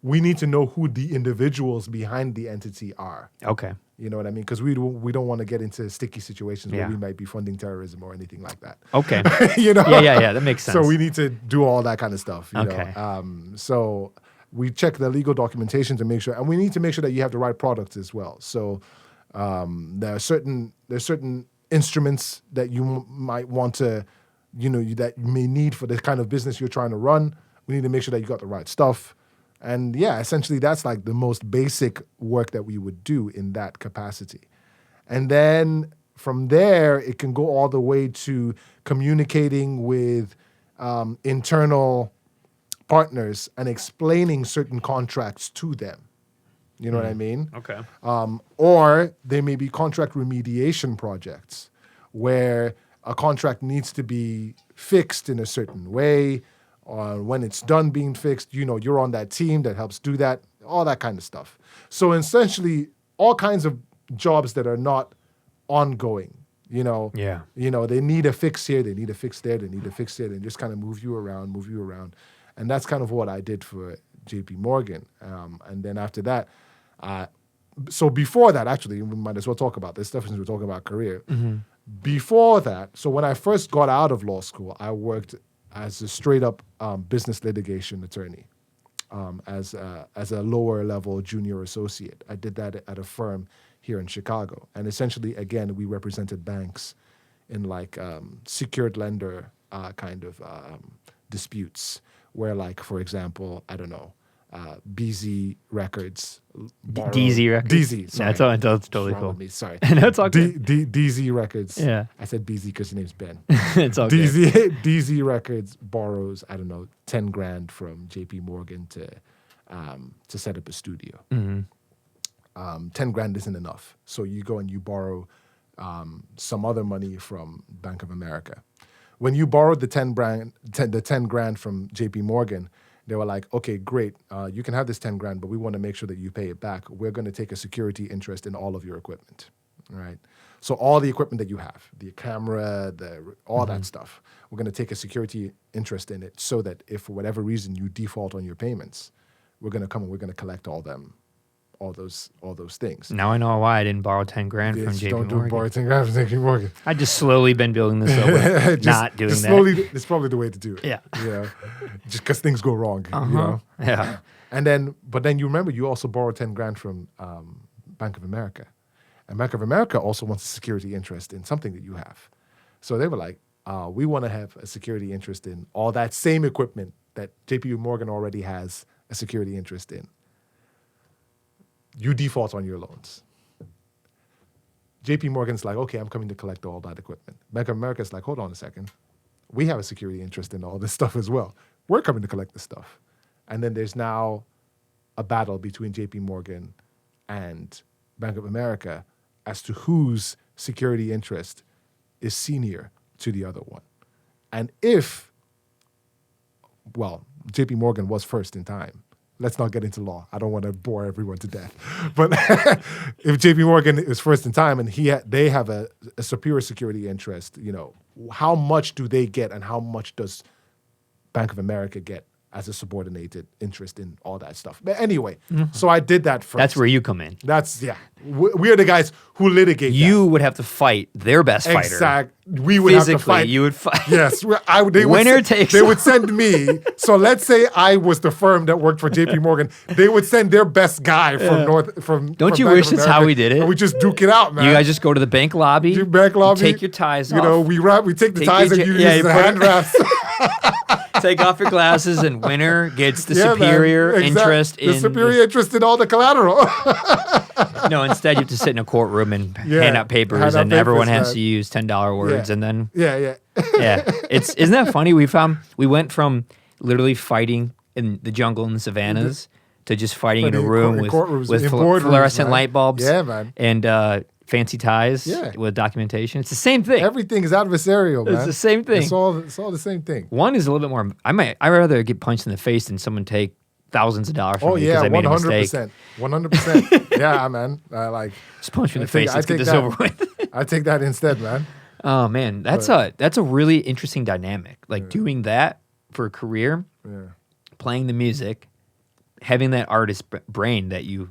the individuals behind the entity are. Okay. You know what I mean? Because we don't want to get into sticky situations where Yeah. we might be funding terrorism or anything like that. Okay. You know? Yeah. That makes sense. So we need to do all that kind of stuff. You Okay. know? So we check the legal documentation to make sure, and we need to make sure that you have the right products as well. So there's certain instruments that you might want to, that you may need for the kind of business you're trying to run. We need to make sure that you got the right stuff. And yeah, essentially that's like the most basic work that we would do in that capacity. And then from there, it can go all the way to communicating with internal partners and explaining certain contracts to them. You know what I mean? Okay. Or there may be contract remediation projects where a contract needs to be fixed in a certain way. When it's done being fixed, you're on that team that helps do that, all that kind of stuff. So essentially, all kinds of jobs that are not ongoing, Yeah. They need a fix here, they need a fix there, they need a fix there, and just kind of move you around. And that's kind of what I did for JP Morgan. And then after that, so before that, actually, we might as well talk about this stuff since we're talking about career. Mm-hmm. Before that, so when I first got out of law school, I worked as a straight up business litigation attorney, as a lower level junior associate. I did that at a firm here in Chicago. And essentially, again, we represented banks in like secured lender kind of disputes where, like, for example, I don't know, BZ Records. DZ Records? DZ, sorry. That's totally cool. Me, sorry. That's all good. DZ Records. Yeah. I said BZ because your name's Ben. It's all good. DZ Records borrows, I don't know, $10,000 from JP Morgan to set up a studio. Mm-hmm. $10,000 isn't enough. So you go and you borrow some other money from Bank of America. When you borrowed the $10,000 from JP Morgan, they were like, okay, great. You can have this $10,000, but we want to make sure that you pay it back. We're going to take a security interest in all of your equipment, right? So all the equipment that you have, the camera, all that stuff, we're going to take a security interest in it so that if for whatever reason you default on your payments, we're going to come and we're going to collect all those things. Now I know why I didn't borrow $10,000 from JP Morgan. Don't borrow $10,000 from JP Morgan. I just slowly been building this up with not doing that. Slowly, it's probably the way to do it. Yeah. Just because things go wrong. Yeah. But then you remember you also borrowed $10,000 from Bank of America. And Bank of America also wants a security interest in something that you have. So they were like, we want to have a security interest in all that same equipment that JP Morgan already has a security interest in. You default on your loans. JP Morgan's like, okay, I'm coming to collect all that equipment. Bank of America's like, hold on a second. We have a security interest in all this stuff as well. We're coming to collect this stuff. And then there's now a battle between JP Morgan and Bank of America as to whose security interest is senior to the other one. And JP Morgan was first in time. Let's not get into law. I don't want to bore everyone to death. But if JP Morgan is first in time and they have a superior security interest, how much do they get and how much does Bank of America get as a subordinated interest in all that stuff? But anyway, so I did that first. That's where you come in. We're the guys who litigate You would have to fight their best fighter. Exactly. We would have to fight. You would fight. Yes. Takes They would send me. So let's say I was the firm that worked for JP Morgan. They would send their best guy from Don't you Bank wish of that's America, how we did it? And we just duke it out, man. You guys just go to the bank lobby. You take your ties off. We take the ties and you use the hand wraps. Take off your glasses, and winner gets the superior interest in the superior interest in all the collateral. No, instead you have to sit in a courtroom and hand out papers, and everyone has to use $10 words, and then yeah. Isn't that funny? We went from literally fighting in the jungle and the savannas to just fighting in a room with fluorescent light bulbs. Yeah, man. And fancy ties with documentation. It's the same thing. Everything is adversarial, man. It's the same thing. It's all the same thing. One is a little bit more. I'd rather get punched in the face than someone take thousands of dollars from me because I made a mistake. 100%. Yeah, man. Just punch me in the face. Let's get this over with. I take that instead, man. Oh man, that's a really interesting dynamic. Like doing that for a career, playing the music, having that artist brain that you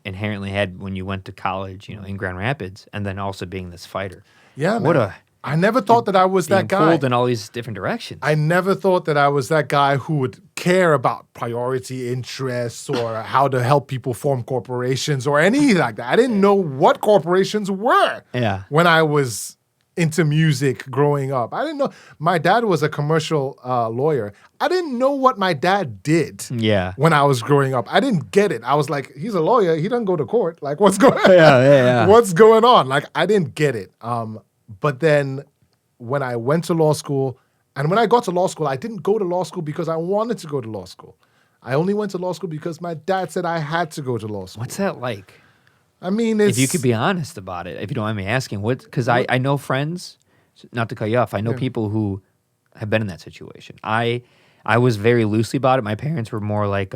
inherently had when you went to college, in Grand Rapids, and then also being this fighter. Yeah, man. I never thought that I was that guy. Pulled in all these different directions. I never thought that I was that guy who would care about priority interests or how to help people form corporations or anything like that. I didn't know what corporations were when I was into music growing up. I didn't know. My dad was a commercial lawyer. I didn't know what my dad did when I was growing up. I didn't get it. I was like, he's a lawyer. He doesn't go to court. Like, what's going on? What's going on? Like, I didn't get it. But then when I went to law school, and when I got to law school, I didn't go to law school because I wanted to go to law school. I only went to law school because my dad said I had to go to law school. What's that like? I mean, if you could be honest about it, if you don't mind me asking, because I know friends, not to cut you off, I know people who have been in that situation. I was very loosely about it. My parents were more like,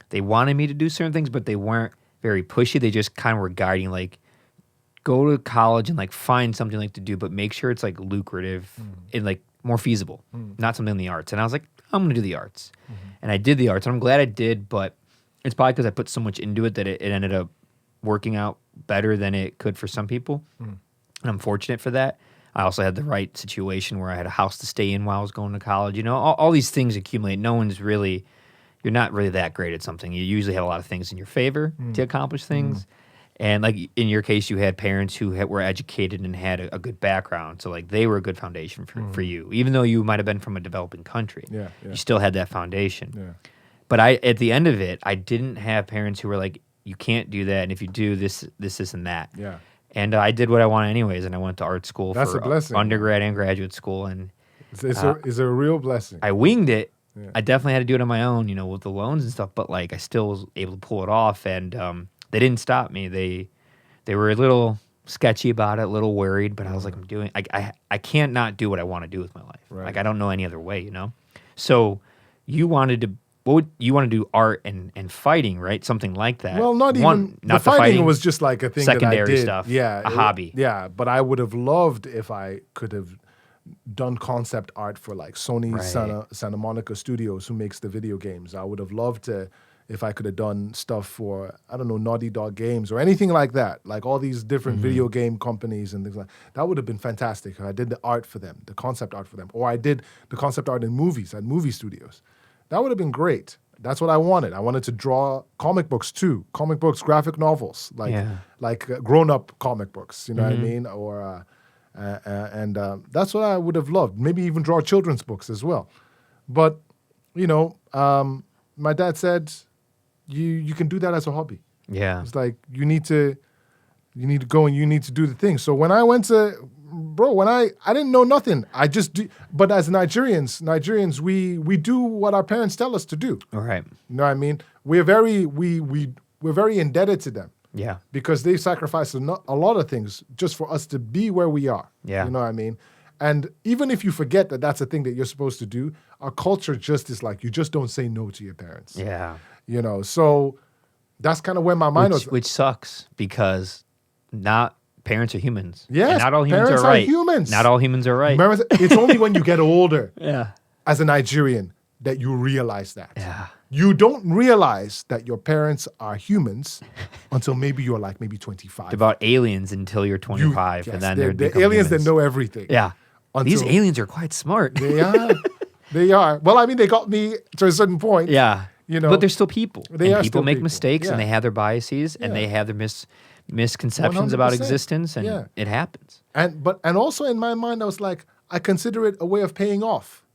they wanted me to do certain things, but they weren't very pushy. They just kind of were guiding, like, go to college and like find something like to do, but make sure it's like lucrative and like more feasible, not something in the arts. And I was like, I'm gonna do the arts, and I did the arts, and I'm glad I did. But it's probably because I put so much into it that it ended up working out better than it could for some people, and I'm fortunate for that. I also had the right situation where I had a house to stay in while I was going to college. All these things accumulate. You're not really that great at something. You usually have a lot of things in your favor to accomplish things. And like in your case, you had parents who were educated and had a good background. So like they were a good foundation for you. Even though you might have been from a developing country, you still had that foundation. Yeah. But at the end of it, I didn't have parents who were like, you can't do that. And if you do this, and that. Yeah. And I did what I wanted anyways. And I went to art school for a blessing. Undergrad and graduate school. And it's a real blessing. I winged it. Yeah. I definitely had to do it on my own, with the loans and stuff. But like I still was able to pull it off. And they didn't stop me. They were a little sketchy about it, a little worried, but I was like, I can't not do what I want to do with my life. Right. Like I don't know any other way, So you wanted to do art and fighting, right? Something like that. Well, not the fighting was just like a thing secondary that I did. Stuff. Yeah, a hobby. Yeah, but I would have loved if I could have done concept art for like Sony Santa Monica Studios, who makes the video games. I would have loved to. If I could have done stuff for, I don't know, Naughty Dog Games or anything like that, like all these different video game companies and things like that, would have been fantastic. I did the art for them, the concept art for them, or I did the concept art in movies at movie studios. That would have been great. That's what I wanted. I wanted to draw comic books too, graphic novels, like grown-up comic books. You know what I mean? Or and that's what I would have loved. Maybe even draw children's books as well. But my dad said, you can do that as a hobby. Yeah. It's like you need to go and you need to do the thing. So when I went to I didn't know nothing. I just do, but as Nigerians we do what our parents tell us to do. All right. You know what I mean? We're very indebted to them. Yeah. Because they sacrificed a lot of things just for us to be where we are. Yeah. You know what I mean? And even if you forget that that's a thing that you're supposed to do, our culture just is like, you just don't say no to your parents. Yeah. So that's kind of where my mind was. Which sucks because parents are humans. Yes, and not all humans are right. Humans. Not all humans are right. Remember, it's only when you get older as a Nigerian that you realize that. Yeah. You don't realize that your parents are humans until maybe you're like 25. They're about aliens until you're 25. And then they're aliens that know everything. Yeah. These aliens are quite smart. They are. They are. Well, I mean, they got me to a certain point. Yeah. But they're still people. People make mistakes and they have their biases and they have their misconceptions 100%. About existence and it happens. And also in my mind, I was like, I consider it a way of paying off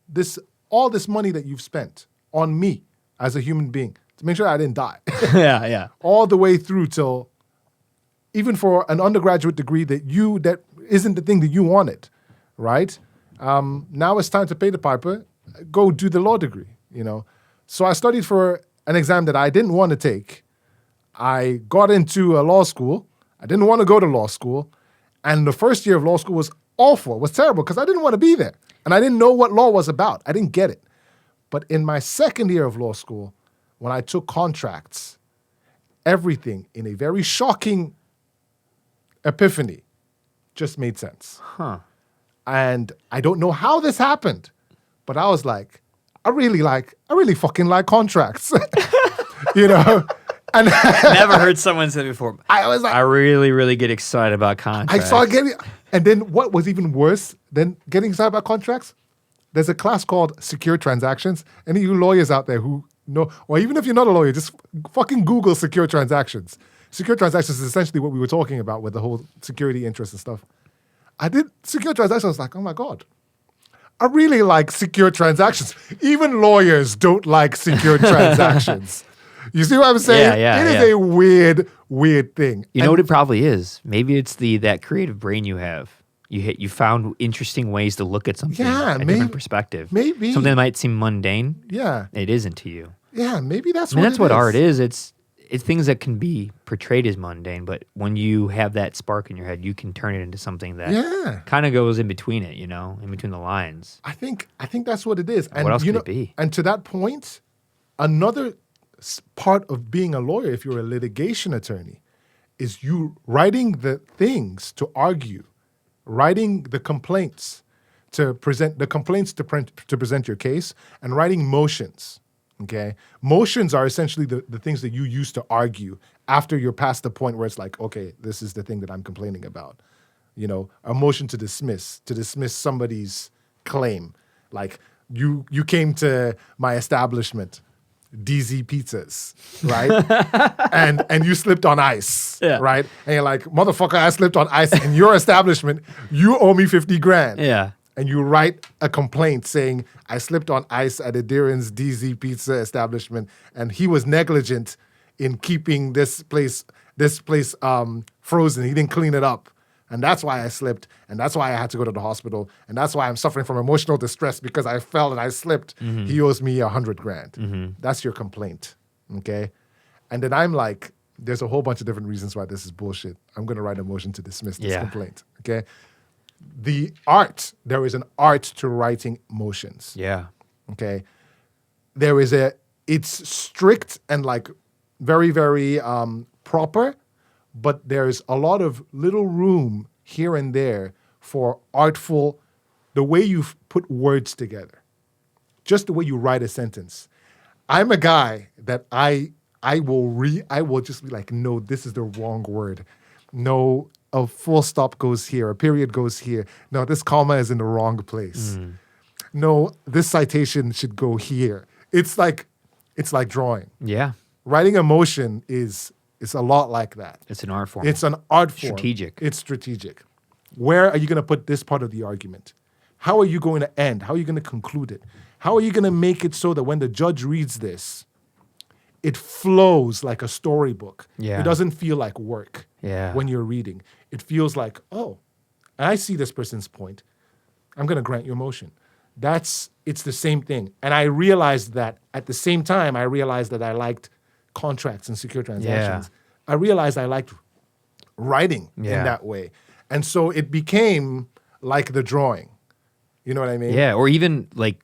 all this money that you've spent on me as a human being to make sure I didn't die. Yeah. All the way through till even for an undergraduate degree that isn't the thing that you wanted, right? Now it's time to pay the piper, go do the law degree, So I studied for an exam that I didn't want to take. I got into a law school. I didn't want to go to law school. And the first year of law school was awful. It was terrible because I didn't want to be there. And I didn't know what law was about. I didn't get it. But in my second year of law school, when I took contracts, everything in a very shocking epiphany just made sense. Huh. And I don't know how this happened, but I was like, I really fucking like contracts. You know? And Never heard someone say before. I was like, I really, really get excited about contracts. I started getting, and then what was even worse than getting excited about contracts? There's a class called Secure Transactions. Any of you lawyers out there who know, or even if you're not a lawyer, just fucking Google Secure Transactions. Secure Transactions is essentially what we were talking about with the whole security interest and stuff. I did Secure Transactions. I was like, oh my God. I really like secure transactions. Even lawyers don't like secure transactions. You see what I'm saying? It is a weird, weird thing. You know what it probably is? Maybe it's that creative brain you have. You found interesting ways to look at something, a different perspective. Maybe. Something that might seem mundane. Yeah. It isn't to you. Yeah, maybe that's I mean, what that's what art is. It's things that can be portrayed as mundane, but when you have that spark in your head, you can turn it into something that kind of goes in between it, you know, in between the lines. I think that's what it is. And what else could it be? And to that point, another part of being a lawyer, if you're a litigation attorney, is you writing the things to argue, writing the complaints to present to present your case, and writing motions. Okay, motions are essentially the things that you use to argue after you're past the point where it's like, okay, this is the thing that I'm complaining about. You know, a motion to dismiss somebody's claim. Like you came to my establishment, DZ Pizzas, right? and you slipped on ice, right? And you're like, motherfucker, I slipped on ice in your establishment. You owe me 50 grand. Yeah. And you write a complaint saying, I slipped on ice at Edirin's DZ Pizza establishment, and he was negligent in keeping this place frozen. He didn't clean it up. And that's why I slipped, and that's why I had to go to the hospital, and that's why I'm suffering from emotional distress because I fell and I slipped. Mm-hmm. He owes me 100 grand. Mm-hmm. That's your complaint, okay? And then I'm like, there's a whole bunch of different reasons why this is bullshit. I'm going to write a motion to dismiss this complaint, okay? There is an art to writing motions. Yeah. Okay. It's strict and like very, very proper, but there's a lot of little room here and there for the way you put words together, just the way you write a sentence. I'm a guy that I will just be like, no, this is the wrong word. No, a full stop goes here, a period goes here. No, this comma is in the wrong place. No, this citation should go here. It's like drawing. Yeah. Writing a motion is a lot like that. It's an art form. It's an art form. Strategic. It's strategic. Where are you going to put this part of the argument? How are you going to end? How are you going to conclude it? How are you going to make it so that when the judge reads this, it flows like a storybook. Yeah. It doesn't feel like work when you're reading. It feels like, oh, I see this person's point. I'm going to grant your motion. It's the same thing. And I realized that at the same time, I realized that I liked contracts and secure transactions. I realized I liked writing in that way. And so it became like the drawing. You know what I mean? Yeah, or even like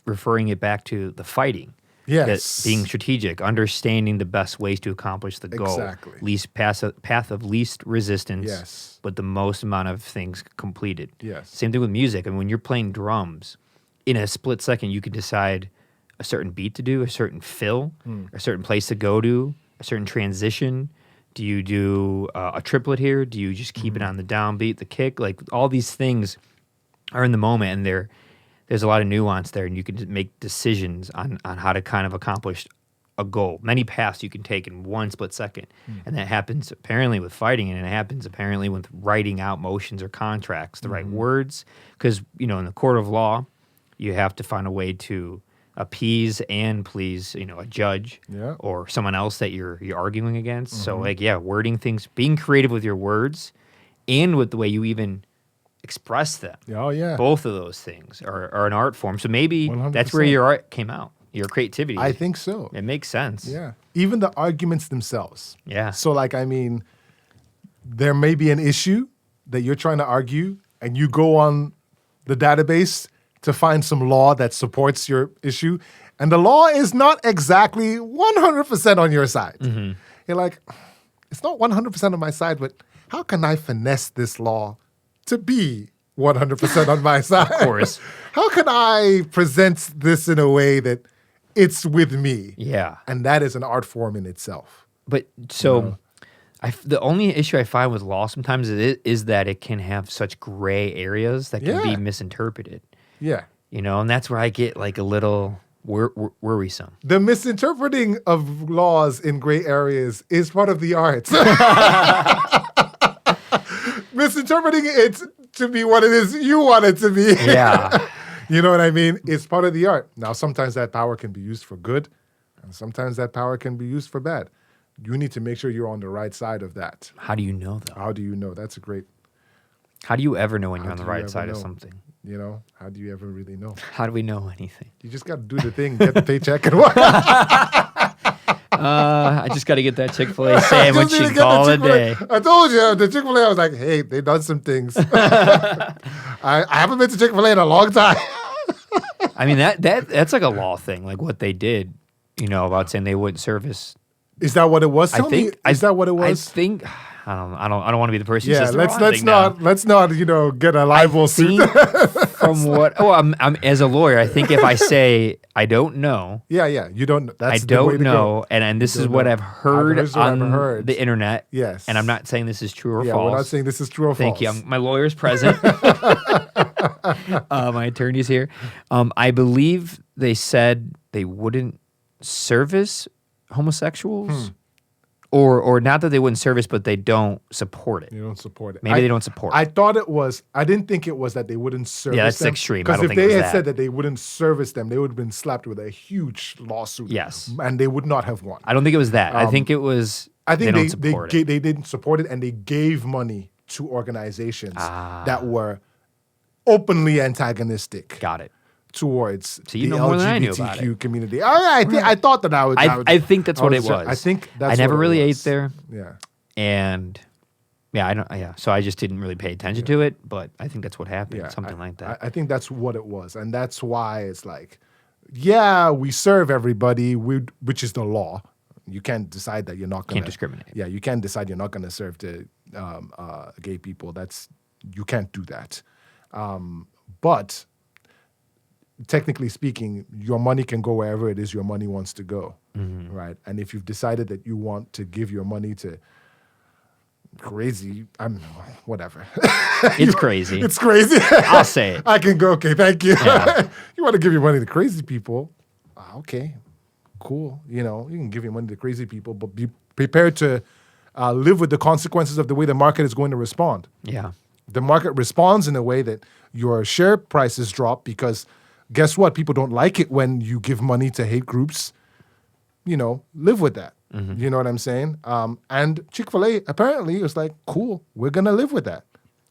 referring it back to the fighting. Yes. Being strategic, understanding the best ways to accomplish the goal. Exactly. Path of least resistance, yes, but the most amount of things completed. Yes. Same thing with music. I mean, when you're playing drums, in a split second, you can decide a certain beat to do, a certain fill, a certain place to go to, a certain transition. Do you do a triplet here? Do you just keep it on the downbeat, the kick? Like all these things are in the moment, and there's a lot of nuance there, and you can make decisions on how to kind of accomplish a goal. Many paths you can take in one split second, and that happens apparently with fighting, and it happens apparently with writing out motions or contracts, the right words, because in the court of law, you have to find a way to appease and please, a judge or someone else that you're arguing against. So wording things, being creative with your words, and with the way you even express them. Oh, yeah. Both of those things are an art form. So maybe 100%. That's where your art came out, your creativity. I think so. It makes sense. Yeah. Even the arguments themselves. Yeah. So, there may be an issue, that you're trying to argue and you go on the database to find some law that supports your issue, and the law is not exactly 100% on your side. You're like, it's not 100% on my side, but how can I finesse this law to be 100% on my side? Of course. How can I present this in a way that it's with me? Yeah. And that is an art form in itself. But so the only issue I find with law sometimes is that it can have such gray areas that can be misinterpreted. Yeah. You know, and that's where I get like a little worrisome. The misinterpreting of laws in gray areas is part of the art. Misinterpreting it to be what it is you want it to be. Yeah. You know what I mean? It's part of the art. Now, sometimes that power can be used for good, and sometimes that power can be used for bad. You need to make sure you're on the right side of that. How do you know, though? How do you know? That's a great... How do you ever know when you're on the right side of something? You know, how do you ever really know? How do we know anything? You just got to do the thing, get the paycheck, and what? I just got to get that Chick-fil-A sandwich and call it a day. I told you, the Chick-fil-A, I was like, hey, they done some things. I haven't been to Chick-fil-A in a long time. I mean, that's like a law thing, like what they did, you know, about saying they wouldn't service. Is that what it was? Tell me, is that what it was? I think... I don't want to be the person who yeah, says let's not get a libel suit. From what I'm as a lawyer, I think if I say I don't know, you don't. That's I don't know, and this is what I've heard on the internet. Yes, and I'm not saying this is true or false. Yeah, we're not saying this is true or false. Thank you. My lawyer's present. My attorney's here. I believe they said they wouldn't service homosexuals. Or not that they wouldn't service, but they don't support it. They don't support it. Maybe they don't support it. I thought it was, I didn't think it was that they wouldn't service them. Yeah, that's extreme. Because if they had said that they wouldn't service them, they would have been slapped with a huge lawsuit. Yes. And they would not have won. I don't think it was that. I think it was they don't support it. They didn't support it, and they gave money to organizations that were openly antagonistic. Got it. Towards the LGBTQ community. I thought that I would. I think that's what it was. I think that's I never really ate there. Yeah. And I don't. Yeah. So I just didn't really pay attention to it, but I think that's what happened. Yeah, something like that. I think that's what it was, and that's why it's like, yeah, we serve everybody, which is the law. You can't decide that you're not going to discriminate. Yeah, you can't decide you're not going to serve to gay people. You can't do that. But technically speaking, your money can go wherever it is your money wants to go, right? And if you've decided that you want to give your money to crazy, whatever. It's crazy. It's crazy. I'll say it. I can go, okay, thank you. Yeah. You want to give your money to crazy people, okay, cool. You know, you can give your money to crazy people, but be prepared to live with the consequences of the way the market is going to respond. Yeah. The market responds in a way that your share prices drop because guess what? People don't like it when you give money to hate groups. You know, live with that. You know what I'm saying? And Chick-fil-A apparently was like, cool, we're going to live with that.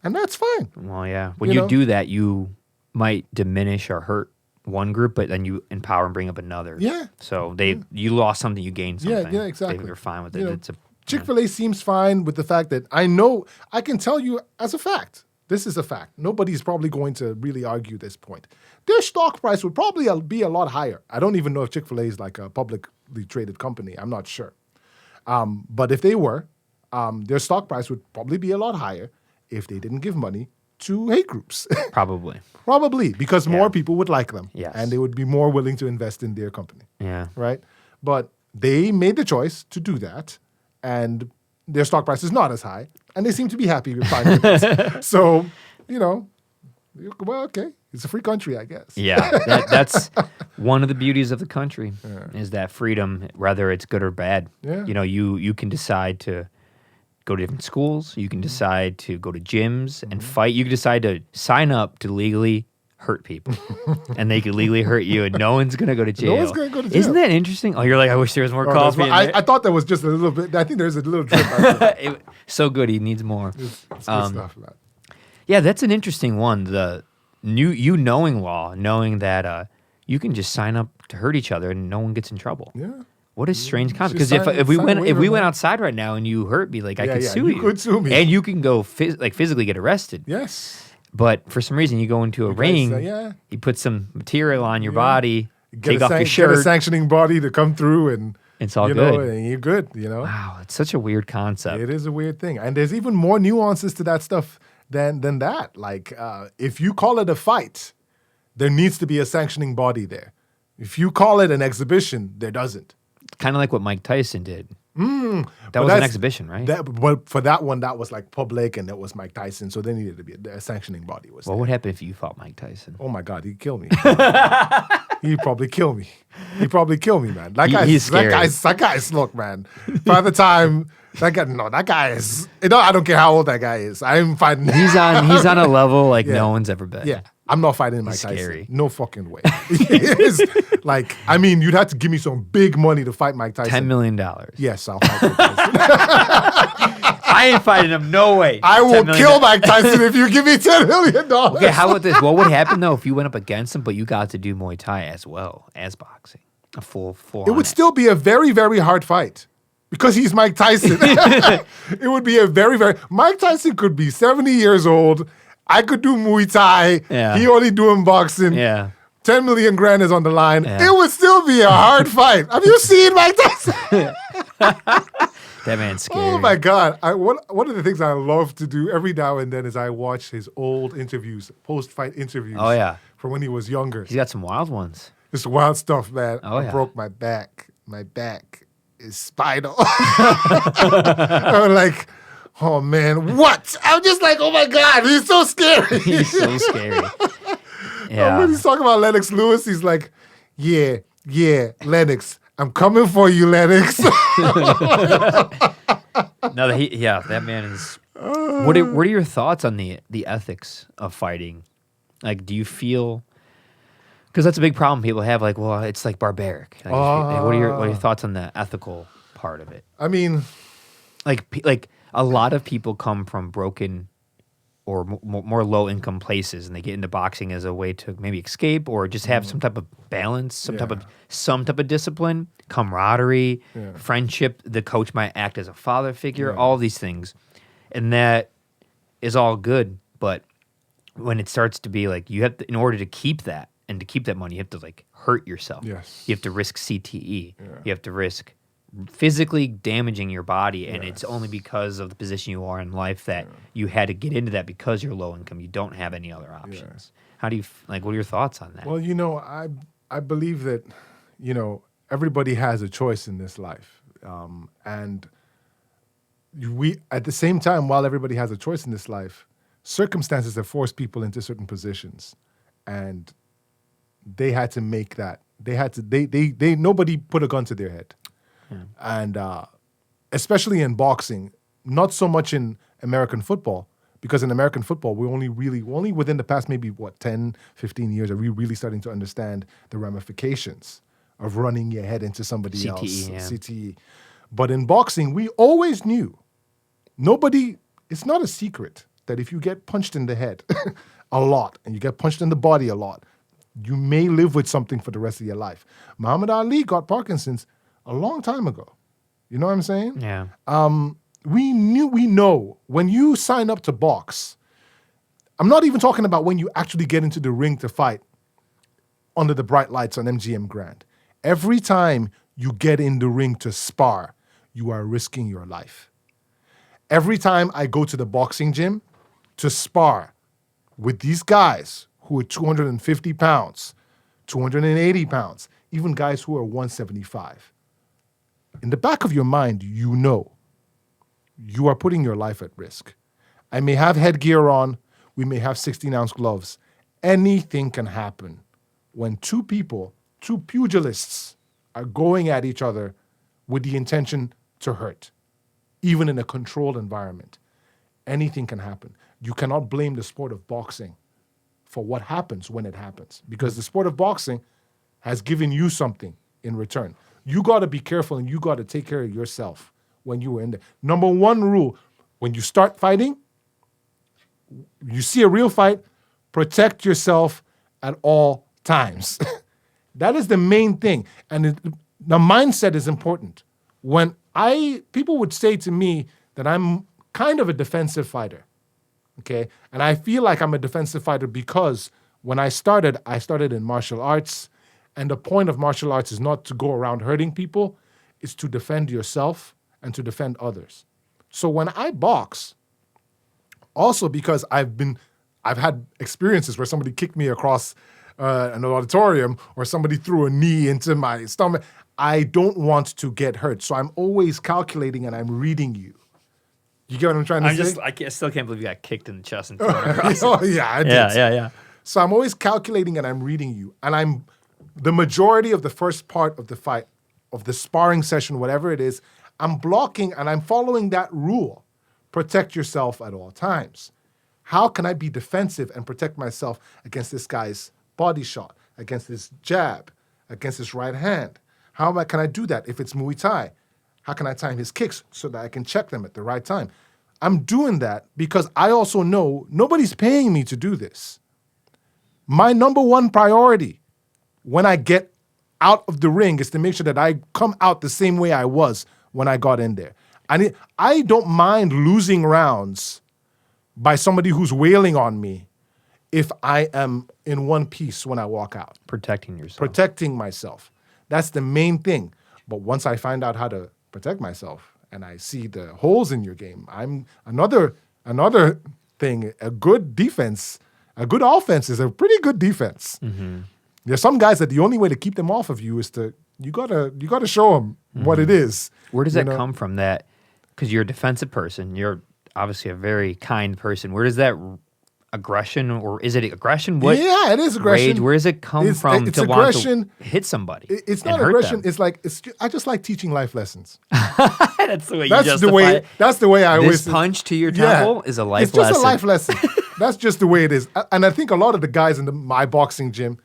And that's fine. Well, yeah. When you do that, you might diminish or hurt one group, but then you empower and bring up another. Yeah. So you lost something, you gained something. Yeah, exactly. They were fine with it. Chick-fil-A seems fine with the fact that I can tell you as a fact. This is a fact. Nobody's probably going to really argue this point. Their stock price would probably be a lot higher. I don't even know if Chick-fil-A is like a publicly traded company. I'm not sure. But if they were, their stock price would probably be a lot higher if they didn't give money to hate groups. Probably. Probably, because more people would like them. Yes. And they would be more willing to invest in their company. Yeah. Right? But they made the choice to do that, and their stock price is not as high, and they seem to be happy with finding it. So, well, okay. It's a free country, I guess. Yeah, that's one of the beauties of the country is that freedom, whether it's good or bad. Yeah. You can decide to go to different schools. You can decide to go to gyms and fight. You can decide to sign up to legally hurt people, and they can legally hurt you, and no one's going to go to jail. No one's going to go to jail. Isn't that interesting? Oh, you're like, I wish there was more coffee in there. I thought that was just a little bit. I think there's a little drip. So good. He needs more. It's good stuff, man. Yeah, that's an interesting one. The knowing law, knowing that you can just sign up to hurt each other and no one gets in trouble. Yeah. What a strange concept. Because Just if we sign a went waiver, outside right now and you hurt me, like I could sue you could sue me. and you can go physically get arrested. Yes. But for some reason, you go into a ring, you put some material on your body, take off your shirt. Get a sanctioning body to come through, and it's all good. And you're good. Wow, it's such a weird concept. It is a weird thing, and there's even more nuances to that stuff than that. Like if you call it a fight, there needs to be a sanctioning body there. If you call it an exhibition, there doesn't. Kind of like what Mike Tyson did. That was an exhibition, right? But for that one, that was like public, and it was Mike Tyson, so there needed to be a sanctioning body. What would happen if you fought Mike Tyson? Oh my God, he'd kill me. He'd probably kill me. He'd probably kill me, man. He's scary. That guy's look, man. By the time that guy is. I don't care how old that guy is. I'm fighting. He's on a level like no one's ever been. Yeah. I'm not fighting Mike Tyson. Scary. No fucking way. You'd have to give me some big money to fight Mike Tyson. $10 million. Yes, I'll fight Mike Tyson. I ain't fighting him. No way. I will kill Mike Tyson if you give me $10 million. Okay, how about this? What would happen though if you went up against him, but you got to do Muay Thai as well as boxing? A full. It would still be a very, very hard fight. Because he's Mike Tyson. It would be a very, very... Mike Tyson could be 70 years old. I could do Muay Thai. Yeah. He only doing boxing. Yeah. 10 million grand is on the line. Yeah. It would still be a hard fight. Have you seen Mike Tyson? That man's scary. Oh my God. One of the things I love to do every now and then is I watch his old interviews, post-fight interviews. Oh, yeah. From when he was younger. He's got some wild ones. It's wild stuff, man. Oh, I yeah. broke my back. My back is spinal. I'm like... Oh man, what? I'm just like, oh my God, he's so scary. He's so scary. Yeah. When he's talking about Lennox Lewis, he's like, yeah, Lennox, I'm coming for you, Lennox. No, that man is. What are your thoughts on the ethics of fighting? Like, do you feel? Because that's a big problem people have. Like, well, it's like barbaric. Like, what are your thoughts on the ethical part of it? I mean, like. A lot of people come from broken or more low-income places, and they get into boxing as a way to maybe escape or just have some type of balance, some type of discipline, camaraderie, friendship. The coach might act as a father figure, all these things, and that is all good. But when it starts to be like you have to, in order to keep that and to keep that money, you have to like hurt yourself. Yes. You have to risk CTE. Yeah. You have to risk physically damaging your body, and it's only because of the position you are in life that you had to get into that because you're low income. You don't have any other options. How do you what are your thoughts on that? Well, I believe that everybody has a choice in this life, and we at the same time, while everybody has a choice in this life, circumstances have forced people into certain positions, and they had to make that. They nobody put a gun to their head. And especially in boxing, not so much in American football, because in American football, we're only within the past maybe, 10, 15 years are we really starting to understand the ramifications of running your head into somebody else. CTE. But in boxing, we always knew. It's not a secret that if you get punched in the head a lot and you get punched in the body a lot, you may live with something for the rest of your life. Muhammad Ali got Parkinson's a long time ago. You know what I'm saying? Yeah. We know when you sign up to box, I'm not even talking about when you actually get into the ring to fight under the bright lights on MGM Grand. Every time you get in the ring to spar, you are risking your life. Every time I go to the boxing gym to spar with these guys who are 250 pounds, 280 pounds, even guys who are 175, in the back of your mind, you know you are putting your life at risk. I may have headgear on. We may have 16-ounce gloves. Anything can happen when two pugilists, are going at each other with the intention to hurt, even in a controlled environment. Anything can happen. You cannot blame the sport of boxing for what happens when it happens, because the sport of boxing has given you something in return. You got to be careful, and you got to take care of yourself when you were in there. Number one rule, when you start fighting, you see a real fight, protect yourself at all times. That is the main thing. And The mindset is important. People would say to me that I'm kind of a defensive fighter, okay? And I feel like I'm a defensive fighter because when I started in martial arts, and the point of martial arts is not to go around hurting people, it's to defend yourself and to defend others. So when I box, also because I've had experiences where somebody kicked me across an auditorium or somebody threw a knee into my stomach, I don't want to get hurt. So I'm always calculating and I'm reading you. You get what I'm trying to say? I still can't believe you got kicked in the chest and thrown across. Oh, yeah, I did. Yeah. So I'm always calculating and I'm reading you. And the majority of the first part of the fight, of the sparring session, whatever it is, I'm blocking and I'm following that rule. Protect yourself at all times. How can I be defensive and protect myself against this guy's body shot, against this jab, against his right hand? Can I do that if it's Muay Thai? How can I time his kicks so that I can check them at the right time? I'm doing that because I also know nobody's paying me to do this. My number one priority when I get out of the ring is to make sure that I come out the same way I was when I got in there. I don't mind losing rounds by somebody who's wailing on me if I am in one piece when I walk out. Protecting yourself. Protecting myself. That's the main thing. But once I find out how to protect myself and I see the holes in your game, I'm another thing, a good defense, a good offense is a pretty good defense. Mm-hmm. There's some guys that the only way to keep them off of you is you gotta show them what it is. Where does that come from? That because you're a defensive person, you're obviously a very kind person. Where does that aggression, or is it aggression? Yeah, it is aggression. Rage, where does it come from to aggression. Want to hit somebody? It's not aggression. It's like I just like teaching life lessons. That's the way you justify it. That's the way I always. This punch to your temple is a life lesson. It's just a life lesson. That's just the way it is. And I think a lot of the guys in my boxing gym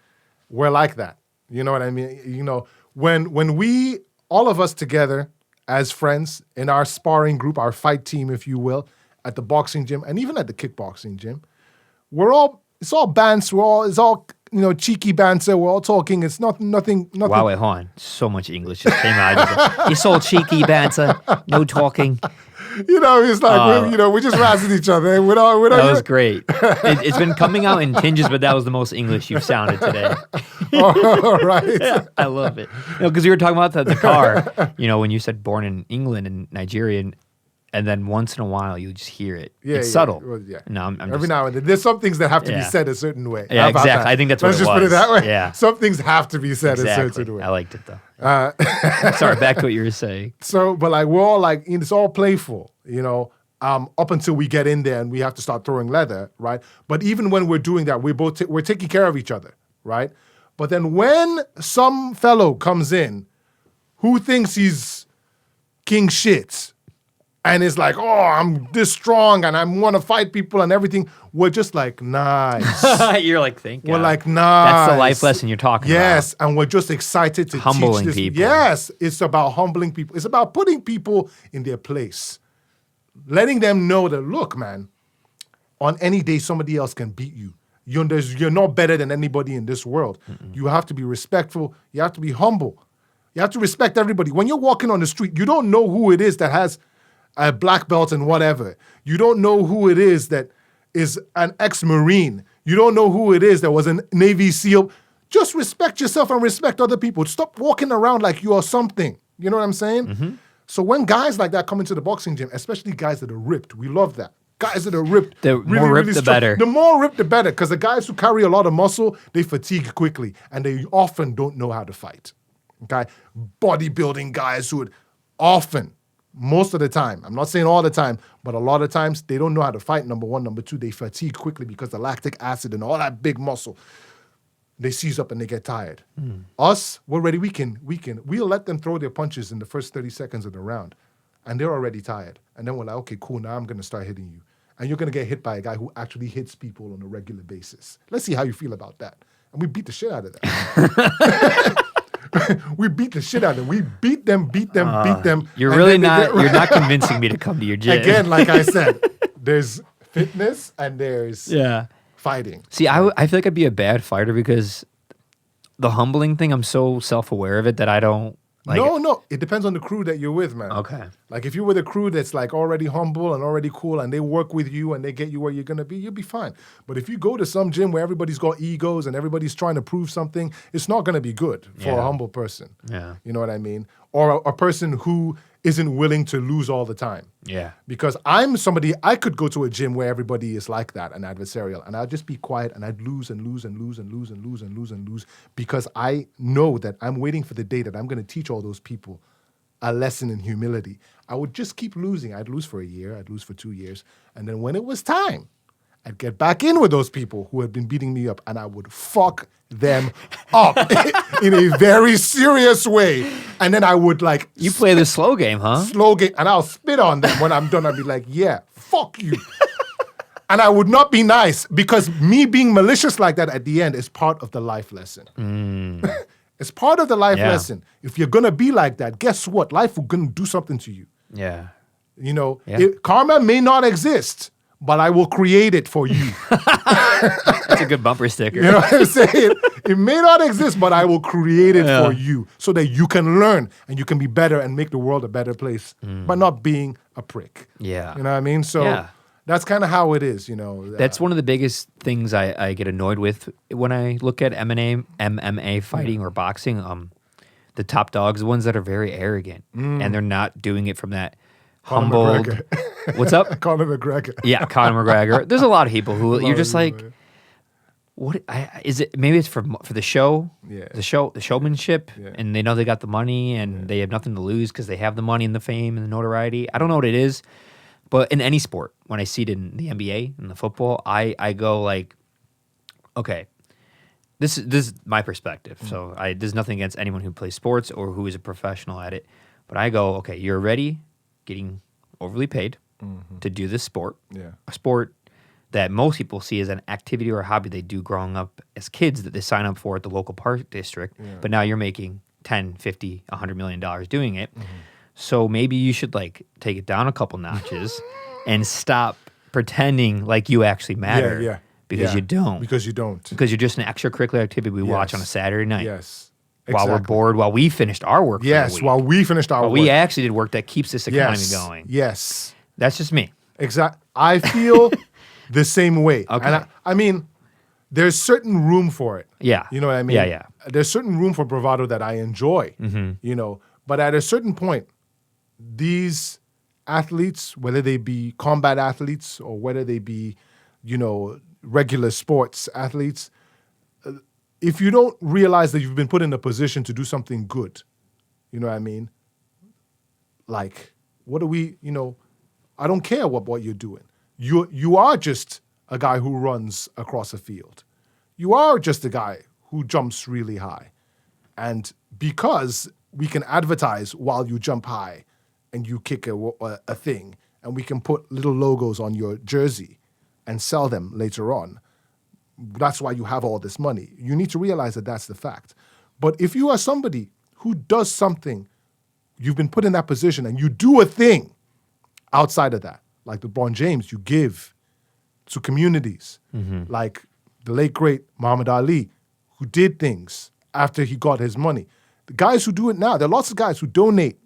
were like that. You know what I mean? You know, when we, all of us together as friends in our sparring group, our fight team, if you will, at the boxing gym and even at the kickboxing gym, it's all banter. It's all cheeky banter. We're all talking. It's nothing. Wow, wait, hold on. So much English just came out. It's all cheeky banter. No talking. It's like we're just razzing each other. That was great. It's been coming out in tinges, but that was the most English you've sounded today. All right. Yeah, I love it. Because you were talking about the car. When you said born in England and Nigeria, and then once in a while you just hear it. Yeah, it's subtle. Well, yeah. No, I'm every now and then. There's some things that have to be said a certain way. Yeah, exactly. That? I think that's what Let's it was. Let's just put it that way. Yeah. Some things have to be said a certain way. I liked it though. Sorry, back to what you were saying. So, but we're all it's all playful, up until we get in there and we have to start throwing leather, right? But even when we're doing that, we're taking care of each other, right? But then when some fellow comes in who thinks he's king shit, and it's like, oh, I'm this strong and I want to fight people and everything. We're just like, nice. You're like, thank God. We're like, nice. That's the life lesson you're talking about. Yes, and we're just excited to humbling teach this. People. Yes, it's about humbling people. It's about putting people in their place. Letting them know that, look, man, on any day somebody else can beat you. You're not better than anybody in this world. Mm-mm. You have to be respectful. You have to be humble. You have to respect everybody. When you're walking on the street, you don't know who it is that has a black belt and whatever. You don't know who it is that is an ex-Marine. You don't know who it is that was a Navy SEAL. Just respect yourself and respect other people. Stop walking around like you are something. You know what I'm saying? Mm-hmm. So when guys like that come into the boxing gym, especially guys that are ripped, we love that. Guys that are ripped. The really, more ripped, really the better. The more ripped, the better. Because the guys who carry a lot of muscle, they fatigue quickly. And they often don't know how to fight. Okay? Bodybuilding guys who would often, most of the time, I'm not saying all the time, but a lot of times, they don't know how to fight, number one. Number two, they fatigue quickly because the lactic acid and all that big muscle, they seize up and they get tired. Mm. Us, we're ready. We'll let them throw their punches in the first 30 seconds of the round. And they're already tired. And then we're like, okay, cool, now I'm going to start hitting you. And you're going to get hit by a guy who actually hits people on a regular basis. Let's see how you feel about that. And we beat the shit out of that. We beat the shit out of them. We beat them. You're really you're not convincing me to come to your gym. Again, like I said, there's fitness and there's fighting. See, I feel like I'd be a bad fighter because the humbling thing, I'm so self-aware of it that I don't Like, no. It depends on the crew that you're with, man. Okay. Like if you're with a crew that's like already humble and already cool and they work with you and they get you where you're going to be, you'll be fine. But if you go to some gym where everybody's got egos and everybody's trying to prove something, it's not going to be good for a humble person. Yeah. You know what I mean? Or a person who isn't willing to lose all the time. Yeah. Because I'm somebody, I could go to a gym where everybody is like that and adversarial, and I'd just be quiet and I'd lose and lose and lose and lose and lose and lose and lose because I know that I'm waiting for the day that I'm going to teach all those people a lesson in humility. I would just keep losing. I'd lose for a year, I'd lose for 2 years, and then when it was time, I'd get back in with those people who had been beating me up and I would fuck them up in a very serious way. And then I would like... You play the slow game, huh? Slow game. And I'll spit on them when I'm done. I'd be like, yeah, fuck you. And I would not be nice because me being malicious like that at the end is part of the life lesson. It's part of the life lesson. If you're going to be like that, guess what? Life will going to do something to you. Yeah. You know, karma may not exist, but I will create it for you. That's a good bumper sticker. You know what I'm saying? It may not exist, but I will create it for you so that you can learn and you can be better and make the world a better place by not being a prick. Yeah. You know what I mean? So that's kind of how it is, you know. That's one of the biggest things I get annoyed with when I look at MMA fighting or boxing. The top dogs, the ones that are very arrogant, and they're not doing it from that humbled. What's up? Conor McGregor. Yeah, Conor McGregor. There's a lot of people who you're just like, what is it? Maybe it's for the show, the showmanship, and they know they got the money and they have nothing to lose because they have the money and the fame and the notoriety. I don't know what it is, but in any sport, when I see it in the NBA and the football, I go like, okay, this is my perspective. So there's nothing against anyone who plays sports or who is a professional at it, but I go, okay, you're already getting overly paid to do this sport, a sport that most people see as an activity or a hobby they do growing up as kids that they sign up for at the local park district, but now you're making 10, 50, $100 million doing it. So maybe you should like take it down a couple notches and stop pretending like you actually matter because you don't. Because you don't. Because you're just an extracurricular activity we watch on a Saturday night. Yes. While we're bored, while we finished our work. Yes, while we finished our work. We actually did work that keeps this economy going. Yes. That's just me. Exactly. I feel the same way. Okay. And I mean, there's certain room for it. Yeah. You know what I mean? Yeah. There's certain room for bravado that I enjoy, you know. But at a certain point, these athletes, whether they be combat athletes or whether they be, you know, regular sports athletes, if you don't realize that you've been put in a position to do something good, you know what I mean? Like, what do we, you know, I don't care what you're doing. You are just a guy who runs across a field. You are just a guy who jumps really high. And because we can advertise while you jump high and you kick a thing, and we can put little logos on your jersey and sell them later on, that's why you have all this money. You need to realize that that's the fact. But if you are somebody who does something, you've been put in that position and you do a thing outside of that, like LeBron James, you give to communities, like the late, great Muhammad Ali, who did things after he got his money. The guys who do it now, there are lots of guys who donate.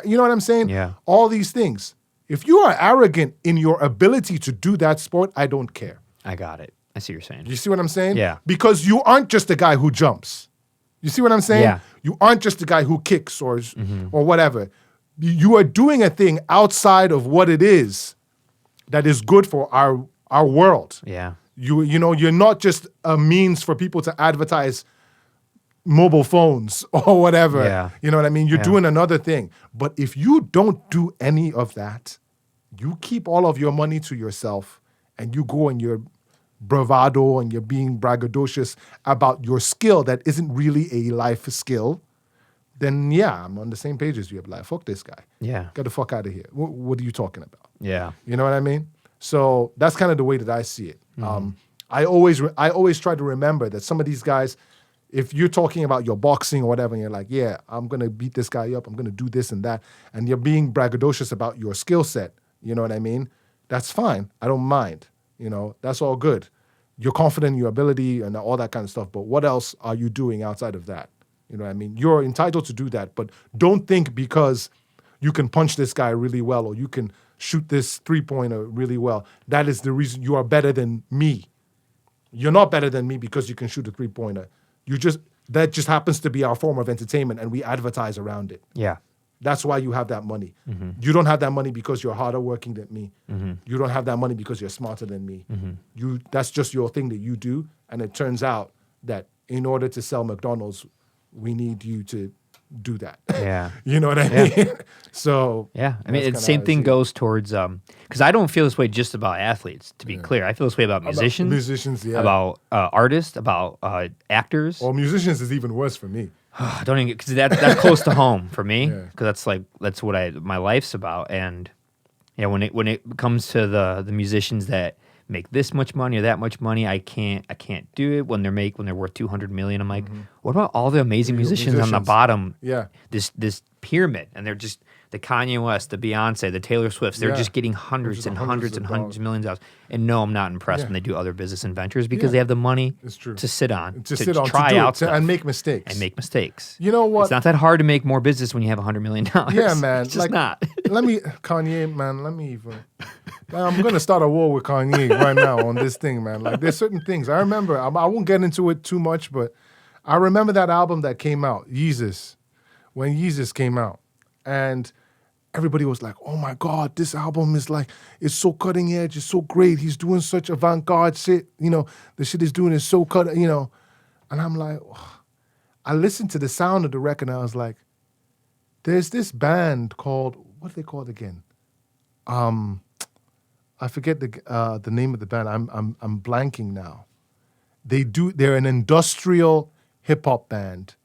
You know what I'm saying? Yeah. All these things. If you are arrogant in your ability to do that sport, I don't care. I got it. I see what you're saying. You see what I'm saying? Yeah. Because you aren't just a guy who jumps. You see what I'm saying? Yeah. You aren't just a guy who kicks or whatever. You are doing a thing outside of what it is that is good for our world. Yeah. You know, you're not just a means for people to advertise mobile phones or whatever. Yeah. You know what I mean? You're doing another thing. But if you don't do any of that, you keep all of your money to yourself and you go and you're bravado and you're being braggadocious about your skill that isn't really a life skill, then yeah, I'm on the same page as you. I'm like, fuck this guy. Yeah. Get the fuck out of here. What are you talking about? Yeah. You know what I mean? So that's kind of the way that I see it. I always try to remember that some of these guys, if you're talking about your boxing or whatever, and you're like, yeah, I'm going to beat this guy up, I'm going to do this and that, and you're being braggadocious about your skill set, you know what I mean? That's fine. I don't mind. You know, that's all good. You're confident in your ability and all that kind of stuff, but what else are you doing outside of that? You know what I mean? You're entitled to do that, but don't think because you can punch this guy really well or you can shoot this three-pointer really well, that is the reason you are better than me. You're not better than me because you can shoot a three-pointer. That just happens to be our form of entertainment, and we advertise around it. Yeah. That's why you have that money. You don't have that money because you're harder working than me. You don't have that money because you're smarter than me. That's just your thing that you do, and it turns out that in order to sell McDonald's, we need you to do that. Yeah. You know what I mean? So yeah, I mean, the same thing goes towards because I don't feel this way just about athletes. To be clear, I feel this way about musicians, about artists, about actors. Well, musicians is even worse for me. Don't even because that's close to home for me because that's what my life's about. And when it comes to the musicians that make this much money or that much money, I can't do it when they're worth $200 million. I'm like, what about all the amazing musicians on the bottom? Yeah, this pyramid, and they're just the Kanye West, the Beyonce, the Taylor Swifts. They're just getting hundreds and hundreds and hundreds of millions of dollars. And no, I'm not impressed when they do other business and ventures because they have the money to sit on, to try out stuff and make mistakes. You know what? It's not that hard to make more business when you have $100 million. Yeah, man. It's just not. Kanye, man, I'm going to start a war with Kanye right now on this thing, man. Like, there's certain things. I remember, I won't get into it too much, but I remember that album that came out, Yeezus, when Yeezus came out. And everybody was like, oh my God, this album is like, it's so cutting edge, it's so great. He's doing such avant-garde shit. You know, the shit he's doing is so and I'm like, oh. I listened to the sound of the record and I was like, there's this band called, what are they called again? I forget the name of the band. I'm blanking now. They're an industrial hip hop band.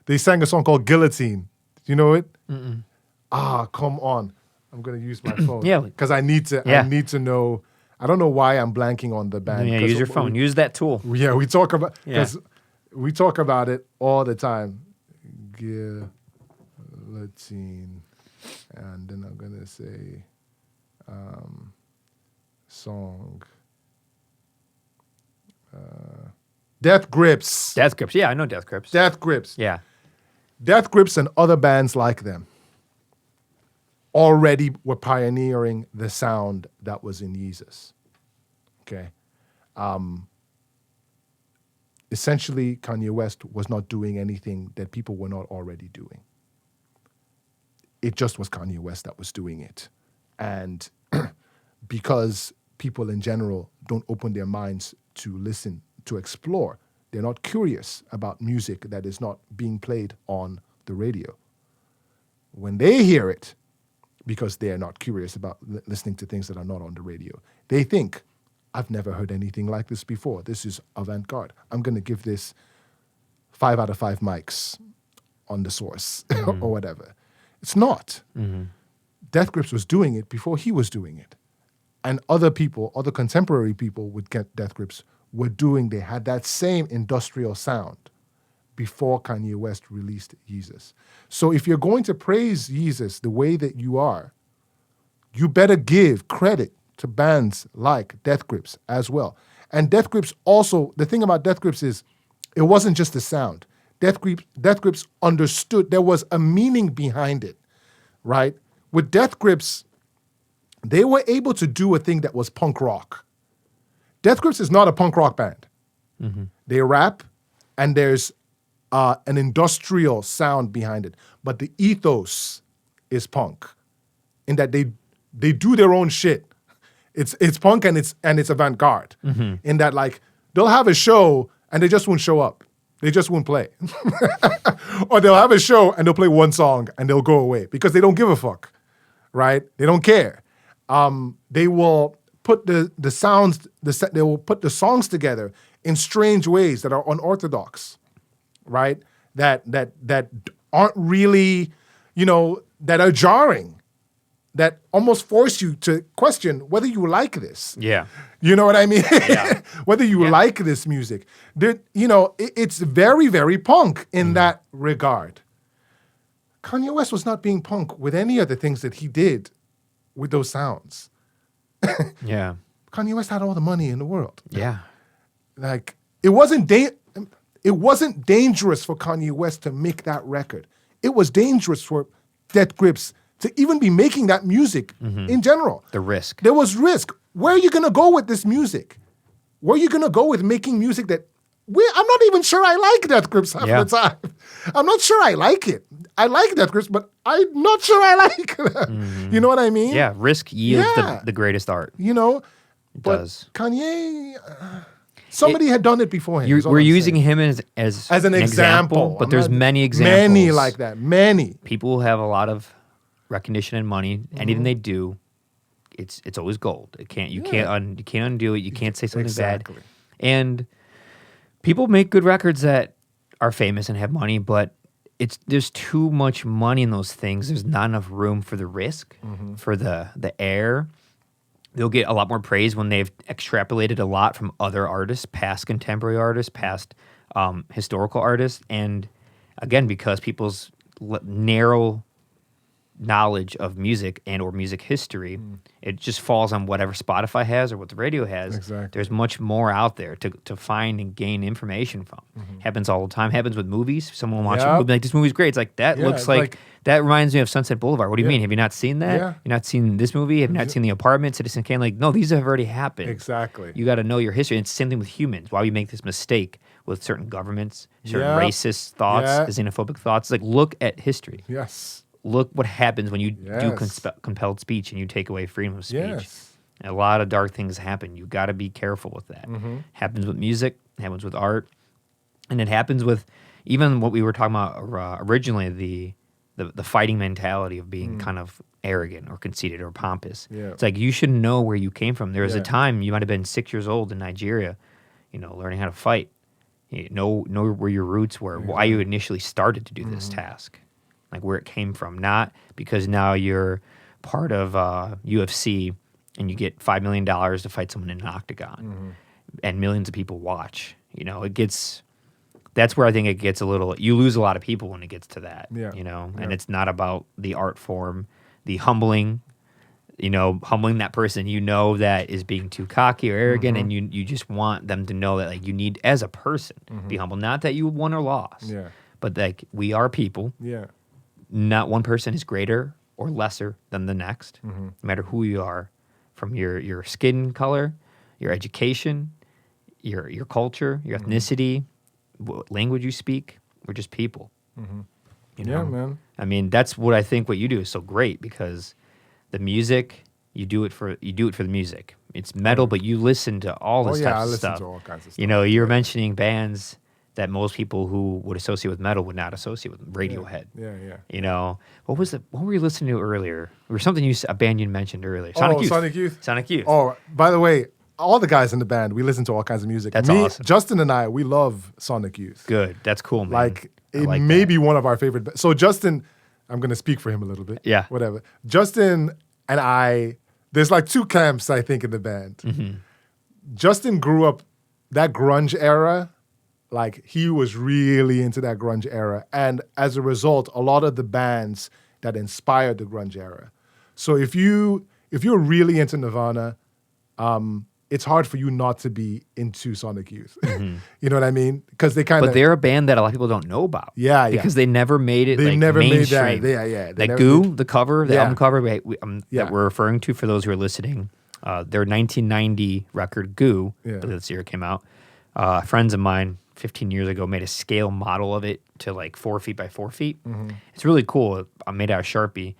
They sang a song called Guillotine. Do you know it? Mm-mm. Come on. I'm gonna use my phone. Yeah, because I need to know. I don't know why I'm blanking on the band. Yeah, use your phone. Use that tool. Yeah, we talk about it all the time. Guillotine, and then I'm gonna say song. Death Grips. Death Grips. Yeah, I know Death Grips. Death Grips. Yeah. Death Grips and other bands like them already were pioneering the sound that was in Yeezus. Okay. Essentially, Kanye West was not doing anything that people were not already doing. It just was Kanye West that was doing it. And because people in general don't open their minds to listen, to explore, they're not curious about music that is not being played on the radio. When they hear it, because they are not curious about listening to things that are not on the radio, they think, I've never heard anything like this before. This is avant-garde. I'm going to give this 5 out of 5 mics on the source or whatever. It's not. Death Grips was doing it before he was doing it. And other contemporary people with Death Grips they had that same industrial sound before Kanye West released Yeezus. So if you're going to praise Yeezus the way that you are, you better give credit to bands like Death Grips as well. And Death Grips also, the thing about Death Grips is, it wasn't just the sound. Death Grips understood there was a meaning behind it, right? With Death Grips, they were able to do a thing that was punk rock. Death Grips is not a punk rock band. They rap, and there's an industrial sound behind it. But the ethos is punk, in that they do their own shit. It's punk and it's avant-garde. In that, like, they'll have a show and they just won't show up. They just won't play. Or they'll have a show and they'll play one song and they'll go away because they don't give a fuck, right? They don't care. They will put the songs together in strange ways that are unorthodox, right? That aren't really, that are jarring, that almost force you to question whether you like this. Yeah. You know what I mean? Yeah. Whether you like this music. It's very, very punk in that regard. Kanye West was not being punk with any of the things that he did with those sounds. Yeah. Kanye West had all the money in the world. Yeah. like it wasn't dangerous for Kanye West to make that record. It was dangerous for Death Grips to even be making that music in general. The risk. There was risk. Where are you going to go with this music? Where are you going to go with making music that I'm not even sure I like Death Grips half the time. I'm not sure I like it. I like Death Grips, but I'm not sure I like it. You know what I mean? Yeah, risk yields the greatest art. You know? It but does. Kanye, somebody had done it before him. We're using him as an example. But there's many examples. Many like that. Many. People have a lot of recognition and money. Anything they do, it's always gold. You can't undo it. You can't say something bad. And people make good records that are famous and have money, but there's too much money in those things. There's not enough room for the risk, for the air. They'll get a lot more praise when they've extrapolated a lot from other artists, past contemporary artists, past historical artists, and again, because people's narrow knowledge of music and or music history, it just falls on whatever Spotify has or what the radio has. Exactly. There's much more out there to find and gain information from. Happens all the time. Happens with movies. Someone watches a movie like, this movie's great. It's like, that looks like that reminds me of Sunset Boulevard. What do you mean? Have you not seen that? Yeah. You've not seen this movie? Have you not seen The Apartment, Citizen Kane? Like, no, these have already happened. Exactly. You got to know your history. It's the same thing with humans. Why we make this mistake with certain governments, certain racist thoughts, xenophobic thoughts. Like, look at history. Yes. Look what happens when you do compelled speech and you take away freedom of speech. Yes. A lot of dark things happen. You got to be careful with that. Happens with music, happens with art, and it happens with even what we were talking about originally, the fighting mentality of being kind of arrogant or conceited or pompous. Yeah. It's like you should know where you came from. There was a time you might have been 6 years old in Nigeria, learning how to fight. You know where your roots were, why you initially started to do this task. Like where it came from, not because now you're part of UFC and you get $5 million to fight someone in an octagon, and millions of people watch. That's where I think it gets you lose a lot of people when it gets to that. And it's not about the art form, the humbling that person that is being too cocky or arrogant, and you just want them to know that like you need as a person be humble, not that you won or lost, but like we are people. Not one person is greater or lesser than the next, no matter who you are, from your skin color, your education, your culture, your ethnicity, what language you speak. We're just people. Yeah, man. I mean, that's what I think what you do is so great, because the music, you do it for the music. It's metal, but you listen to all this type of stuff. I listen to all kinds of stuff. You're mentioning bands that most people who would associate with metal would not associate with. Radiohead. Yeah. What were you listening to earlier? Or something a band you mentioned earlier. Sonic Youth. Sonic Youth. Oh, by the way, all the guys in the band, we listen to all kinds of music. That's awesome. Justin and I, we love Sonic Youth. Good. That's cool, man. Like, it may be one of our favorite. So Justin, I'm going to speak for him a little bit. Yeah. Whatever. Justin and I, there's like two camps, I think, in the band. Justin grew up that grunge era. Like, he was really into that grunge era. And as a result, a lot of the bands that inspired the grunge era. So if you're really into Nirvana, it's hard for you not to be into Sonic Youth. You know what I mean? Because they kind of... But they're a band that a lot of people don't know about. Yeah. Because they never made it They never mainstream. made that. Yeah. Like Goo, the cover, the album cover that we're referring to for those who are listening, their 1990 record, Goo, I believe that's the year it came out. Friends of mine 15 years ago made a scale model of it to like 4 feet by 4 feet. It's really cool. I made out of Sharpie,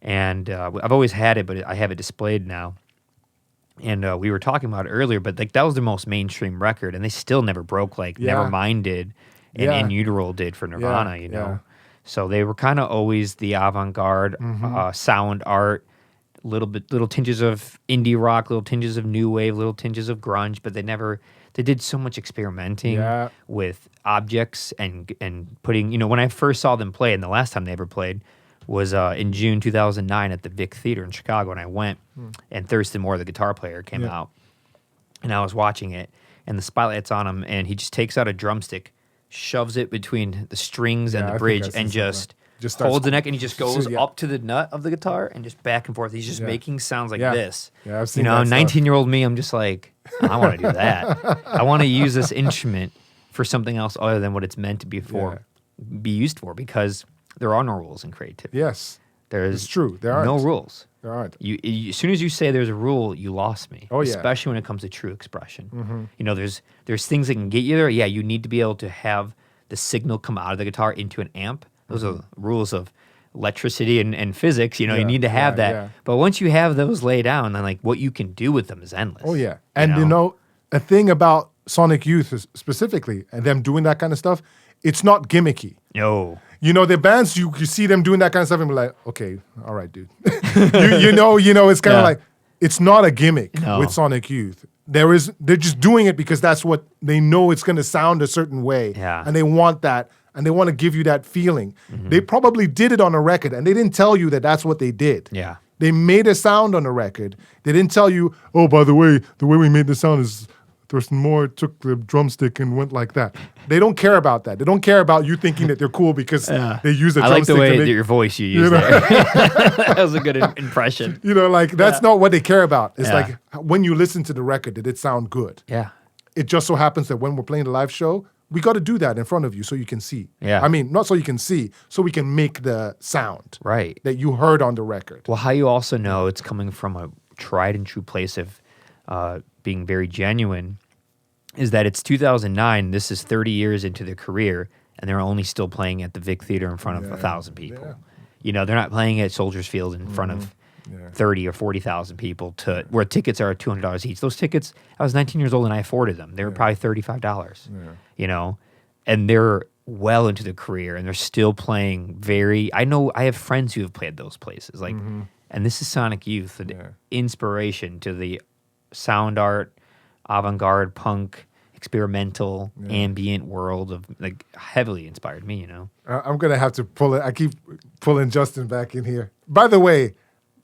and I've always had it, but I have it displayed now. And we were talking about it earlier, but like that was their most mainstream record, and they still never broke like Nevermind did and In Utero did for Nirvana, you know. So they were kind of always the avant-garde sound art, little tinges of indie rock, little tinges of new wave, little tinges of grunge, but they did so much experimenting with objects and putting, when I first saw them play, and the last time they ever played was in June 2009 at the Vic Theater in Chicago, and I went, and Thurston Moore, the guitar player, came out, and I was watching it, and the spotlight's on him, and he just takes out a drumstick, shoves it between the strings and the bridge, and just Just starts, holds the neck and he just goes yeah. up to the nut of the guitar and just back and forth. He's just making sounds like this. Yeah, I've seen you know, that stuff. 19-year-old me, I'm just like, I want to do that. I want to use this instrument for something else other than what it's meant to be for, be used for, because there are no rules in creativity. Yes. There's It's true. There aren't. no rules. There aren't. As soon as you say there's a rule, you lost me. Oh, yeah. Especially when it comes to true expression. You know, there's things that can get you there. Yeah, you need to be able to have the signal come out of the guitar into an amp. Those are rules of electricity and physics. You know, you need to have that. Yeah. But once you have those laid down, then like what you can do with them is endless. Oh, yeah. And you know, a thing about Sonic Youth is specifically, and them doing that kind of stuff, it's not gimmicky. No. You know, the bands, you see them doing that kind of stuff and be like, okay, all right, dude. you know, it's kind of like, it's not a gimmick with Sonic Youth. They're just doing it because that's what they know it's going to sound a certain way. Yeah. And they want that. And they want to give you that feeling. They probably did it on a record and they didn't tell you that that's what they did. Yeah. They made a sound on a record. They didn't tell you, oh, by the way we made the sound is Thurston Moore took the drumstick and went like that. They don't care about that. They don't care about you thinking that they're cool because they use a drumstick. I like the way to that your voice you used there. That was a good impression. You know, like that's not what they care about. It's like when you listen to the record, did it sound good? Yeah. It just so happens that when we're playing the live show, we got to do that in front of you so you can see. Yeah. I mean, not so you can see, so we can make the sound Right. that you heard on the record. Well, how you also know it's coming from a tried and true place of being very genuine is that it's 2009. This is 30 years into their career, and they're only still playing at the Vic Theater in front of 1,000 people. Yeah. You know, they're not playing at Soldiers Field in front of 30 or 40,000 people where tickets are $200 each. Those tickets, I was 19 years old and I afforded them. They were probably $35, you know, and they're well into their career and they're still playing I have friends who have played those places. Like, and this is Sonic Youth, an inspiration to the sound art, avant-garde, punk, experimental, ambient world of like heavily inspired me, you know. I'm going to have to pull it. I keep pulling Justin back in here. By the way,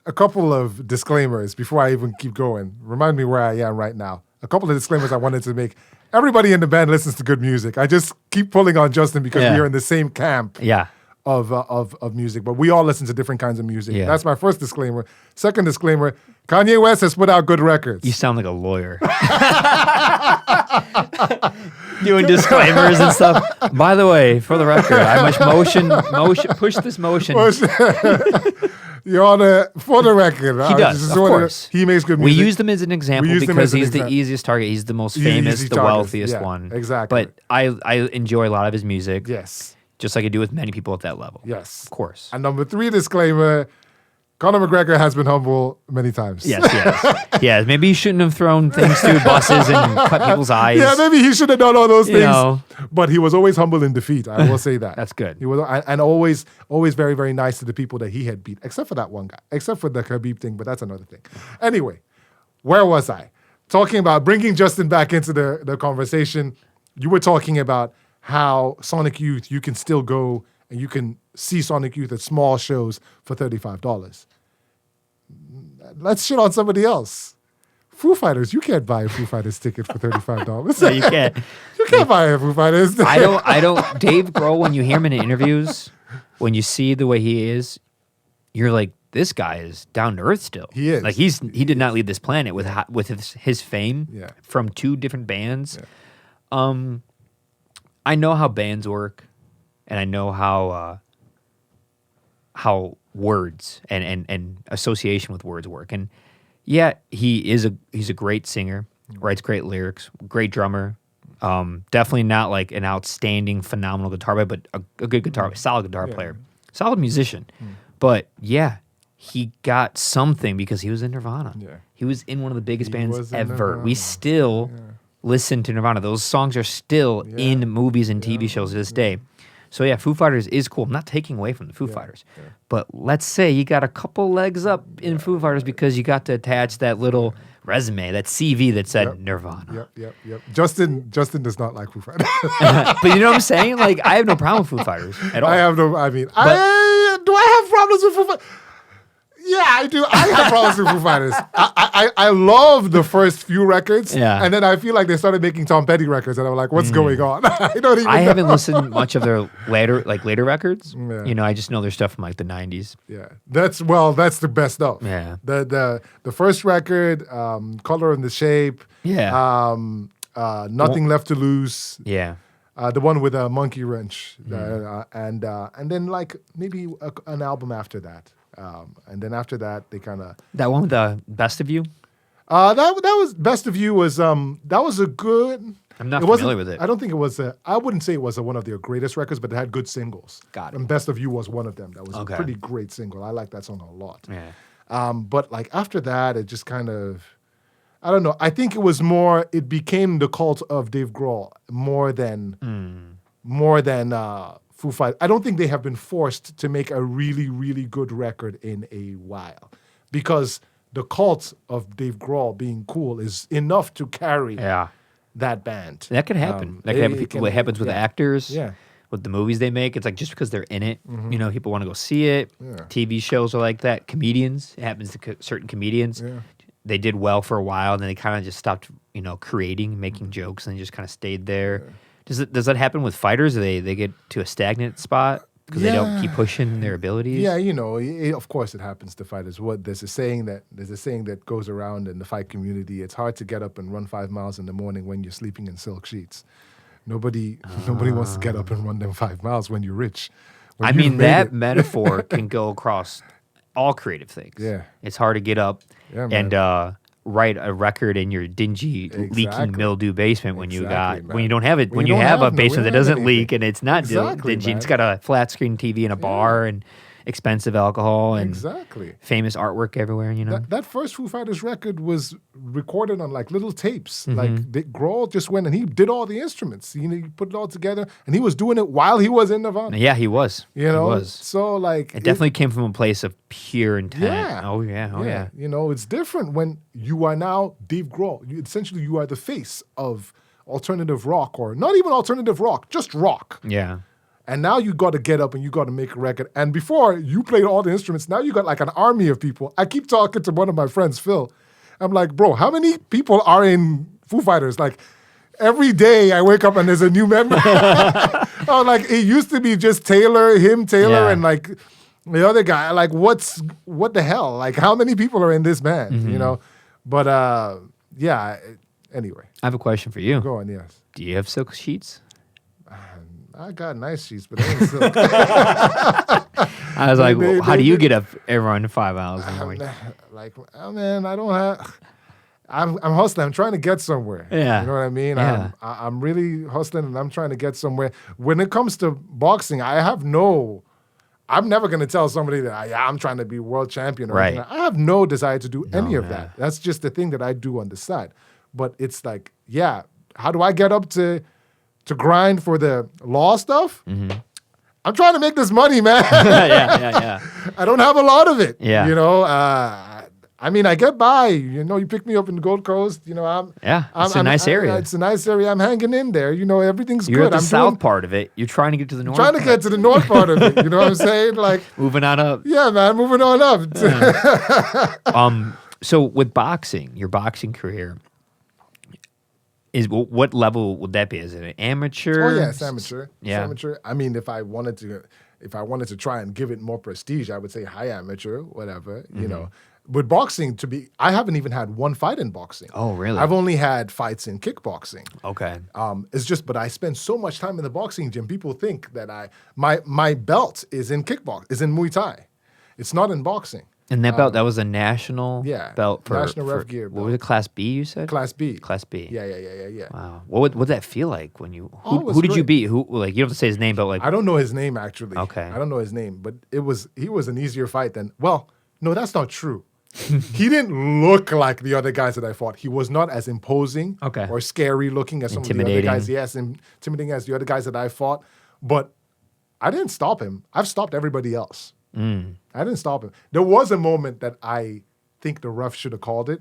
a couple of disclaimers before I even keep going. Remind me where I am right now. A couple of disclaimers I wanted to make. Everybody in the band listens to good music. I just keep pulling on Justin because we are in the same camp of music, but we all listen to different kinds of music. Yeah. That's my first disclaimer. Second disclaimer, Kanye West has put out good records. You sound like a lawyer. Doing disclaimers and stuff. By the way, for the record, I must push this motion. You're on for the record. He does, of course. He makes good We music. use them as an example because he's the easiest target. He's the most famous, the wealthiest one. Exactly. But I enjoy a lot of his music. Yes. Just like I do with many people at that level. Yes. Of course. And number 3 disclaimer, Conor McGregor has been humble many times. Yes. Yeah, maybe he shouldn't have thrown things through buses and cut people's eyes. Yeah, maybe he should have done all those things. Know. But he was always humble in defeat. I will say that. That's good. He was, and always very, very nice to the people that he had beat, except for that one guy, except for the Khabib thing, but that's another thing. Anyway, where was I? Talking about bringing Justin back into the conversation. You were talking about how Sonic Youth, you can still go and you can see Sonic Youth at small shows for $35. Let's shit on somebody else. Foo Fighters, you can't buy a Foo Fighters ticket for $35. No, you can't. You can't buy a Foo Fighters. I don't. Dave Grohl, when you hear him in interviews, when you see the way he is, you're like, this guy is down to earth still. He is. Like he did not leave this planet with his fame from 2 different bands. Yeah. I know how bands work, and I know how words and association with words work. And yeah, he's a great singer, writes great lyrics, great drummer. Definitely not like an outstanding, phenomenal guitar player, but a good guitar, solid guitar player, solid musician. But yeah, he got something because he was in Nirvana. Yeah. He was in one of the biggest bands ever. We still listen to Nirvana. Those songs are still in movies and TV shows to this day. So yeah, Foo Fighters is cool. I'm not taking away from the Foo Fighters. Yeah. But let's say you got a couple legs up in Foo Fighters because you got to attach that little resume, that CV that said Nirvana. Yep. Justin does not like Foo Fighters. But you know what I'm saying? Like, I have no problem with Foo Fighters at all. Do I have problems with Foo Fighters? Yeah, I do. I have problems with Foo Fighters. I love the first few records, and then I feel like they started making Tom Petty records, and I'm like, what's going on? I don't even. I know. haven't listened much of their later records. Yeah. You know, I just know their stuff from like the '90s. Yeah, that's the best stuff. Yeah, the first record, Color and the Shape. Yeah, Nothing Left to Lose. Yeah. The one with a monkey wrench, and then like maybe an album after that. And then after that, they kind of that one with the Best of You. That was Best of You was that was a good. I'm not familiar with it. I don't think it was. I wouldn't say it was one of their greatest records, but it had good singles. Got it. And Best of You was one of them. That was a pretty great single. I like that song a lot. Yeah. But like after that, it just kind of. I don't know. I think it was more. It became the cult of Dave Grohl more than Foo Fighters. I don't think they have been forced to make a really, really good record in a while, because the cult of Dave Grohl being cool is enough to carry that band. That could happen. That could happen. It happens with actors. Yeah. With the movies they make, it's like just because they're in it, you know, people want to go see it. Yeah. TV shows are like that. Comedians, it happens to certain comedians. Yeah. They did well for a while, and then they kind of just stopped, you know, creating, making jokes, and they just kind of stayed there. Yeah. Does that happen with fighters? They get to a stagnant spot because they don't keep pushing their abilities? Yeah, you know, of course it happens to fighters. There's a saying that goes around in the fight community. It's hard to get up and run 5 miles in the morning when you're sleeping in silk sheets. Nobody wants to get up and run them 5 miles when you're rich. I mean, that metaphor can go across all creative things. Yeah. It's hard to get up and write a record in your dingy, leaking mildew basement when you don't have it. When you have a basement that doesn't leak and it's not dingy, man. It's got a flat screen TV and a bar and expensive alcohol and famous artwork everywhere. You know, that first Foo Fighters record was recorded on like little tapes. Like Grohl just went and he did all the instruments. You know, he put it all together, and he was doing it while he was in Nirvana. Yeah, he was. You know, he was. So like it definitely came from a place of pure intent. Yeah. Oh yeah. You know, it's different when you are now Dave Grohl. Essentially, you are the face of alternative rock, or not even alternative rock, just rock. Yeah. And now you got to get up and you got to make a record. And before, you played all the instruments. Now you got like an army of people. I keep talking to one of my friends, Phil. I'm like, bro, how many people are in Foo Fighters? Like, every day I wake up and there's a new member. Oh, like, it used to be just Taylor, and like the other guy. Like, what the hell? Like, how many people are in this band? You know? But, anyway. I have a question for you. Go on, yes. Do you have silk sheets? I got nice sheets, but they ain't silk. I was like, how do you get up every run 5 hours in the morning? Like, oh man, I don't have. I'm hustling. I'm trying to get somewhere. Yeah, you know what I mean. Yeah. I'm really hustling, and I'm trying to get somewhere. When it comes to boxing, I'm never going to tell somebody that I'm trying to be world champion. Or anything. I have no desire to do any of that. That's just the thing that I do on the side. But it's like, how do I get up to grind for the law stuff? I'm trying to make this money, man. Yeah. I don't have a lot of it. Yeah. You know, I mean, I get by. You know, you pick me up in the Gold Coast. You know, it's a nice area. It's a nice area. I'm hanging in there. You know, everything's You're good. At the south part of it. You're trying to get to the north. Trying to get to the north part of it. You know what I'm saying? Like moving on up. Yeah, man, moving on up. Yeah. So with boxing, your boxing career. What level would that be? Is it an amateur? Oh yeah, it's amateur. Yeah. It's amateur. I mean, if I wanted to try and give it more prestige, I would say high amateur, whatever. You know, with boxing I haven't even had one fight in boxing. Oh really? I've only had fights in kickboxing. Okay. But I spend so much time in the boxing gym. People think that my belt is in Muay Thai. It's not in boxing. And that belt, that was a national belt for National Ref Gear belt. What was it, Class B, you said? Class B. Class B. Yeah. Wow. What would that feel like when you... Who did you beat? Who, like, you don't have to say his name, but like... I don't know his name, actually. Okay. I don't know his name, but he was an easier fight than... Well, no, that's not true. He didn't look like the other guys that I fought. He was not as imposing or scary looking as some of the other guys. Yes, intimidating as the other guys that I fought. But I didn't stop him. I've stopped everybody else. I didn't stop him. There was a moment that I think the ref should have called it.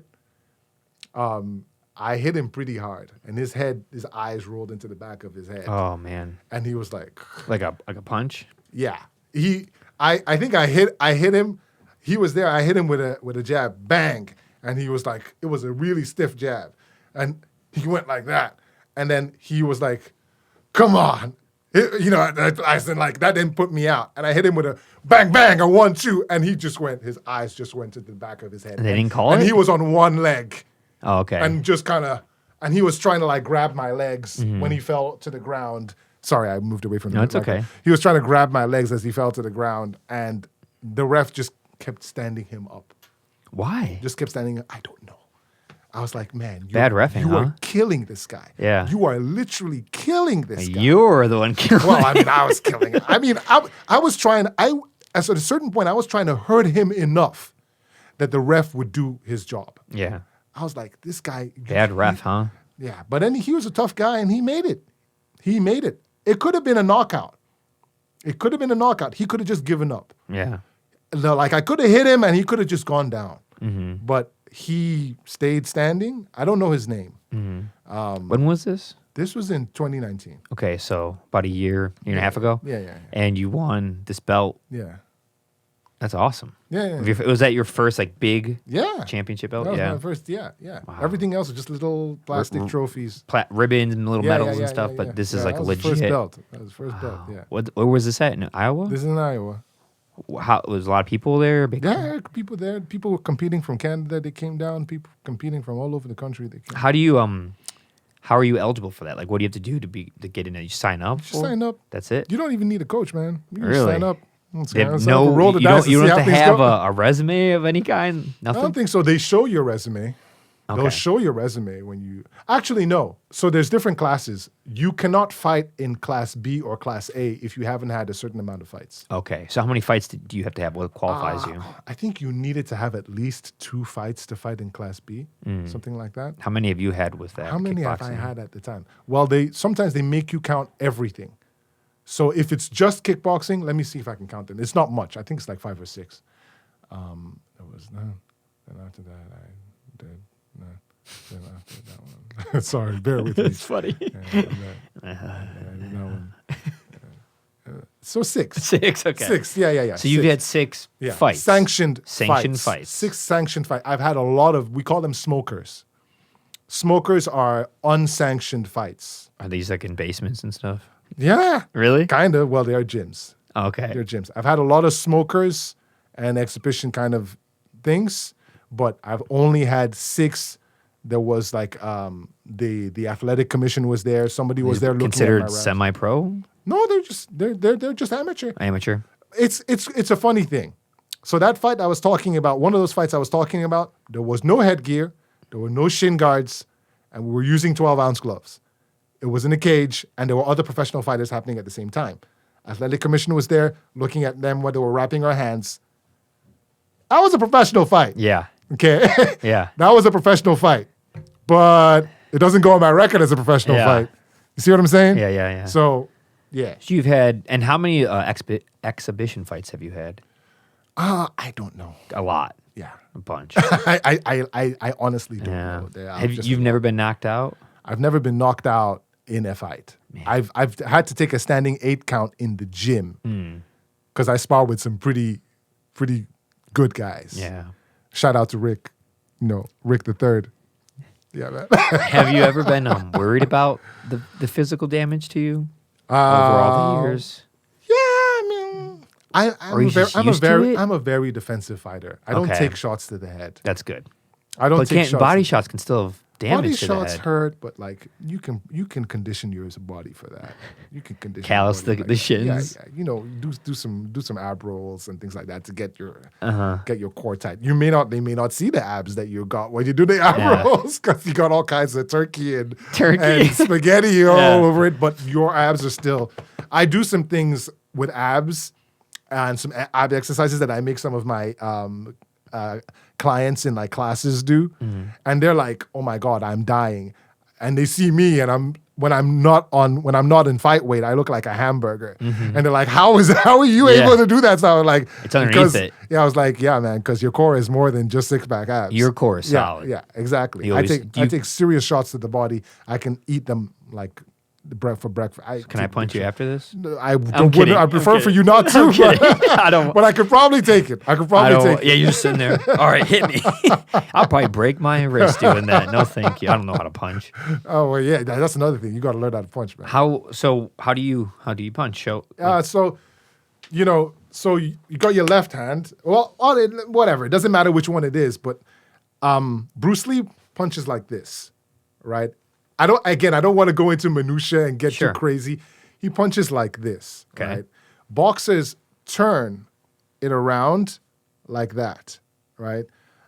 I hit him pretty hard, and his eyes rolled into the back of his head. Oh man! And he was like a punch. Yeah. I think I hit him. he was there. I hit him with a jab, bang, and he was like, it was a really stiff jab, and he went like that, and then he was like, "Come on." I said, like, that didn't put me out. And I hit him with a bang, bang, a 1-2. And his eyes just went to the back of his head. And they didn't call it? And he was on one leg. Oh, okay. And just and he was trying to like grab my legs when he fell to the ground. Sorry, I moved away from No, it's okay. He was trying to grab my legs as he fell to the ground. And the ref just kept standing him up. Why? Just kept standing. I don't know. I was like, man, Bad reffing, you huh? are killing this guy. Yeah. You are literally killing this guy. You're the one killing Well, I mean, I was killing him. I mean, I was trying, at a certain point, I was trying to hurt him enough that the ref would do his job. Yeah. I was like, this guy. Bad ref, huh? Yeah. But then he was a tough guy and he made it. He made it. It could have been a knockout. He could have just given up. Yeah. Like, I could have hit him and he could have just gone down. Mm-hmm. But he stayed standing. I don't know his name. Mm-hmm. When was this? This was in 2019. Okay, so about a year and a half ago? Yeah. And you won this belt. Yeah. That's awesome. Yeah. Was that your first like big Yeah. championship belt? That was Yeah. my first, yeah. Wow. Everything else was just little plastic trophies. Ribbons and little medals and stuff, yeah. but this is Yeah, like that was legit. the first belt. That was the first belt, yeah. Where was this at? In Iowa? This is in Iowa. How was a lot of people there? Yeah, people there. People were competing from Canada. They came down. People competing from all over the country. They came. How do you how are you eligible for that? Like, what do you have to do to get in there? You sign up? Just sign up. That's it? You don't even need a coach, man. You Really? just sign up. They have you don't have to have a resume of any kind? I Nothing? don't think so. They show your resume. Okay. They'll show your resume when you... Actually, no. So there's different classes. You cannot fight in Class B or Class A if you haven't had a certain amount of fights. Okay. So how many fights do you have to have? What qualifies you? I think you needed to have at least 2 fights to fight in Class B, something like that. How many have you had with that? How many have I kickboxing? had at the time? Well, sometimes they make you count everything. So if it's just kickboxing, let me see if I can count them. It's not much. I think it's like 5 or 6. There was none. And after that, I did none. Then after that one. Sorry, bear with me. It's funny. So 6. 6, okay. 6, yeah. So you've had 6 fights. Sanctioned fights. 6 sanctioned fights. I've had a lot of, we call them smokers. Smokers are unsanctioned fights. Are these like in basements and stuff? Yeah. Really? Kind of. Well, they are gyms. Okay. They're gyms. I've had a lot of smokers and exhibition kind of things, but I've only had 6. There was like the athletic commission was there. Somebody was there looking at my Considered rounds. semi-pro? No, they're just amateur. Amateur? It's a funny thing. So that fight I was talking about, one of those fights I was talking about, there was no headgear, there were no shin guards, and we were using 12-ounce gloves. It was in a cage, and there were other professional fighters happening at the same time. Athletic commission was there, looking at them while they were wrapping our hands. That was a professional fight. Yeah. Okay? Yeah. That was a professional fight. But it doesn't go on my record as a professional fight. You see what I'm saying? Yeah. So, yeah. So you've had, and how many exhibition fights have you had? I don't know. A lot. Yeah. A bunch. I honestly don't know. You've never been knocked out? I've never been knocked out in a fight. Man. I've had to take a standing 8 count in the gym because I spar with some pretty good guys. Yeah. Shout out to Rick, Rick the Third. Yeah, man. Have you ever been worried about the physical damage to you over all the years? Yeah, I mean, I'm a very defensive fighter. I don't take shots to the head. That's good. I don't take shots. Body shots can still have damage body to the shots head. hurt, but like you can condition your body for that. You can condition Callus your body, the shins. Yeah. Do some ab rolls and things like that to get your core tight. They may not see the abs that you got when you do the ab rolls because you got all kinds of turkey and spaghetti all over it, but your abs are still. I do some things with abs and some ab exercises that I make some of my clients in like classes do, and they're like, "Oh my God, I'm dying," and they see me, and when I'm not in fight weight, I look like a hamburger, and they're like, "How are you able to do that?" So I was like, "It's underneath it." Yeah, I was like, "Yeah, man, because your core is more than just 6-pack abs. Your core is solid." Yeah, exactly. I take serious shots to the body. I can eat them like for breakfast. Can I punch you after this? I prefer for you not to. I'm kidding. I don't. But I could probably take it. I could probably take it. Yeah, you're just sitting there. All right, hit me. I'll probably break my wrist doing that. No, thank you. I don't know how to punch. Oh well, yeah, that's another thing. You got to learn how to punch, man. How do you punch? So you got your left hand. Well, whatever. It doesn't matter which one it is, but Bruce Lee punches like this, right? I don't want to go into minutia and get too crazy. He punches like this, right? Boxers turn it around like that, right?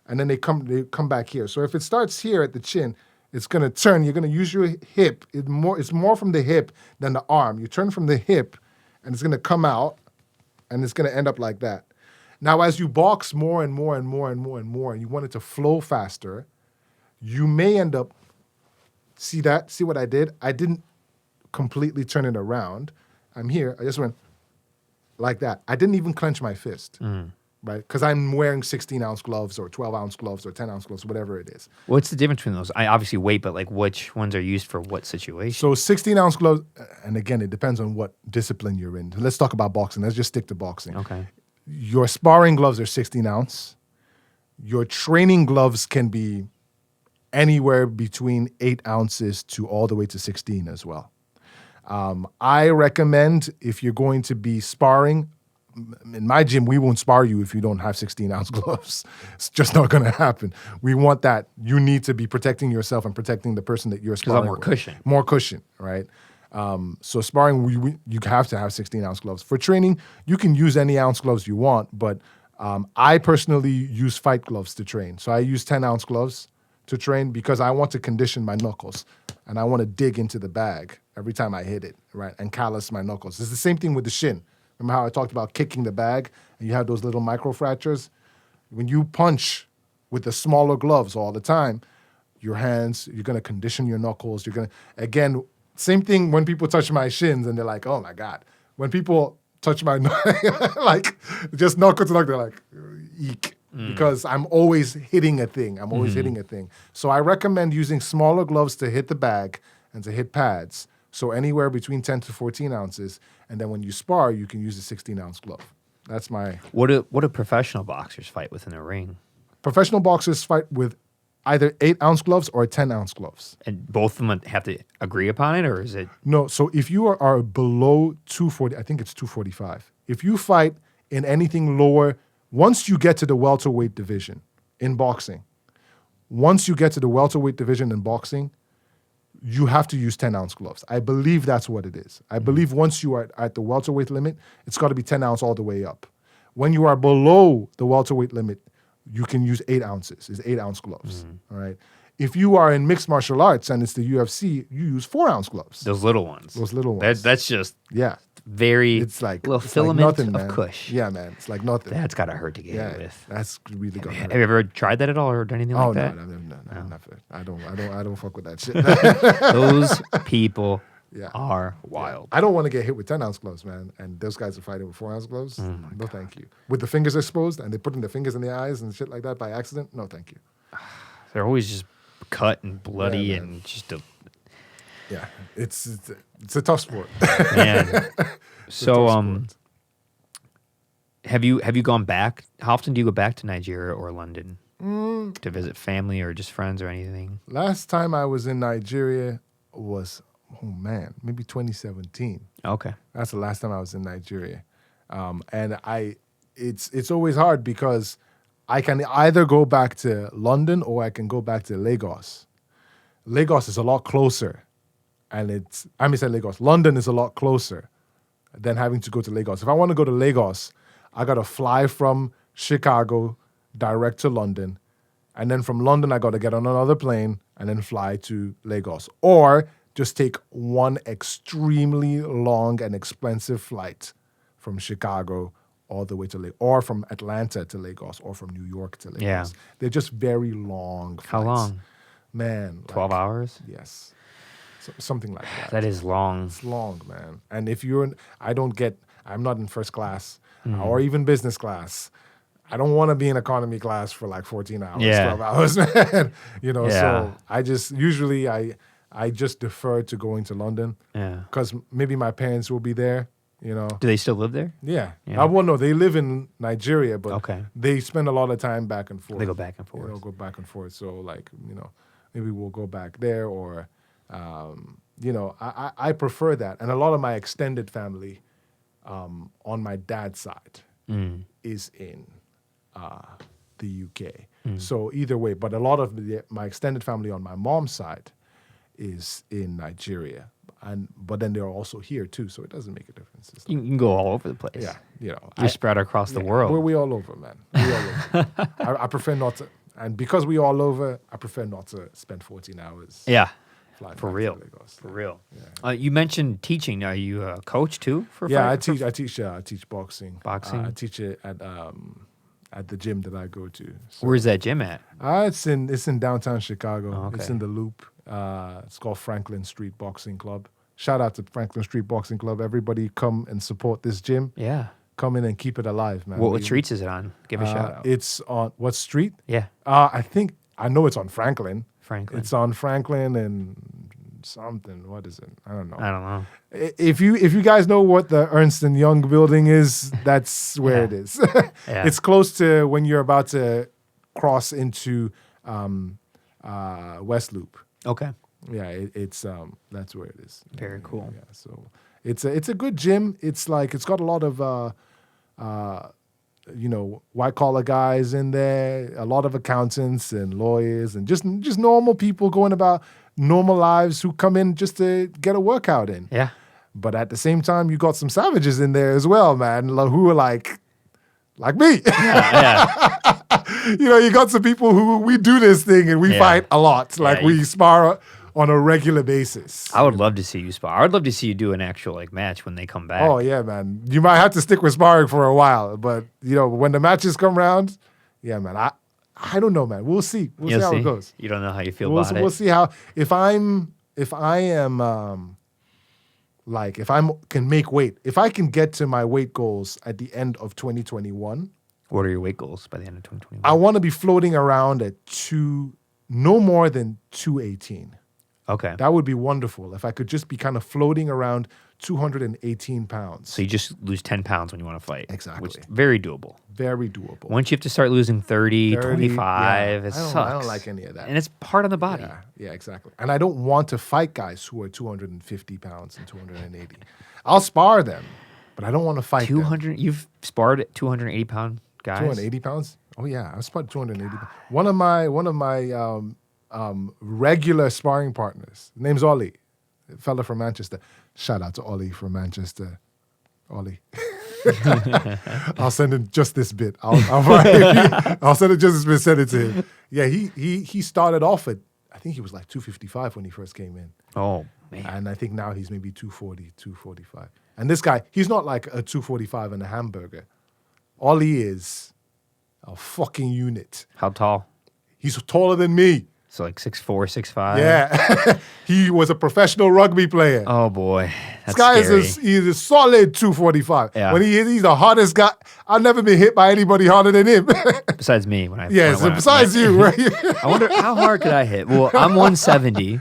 And then they come back here. So if it starts here at the chin, it's going to turn. You're going to use your hip. It's more from the hip than the arm. You turn from the hip, and it's going to come out, and it's going to end up like that. Now, as you box more and more and more and more and more, and you want it to flow faster, you may end up. See that? See what I did? I didn't completely turn it around. I'm here. I just went like that. I didn't even clench my fist, right? Because I'm wearing 16-ounce gloves or 12-ounce gloves or 10-ounce gloves, whatever it is. What's the difference between those? I obviously weight, but like which ones are used for what situation? So 16-ounce gloves, and again, it depends on what discipline you're in. Let's talk about boxing. Let's just stick to boxing. Okay. Your sparring gloves are 16-ounce. Your training gloves can be anywhere between 8 ounces to all the way to 16 as well. I recommend if you're going to be sparring, in my gym, we won't spar you if you don't have 16-ounce gloves. It's just not going to happen. We want that. You need to be protecting yourself and protecting the person that you're sparring more with. cushion. More cushion, right? So sparring, you have to have 16-ounce gloves. For training, you can use any ounce gloves you want, but I personally use fight gloves to train. So I use 10-ounce gloves to train because I want to condition my knuckles and I want to dig into the bag every time I hit it, right? And callus my knuckles. It's the same thing with the shin. Remember how I talked about kicking the bag and you have those little micro fractures? When you punch with the smaller gloves all the time, your hands, you're going to condition your knuckles. You're going to, again, same thing when people touch my shins and they're like, oh my God. When people touch my, like, just knuckle to knuckle, they're like, eek. Because I'm always hitting a thing. Hitting a thing. So I recommend using smaller gloves to hit the bag and to hit pads. So anywhere between 10 to 14 ounces. And then when you spar, you can use a 16-ounce glove. That's my... What do professional boxers fight with in the ring? Professional boxers fight with either 8-ounce gloves or 10-ounce gloves. And both of them have to agree upon it, or is it... No, so if you are below 240, I think it's 245. If you fight in anything lower... Once you get to the welterweight division in boxing, you have to use 10-ounce gloves. I believe that's what it is. I believe once you are at the welterweight limit, it's got to be 10-ounce all the way up. When you are below the welterweight limit, you can use 8 ounces. It's 8-ounce gloves, all right? If you are in mixed martial arts and it's the UFC, you use 4-ounce gloves. Those little ones. That's just... Yeah. Very it's like little filament like nothing, of man. Kush. Yeah, man. It's like nothing. That's gotta hurt to get hit with. That's really good. Have you ever tried that at all or done anything like that? No, never. I don't fuck with that shit. Those people are wild. I don't want to get hit with 10-ounce gloves, man. And those guys are fighting with 4-ounce gloves. No, thank you. With the fingers exposed and they're putting their fingers in their eyes and shit like that by accident. No, thank you. They're always just cut and bloody and just a... Yeah, it's a tough sport. Man. So, have you gone back? How often do you go back to Nigeria or London to visit family or just friends or anything? Last time I was in Nigeria was, maybe 2017. Okay. That's the last time I was in Nigeria. And it's always hard because I can either go back to London or I can go back to Lagos. Lagos is a lot closer. And London is a lot closer than having to go to Lagos. If I want to go to Lagos, I got to fly from Chicago direct to London. And then from London, I got to get on another plane and then fly to Lagos. Or just take one extremely long and expensive flight from Chicago all the way to Lagos. Or from Atlanta to Lagos. Or from New York to Lagos. Yeah. They're just very long flights. How long? Man. 12 hours? Yes. Something like that. That is long. It's long, man. And if you're I'm not in first class or even business class. I don't want to be in economy class for like 14 hours, 12 hours, man. So I just, usually I just deferred to going to London. Yeah. Because maybe my parents will be there, Do they still live there? Yeah. Yeah. Well, no, they live in Nigeria, but Okay. they spend a lot of time back and forth. They go back and forth. They'll go back and forth. So, maybe we'll go back there or, I prefer that. And a lot of my extended family on my dad's side is in the UK. So either way, but a lot of my extended family on my mom's side is in Nigeria. But then they're also here too, so it doesn't make a difference. You can go all over the place. Yeah, You're spread across the world. We all over, man. We all over. I prefer not to, and because we all over, I prefer not to spend 14 hours. Yeah, flying for back to real. Lagos. For real. Yeah. You mentioned teaching. Are you a coach too? I teach boxing. Boxing? I teach it at the gym that I go to. So, Where's that gym at? it's in downtown Chicago. Oh, okay. It's in the Loop. It's called Franklin Street Boxing Club. Shout out to Franklin Street Boxing Club. Everybody come and support this gym. Yeah. Come in and keep it alive, man. What streets is it on? Give a shout out. It's on what street? Yeah. I know it's on Franklin. Franklin. It's on Franklin and something. What is it? I don't know. I don't know. If you guys know what the Ernst and Young building is, that's where it is. Yeah. It's close to when you're about to cross into West Loop. Okay. Yeah, it's that's where it is. Very cool. Yeah, so it's a good gym. It's got a lot of white collar guys in there, a lot of accountants and lawyers and just normal people going about normal lives who come in just to get a workout in. Yeah. But at the same time, you got some savages in there as well, man, who are like me. Yeah. You got some people who we do this thing and we fight a lot. We spar on a regular basis. I would love to see you spar. I would love to see you do an actual match when they come back. Oh yeah, man. You might have to stick with sparring for a while, but when the matches come around, yeah, man. I don't know, man. We'll see. We'll see how it goes. You don't know how you feel about it. We'll see how if I can make weight, if I can get to my weight goals at the end of 2021. What are your weight goals by the end of 2021? I want to be floating around at no more than 218. Okay. That would be wonderful if I could just be kind of floating around 218 pounds. So you just lose 10 pounds when you want to fight. Exactly. Which is very doable. Very doable. Once you have to start losing 30 25, it sucks. I don't like any of that. And it's part of the body. Yeah, exactly. And I don't want to fight guys who are 250 pounds and 280. I'll spar them, but I don't want to fight 200. them. You've sparred 280-pound guys? 280 pounds? Oh, yeah. I sparred 280 pounds. One of my regular sparring partners, name's Ollie, a fella from Manchester. Shout out to Ollie from Manchester. Ollie. I'll send him just this bit. I'll send it just this bit, send it to him. Yeah, he started off at, I think he was like 255 when he first came in. Oh, man. And I think now he's maybe 240, 245. And this guy, he's not like a 245 and a hamburger. Ollie is a fucking unit. How tall? He's taller than me. So like 6'4", 6'5"? Yeah. He was a professional rugby player. Oh, boy. That's this guy scary. he's a solid 245. Yeah. When he's the hardest guy. I've never been hit by anybody harder than him. Besides me. Besides you, right? I wonder, how hard could I hit? Well, I'm 170,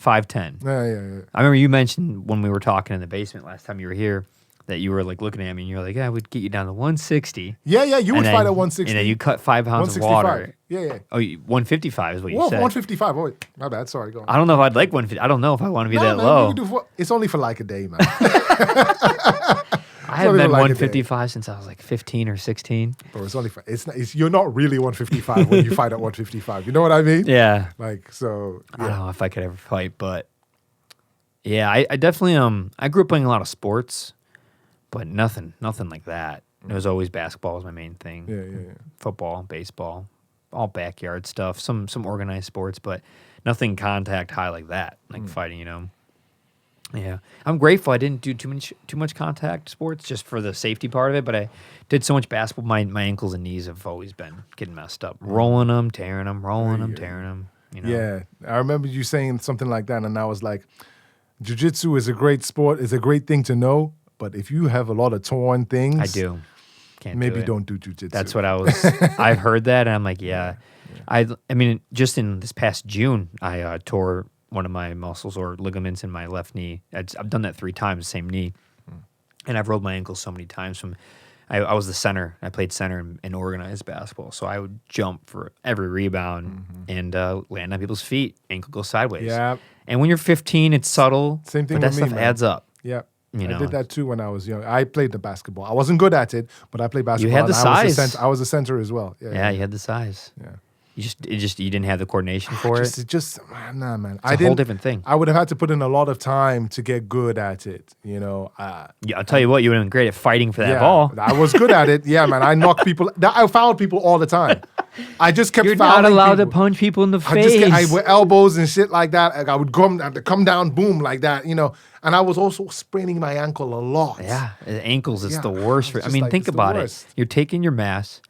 5'10". Yeah. I remember you mentioned when we were talking in the basement last time you were here that you were like looking at me and you're like, yeah, we'd get you down to 160. Yeah, you would fight at 160. And then you cut 5 pounds of water. Yeah. Oh, 155 is what you said. 155. Oh, my bad. Sorry, go on. I don't know if I'd like 150. I don't know if I want to be that man, low. It's only for like a day, man. I haven't been 155 since I was like 15 or 16. Bro, it's only for, you're not really 155 when you fight at 155. You know what I mean? Yeah. Like, so. Yeah. I don't know if I could ever fight, but yeah, I definitely, I grew up playing a lot of sports, but nothing like that. It was always basketball was my main thing. Yeah. Football, baseball, all backyard stuff, some organized sports, but nothing contact high like that, like fighting, Yeah. I'm grateful I didn't do too much contact sports just for the safety part of it, but I did so much basketball. My ankles and knees have always been getting messed up. Rolling them, tearing them, tearing them. Yeah. I remember you saying something like that, and I was like, jiu-jitsu is a great sport. It's a great thing to know, but if you have a lot of torn things. I do. Maybe don't do jiu-jitsu. That's what I've heard that, and I'm like, yeah. I mean, just in this past June, I tore one of my muscles or ligaments in my left knee. I've done that 3 times, same knee. And I've rolled my ankles so many times I was the center. I played center in organized basketball. So I would jump for every rebound and land on people's feet. Ankle goes sideways. Yeah. And when you're 15, it's subtle. Same thing but that with me, stuff man. adds up. Yeah. You know. I did that too when I was young. I played the basketball. I wasn't good at it, but I played basketball. You had the and size. I was a center as well. Yeah, you had the size. Yeah. You didn't have the coordination for it. Nah, man. It's a whole different thing. I would have had to put in a lot of time to get good at it. You know. Yeah, I'll tell you what, you would have been great at fighting for that Yeah, ball. I was good at it. Yeah, man. I knocked people. I fouled people all the time. I just kept You're fouling not allowed to people. punch people in the face. I with elbows and shit like that. Like I would come down, boom, like that, you know. And I was also spraining my ankle a lot. Yeah, ankles is Yeah, the worst. it's I mean, just think it's the about it. worst. You're taking your mass,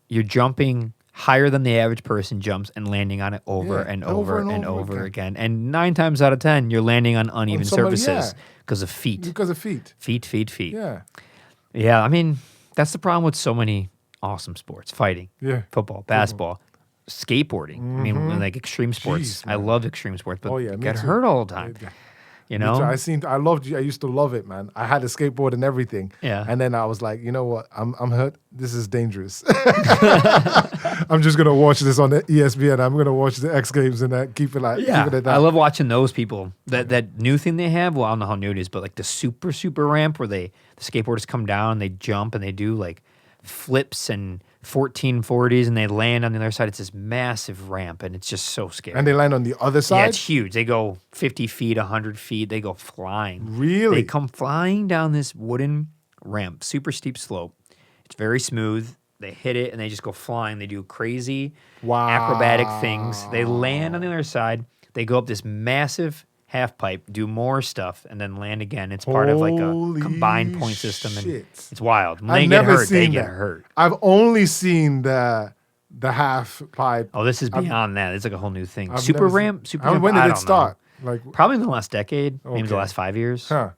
you're jumping higher than the average person jumps and landing on it over Yeah, and over over and and over over again. And 9 times out of 10, you're landing on uneven somebody, surfaces yeah. because of feet. Because of feet. Feet. Yeah. Yeah, I mean, that's the problem with so many awesome sports. Fighting, Yeah. football, basketball, skateboarding. I mean, like extreme sports. Jeez, I man. love extreme sports, but Oh, yeah, you me get too. hurt all the time. Yeah. You Me know? too. I used to love it, man. I had a skateboard and everything. Yeah. And then I was like, you know what? I'm hurt. This is dangerous. I'm just gonna watch this on the ESPN. I'm gonna watch the X Games and keep it Yeah, keep it at that. I love watching those people. That new thing they have. Well, I don't know how new it is, but like the super ramp where the skateboarders come down, they jump and they do like flips and 1440s, and they land on the other side. It's this massive ramp, and it's just so scary. And they land on the other side. Yeah, it's huge. They go 50 feet, 100 feet. They go flying. Really? They come flying down this wooden ramp, super steep slope. It's very smooth. They hit it, and they just go flying. They do crazy acrobatic things. They land on the other side. They go up this massive half pipe, do more stuff, and then land again. It's part of like a Holy combined point system, and shit. it's wild. When I've they get never hurt, they seen get that. hurt. I've only seen the half pipe. Oh, this is beyond that. It's like a whole new thing. I've Super never seen- ramp, super ramp. When I did don't it start? Like, know. Probably in the last decade, maybe the Okay. last 5 years. huh?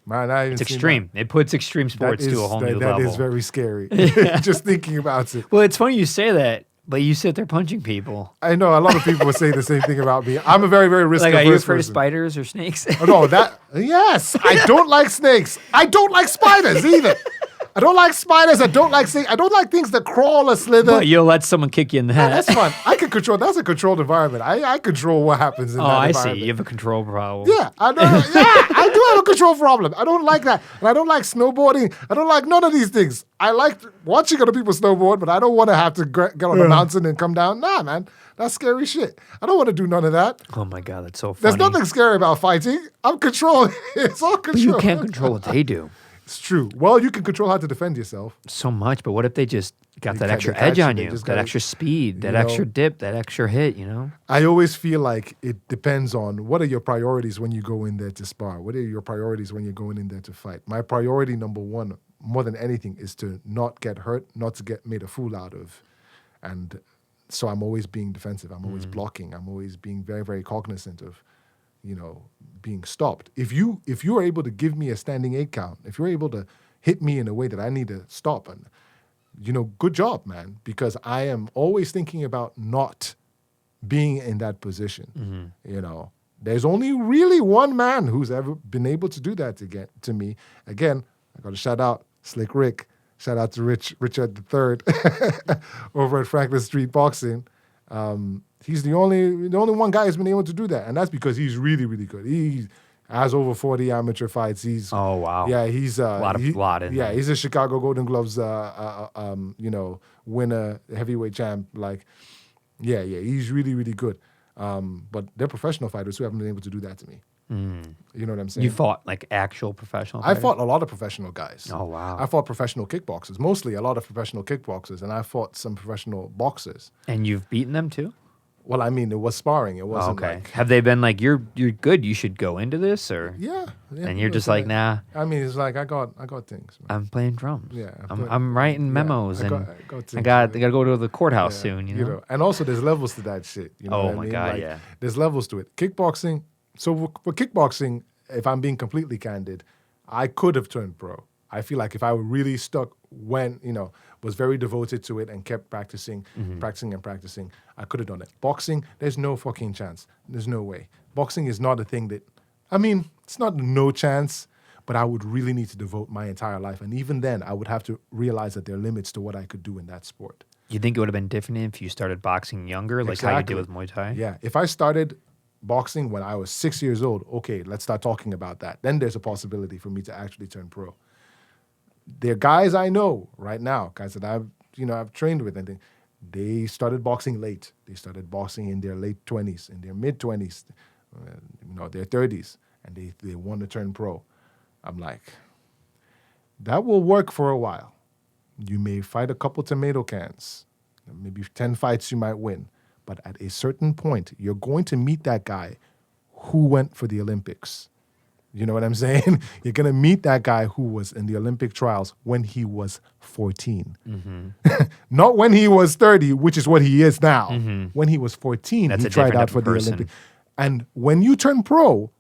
Man, I haven't It's seen extreme. It puts extreme that. sports to a whole new That level. is very scary. Just thinking about it. Well, it's funny you say that, but you sit there punching people. I know a lot of people would say the same thing about me. I'm a very, very risk Like, are you averse afraid of person. spiders or snakes? Oh, no, yes. I don't like snakes. I don't like spiders either. I don't like spiders. I don't like snakes. I don't like things that crawl or slither. But you'll let someone kick you in the Yeah, head. that's fun. I can control. That's a controlled environment. I control what happens in Oh, that I environment. see. You have a control problem. Yeah, I know. Yeah, I do have a control problem. I don't like that. And I don't like snowboarding. I don't like none of these things. I like watching other people snowboard, but I don't want to have to get on a mountain and come down. Nah, man. That's scary shit. I don't want to do none of that. Oh my God, that's so funny. There's nothing scary about fighting. I'm controlling. It's all control. But you can't control what they do It's true. Well, you can control how to defend yourself. so much. But what if they just got that can't- extra they catch edge you, on they you, just that gotta- extra speed, that you know. extra dip, that extra hit, you know? I always feel like it depends on what are your priorities when you go in there to spar? What are your priorities when you're going in there to fight? My priority number one, more than anything, is to not get hurt, not to get made a fool out of. And so I'm always being defensive. I'm always blocking. I'm always being very, very cognizant of, being stopped. If you are able to give me a standing 8 count, if you're able to hit me in a way that I need to stop, and good job, man, because I am always thinking about not being in that position. There's only really one man who's ever been able to do that to me. Again, I got to shout out Slick Rick. Shout out to Richard III over at Franklin Street Boxing. He's the only one guy who's been able to do that, and that's because he's really, really good. He has over 40 amateur fights. He's Oh, wow. yeah, he's lot in yeah, there. he's a Chicago Golden Gloves winner, heavyweight champ. Like, yeah, he's really, really good. But they're professional fighters who haven't been able to do that to me. You know what I'm saying? You fought like actual professional I fighters? fought a lot of professional guys. Oh, wow. I fought professional kickboxers, mostly a lot of professional kickboxers, and I fought some professional boxers. And you've beaten them too? Well, I mean, it was sparring. It wasn't Okay. like... Have they been like, you're good, you should go into this? Or Yeah. and you're just like, nah, I mean, it's like, I got things, man. I'm playing drums. Yeah, I'm writing memos, I and got I things, got man. to go to the courthouse Yeah, soon, you know? And also, there's levels to that shit. You know Oh what I my mean? God, Like, yeah. There's levels to it. Kickboxing. So for kickboxing, if I'm being completely candid, I could have turned pro. I feel like if I were really stuck was very devoted to it and kept practicing, practicing, I could have done it. Boxing, there's no fucking chance. There's no way. boxing is not a thing that, I mean, it's not no chance, but I would really need to devote my entire life. And even then, I would have to realize that there are limits to what I could do in that sport. You think it would have been different if you started boxing younger, like how you did with Muay Thai? Yeah. If I started boxing when I was 6 years old, okay, let's start talking about that. Then there's a possibility for me to actually turn pro. There are guys I know right now, guys that I've trained with, and they started boxing late. They started boxing in their late 20s, in their mid 20s, their 30s, and they want to turn pro. I'm like, that will work for a while. You may fight a couple tomato cans, maybe 10 fights you might win, but at a certain point, you're going to meet that guy who went for the Olympics. You know what I'm saying? You're going to meet that guy who was in the Olympic trials when he was 14. Mm-hmm. Not when he was 30, which is what he is now. Mm-hmm. When he was 14, he tried out for the Olympics. And when you turn pro,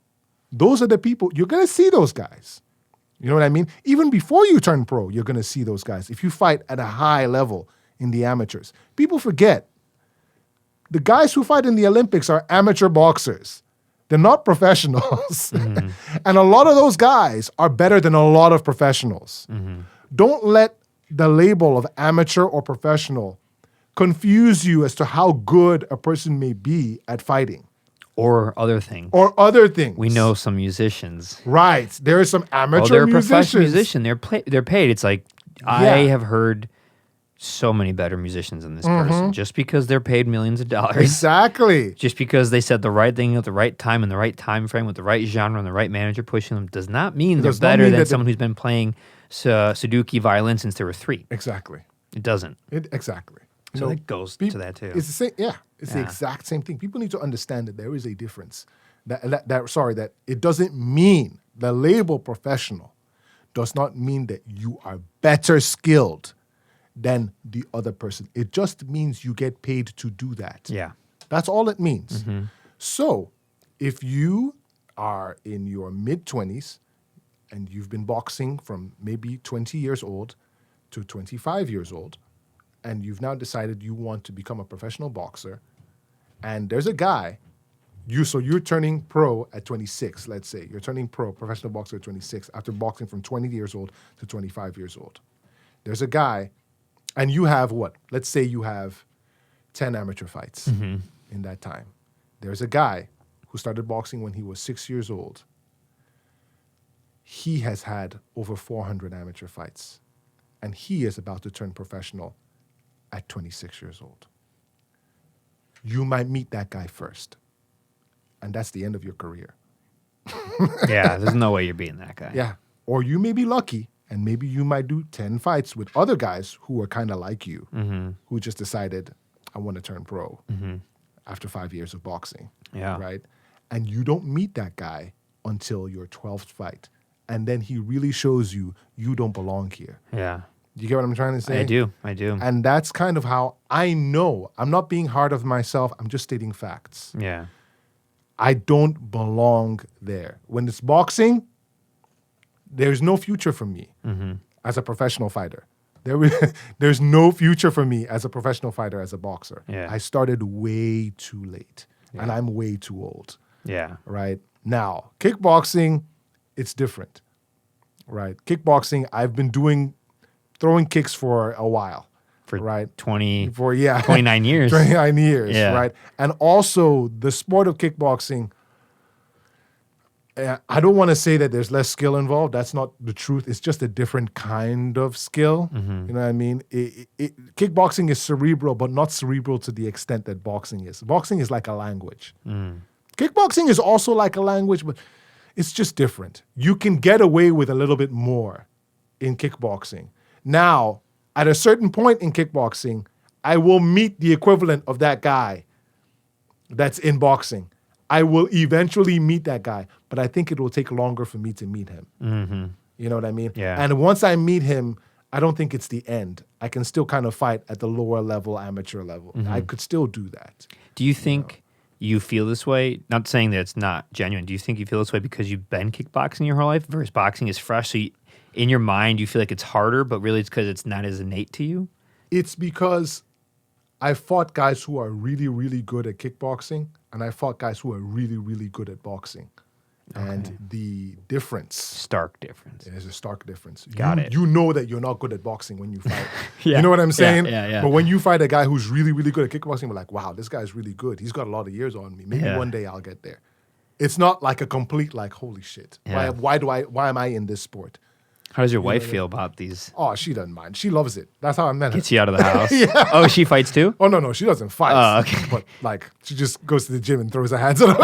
those are the people, you're going to see those guys. You know what I mean? Even before you turn pro, you're going to see those guys. If you fight at a high level in the amateurs, people forget. The guys who fight in the Olympics are amateur boxers. They're not professionals. Mm-hmm. And a lot of those guys are better than a lot of professionals. Mm-hmm. Don't let the label of amateur or professional confuse you as to how good a person may be at fighting. Or other things. We know some musicians. Right. There are some amateur musicians. They're a professional musician. They're paid. It's like, I have heard so many better musicians than this person just because they're paid millions of dollars. Exactly. Just because they said the right thing at the right time in the right time frame with the right genre and the right manager pushing them does not mean they're better than someone who's been playing Suzuki violin since they were 3. Exactly. It doesn't. Exactly. So that goes to that too. It's the same. Yeah, it's the exact same thing. People need to understand that there is a difference. That it doesn't mean the label professional does not mean that you are better skilled than the other person. It just means you get paid to do that. Yeah. That's all it means. Mm-hmm. So if you are in your mid-20s and you've been boxing from maybe 20 years old to 25 years old, and you've now decided you want to become a professional boxer, and there's a guy, so you're turning pro at 26, let's say. You're turning pro, professional boxer at 26, after boxing from 20 years old to 25 years old. There's a guy, and you have what? Let's say you have 10 amateur fights in that time. There's a guy who started boxing when he was 6 years old. He has had over 400 amateur fights, and he is about to turn professional at 26 years old. You might meet that guy first, and that's the end of your career. Yeah, there's no way you're beating that guy. Yeah, or you may be lucky, and maybe you might do 10 fights with other guys who are kind of like you, who just decided, I want to turn pro after 5 years of boxing. Yeah. Right? And you don't meet that guy until your 12th fight. And then he really shows you don't belong here. Yeah. You get what I'm trying to say? I do. And that's kind of how I know. I'm not being hard on myself. I'm just stating facts. Yeah. I don't belong there. When it's boxing, there's no future for me as a professional fighter. There's no future for me as a professional fighter, as a boxer. Yeah. I started way too late, and I'm way too old. Yeah. Right? Now, kickboxing, it's different. Right? Kickboxing, I've been throwing kicks for a while. For right? 29 years. 29 years, yeah. Right? And also, the sport of kickboxing, I don't want to say that there's less skill involved. That's not the truth. It's just a different kind of skill. You know what I mean? Kickboxing is cerebral, but not cerebral to the extent that boxing is. Boxing is like a language. Kickboxing is also like a language, but it's just different. You can get away with a little bit more in kickboxing. Now, at a certain point in kickboxing, I will meet the equivalent of that guy that's in boxing. I will eventually meet that guy, but I think it will take longer for me to meet him. You know what I mean? Yeah. And once I meet him, I don't think it's the end. I can still kind of fight at the lower level, amateur level. I could still do that. Do you think you feel this way? Not saying that it's not genuine. Do you think you feel this way because you've been kickboxing your whole life versus boxing is fresh? So in your mind, you feel like it's harder, but really it's because it's not as innate to you? It's because I fought guys who are really, really good at kickboxing, and I fought guys who were really, really good at boxing. And the difference. Stark difference. There's a stark difference. Got it. You know that you're not good at boxing when you fight. Yeah. You know what I'm saying? Yeah. But when you fight a guy who's really, really good at kickboxing, we're like, wow, this guy's really good. He's got a lot of years on me. Maybe one day I'll get there. It's not like a complete like, holy shit. Yeah. Why am I in this sport? How does your wife feel about these? Oh, she doesn't mind. She loves it. That's how I met her. Gets you out of the house? Oh, she fights too? Oh, no, she doesn't fight. Oh, okay. But, like, she just goes to the gym and throws her hands on her.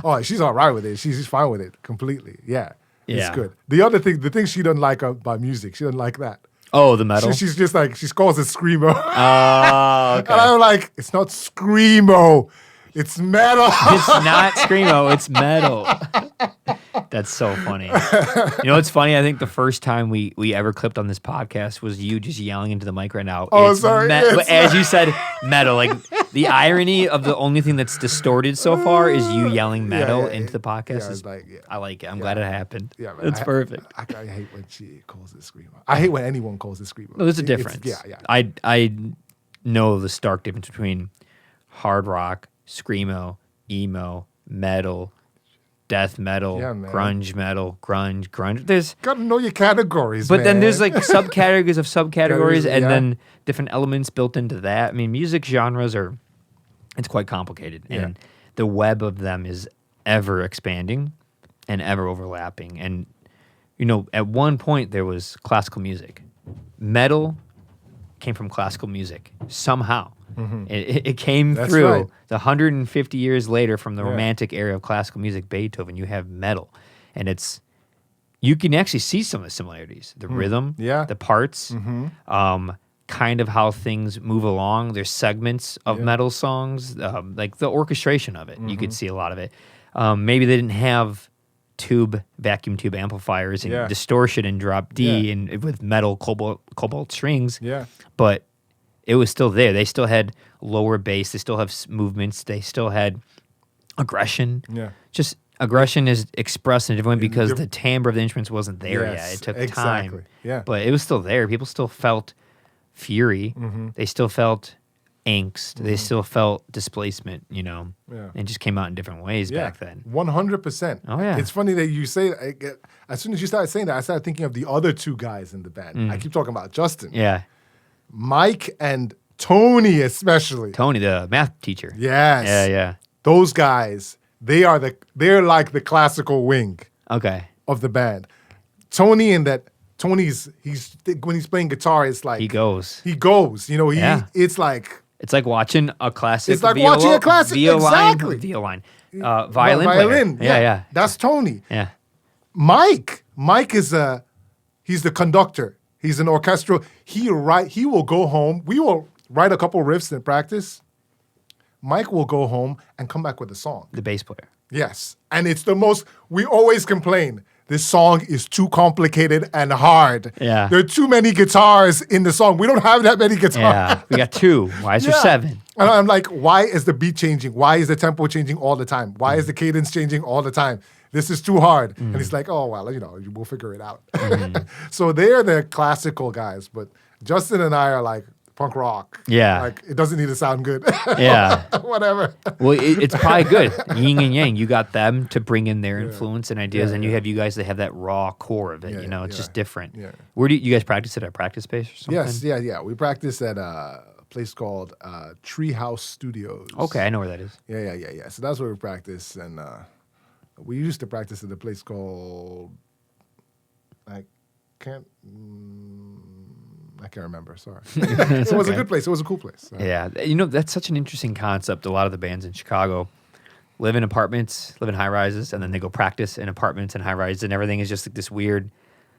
Oh, she's all right with it. She's fine with it completely. Yeah. It's good. The other thing, the thing she doesn't like about music, she doesn't like that. Oh, the metal? She's just like, she calls it screamo. Oh, okay. And I'm like, it's not screamo. It's metal. It's not screamo, it's metal. That's so funny. You know what's funny? I think the first time we ever clipped on this podcast was you just yelling into the mic right now. Oh, sorry. As you said, metal. Like the irony of the only thing that's distorted so far is you yelling metal into the podcast. I like it. I'm glad it happened. Yeah, man, it's perfect. I hate when she calls it screamo. I hate when anyone calls it screamo. No, there's a difference. I know the stark difference between hard rock, screamo, emo, metal, death metal, grunge metal, grunge. There's gotta know your categories, but then there's like subcategories of subcategories, and then different elements built into that. I mean, music genres it's quite complicated, and the web of them is ever expanding and ever overlapping. And you know, at one point there was classical music, metal came from classical music somehow. Mm-hmm. It came through the 150 years later from the Romantic era of classical music, Beethoven. You have metal, and you can actually see some of the similarities, the rhythm, the parts, kind of how things move along. There's segments of metal songs, like the orchestration of it. You could see a lot of it. Maybe they didn't have vacuum tube amplifiers and distortion and drop D and with metal cobalt strings, but it was still there. They still had lower bass. They still have movements. They still had aggression. Yeah. Just aggression is expressed in a different way because the timbre of the instruments wasn't there yet. It took time. Yeah. But it was still there. People still felt fury. Mm-hmm. They still felt angst. Mm-hmm. They still felt displacement, you know. Yeah. And it just came out in different ways back then. 100%. Oh, yeah. It's funny that you say that. As soon as you started saying that, I started thinking of the other two guys in the band. I keep talking about Justin. Yeah. Mike and Tony especially. Tony, the math teacher. Yes. Yeah. Those guys, they're like the classical wing of the band. Tony when he's playing guitar, it's like he goes. You know, it's like watching a classic. It's like watching a classic. Exactly. Violin player. Yeah. That's Tony. Yeah. Mike is he's the conductor. He's an orchestral. He will go home. We will write a couple riffs in practice. Mike will go home and come back with a song. The bass player. Yes. And it's the most, we always complain, this song is too complicated and hard. Yeah. There are too many guitars in the song. We don't have that many guitars. Yeah. We got 2. Why is there 7? And I'm like, why is the beat changing? Why is the tempo changing all the time? Why is the cadence changing all the time? This is too hard. And he's like, oh, well, you know, we'll figure it out. So they're the classical guys, but Justin and I are like punk rock. Yeah. Like, it doesn't need to sound good. Yeah. Whatever. Well, it's probably good. Yin and yang. You got them to bring in their influence and ideas, and you have you guys that have that raw core of it. You know, it's just different. Yeah. Where do you guys practice it at practice space or something? Yes, yeah. We practice at a place called Treehouse Studios. Okay, I know where that is. Yeah. So that's where we practice, and we used to practice at a place called I can't remember. Sorry. It was a good place. It was a cool place. Yeah. You know, that's such an interesting concept. A lot of the bands in Chicago live in apartments, live in high rises, and then they go practice in apartments and high rises, and everything is just like this weird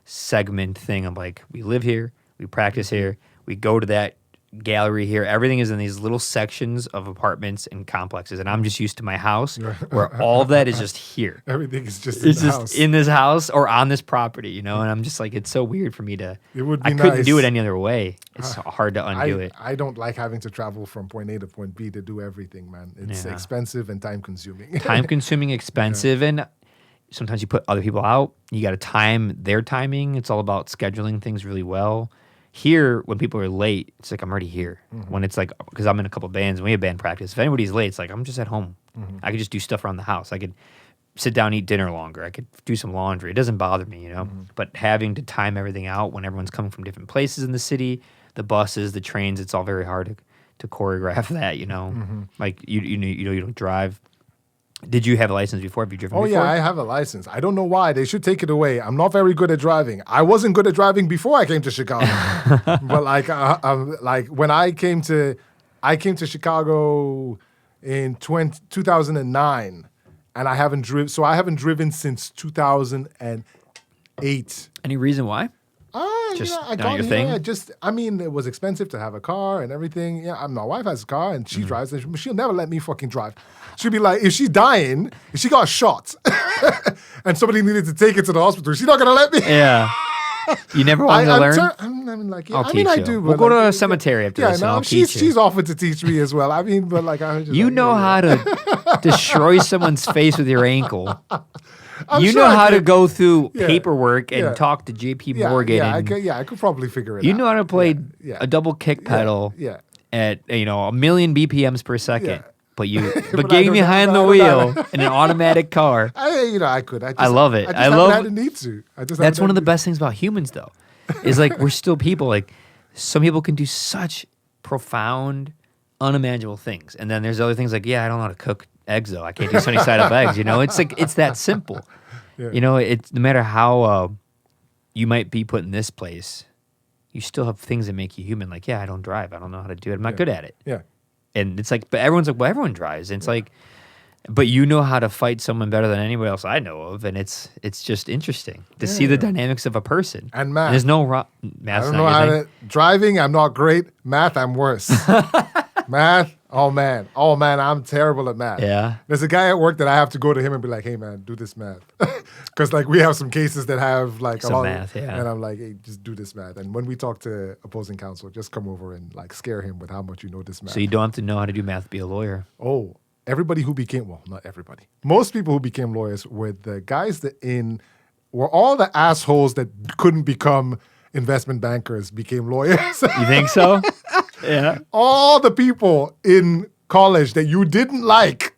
segment thing of like, we live here, we practice here, we go to that gallery here. Everything is in these little sections of apartments and complexes, and I'm just used to my house where all of that is just here. Everything is just in this house or on this property, you know. And I'm just like, it's so weird for me to. It would be I couldn't do it any other way. It's hard to undo it. I don't like having to travel from point A to point B to do everything, man. It's expensive and time consuming. Expensive, and sometimes you put other people out. You got to time their timing. It's all about scheduling things really well. Here, when people are late, it's like I'm already here. When it's like, because I'm in a couple bands and we have band practice. If anybody's late, it's like I'm just at home. I could just do stuff around the house. I could sit down, eat dinner longer. I could do some laundry. It doesn't bother me, you know. But having to time everything out when everyone's coming from different places in the city, the buses, the trains, it's all very hard to choreograph that, you know. Like you don't drive. Did you have a license before? Have you driven before? Yeah, I have a license. I don't know why. They should take it away. I'm not very good at driving. I wasn't good at driving before I came to Chicago. But like when I came to Chicago in 2009, and I haven't driven. So I haven't driven since 2008. Any reason why? Just not your thing? It was expensive to have a car and everything. Yeah, my wife has a car and she drives, and she'll never let me fucking drive. She'll be like, if she's dying, if she got shot, and somebody needed to take her to the hospital, she's not gonna let me. Yeah. You never wanted to learn? I'll teach you. I do. We'll go to a cemetery after this, and I'll teach you. She's offered to teach me as well. I mean, but like, you know how to destroy someone's face with your ankle. You know how to go through paperwork and talk to J.P. Morgan. I could probably figure it out. You know how to play a double kick pedal at a million BPMs per second. Yeah. But getting behind the wheel in an automatic car. I could. I love it. I love. Had the need to. That's one of the best things about humans, though, is like we're still people. Like some people can do such profound, unimaginable things, and then there's other things like, I don't know how to cook eggs though. I can't do sunny side up eggs. You know, it's like it's that simple. Yeah. You know, it's no matter how you might be put in this place, you still have things that make you human. Like, I don't drive. I don't know how to do it. I'm not good at it. Yeah. And it's like, but everyone's like, well, everyone drives. And it's like, but you know how to fight someone better than anybody else I know of. And it's just interesting to see the dynamics of a person. And math. And there's no math. I don't know how to, driving, I'm not great. Math, I'm worse. Math, oh man, I'm terrible at math. Yeah. There's a guy at work that I have to go to him and be like, hey man, do this math. Because like we have some cases that have like some math, and I'm like, hey, just do this math. And when we talk to opposing counsel, just come over and like scare him with how much you know this math. So you don't have to know how to do math to be a lawyer. Oh, everybody who became, well, not everybody. Most people who became lawyers were the guys were all the assholes that couldn't become investment bankers became lawyers. You think so? Yeah. All the people in college that you didn't like,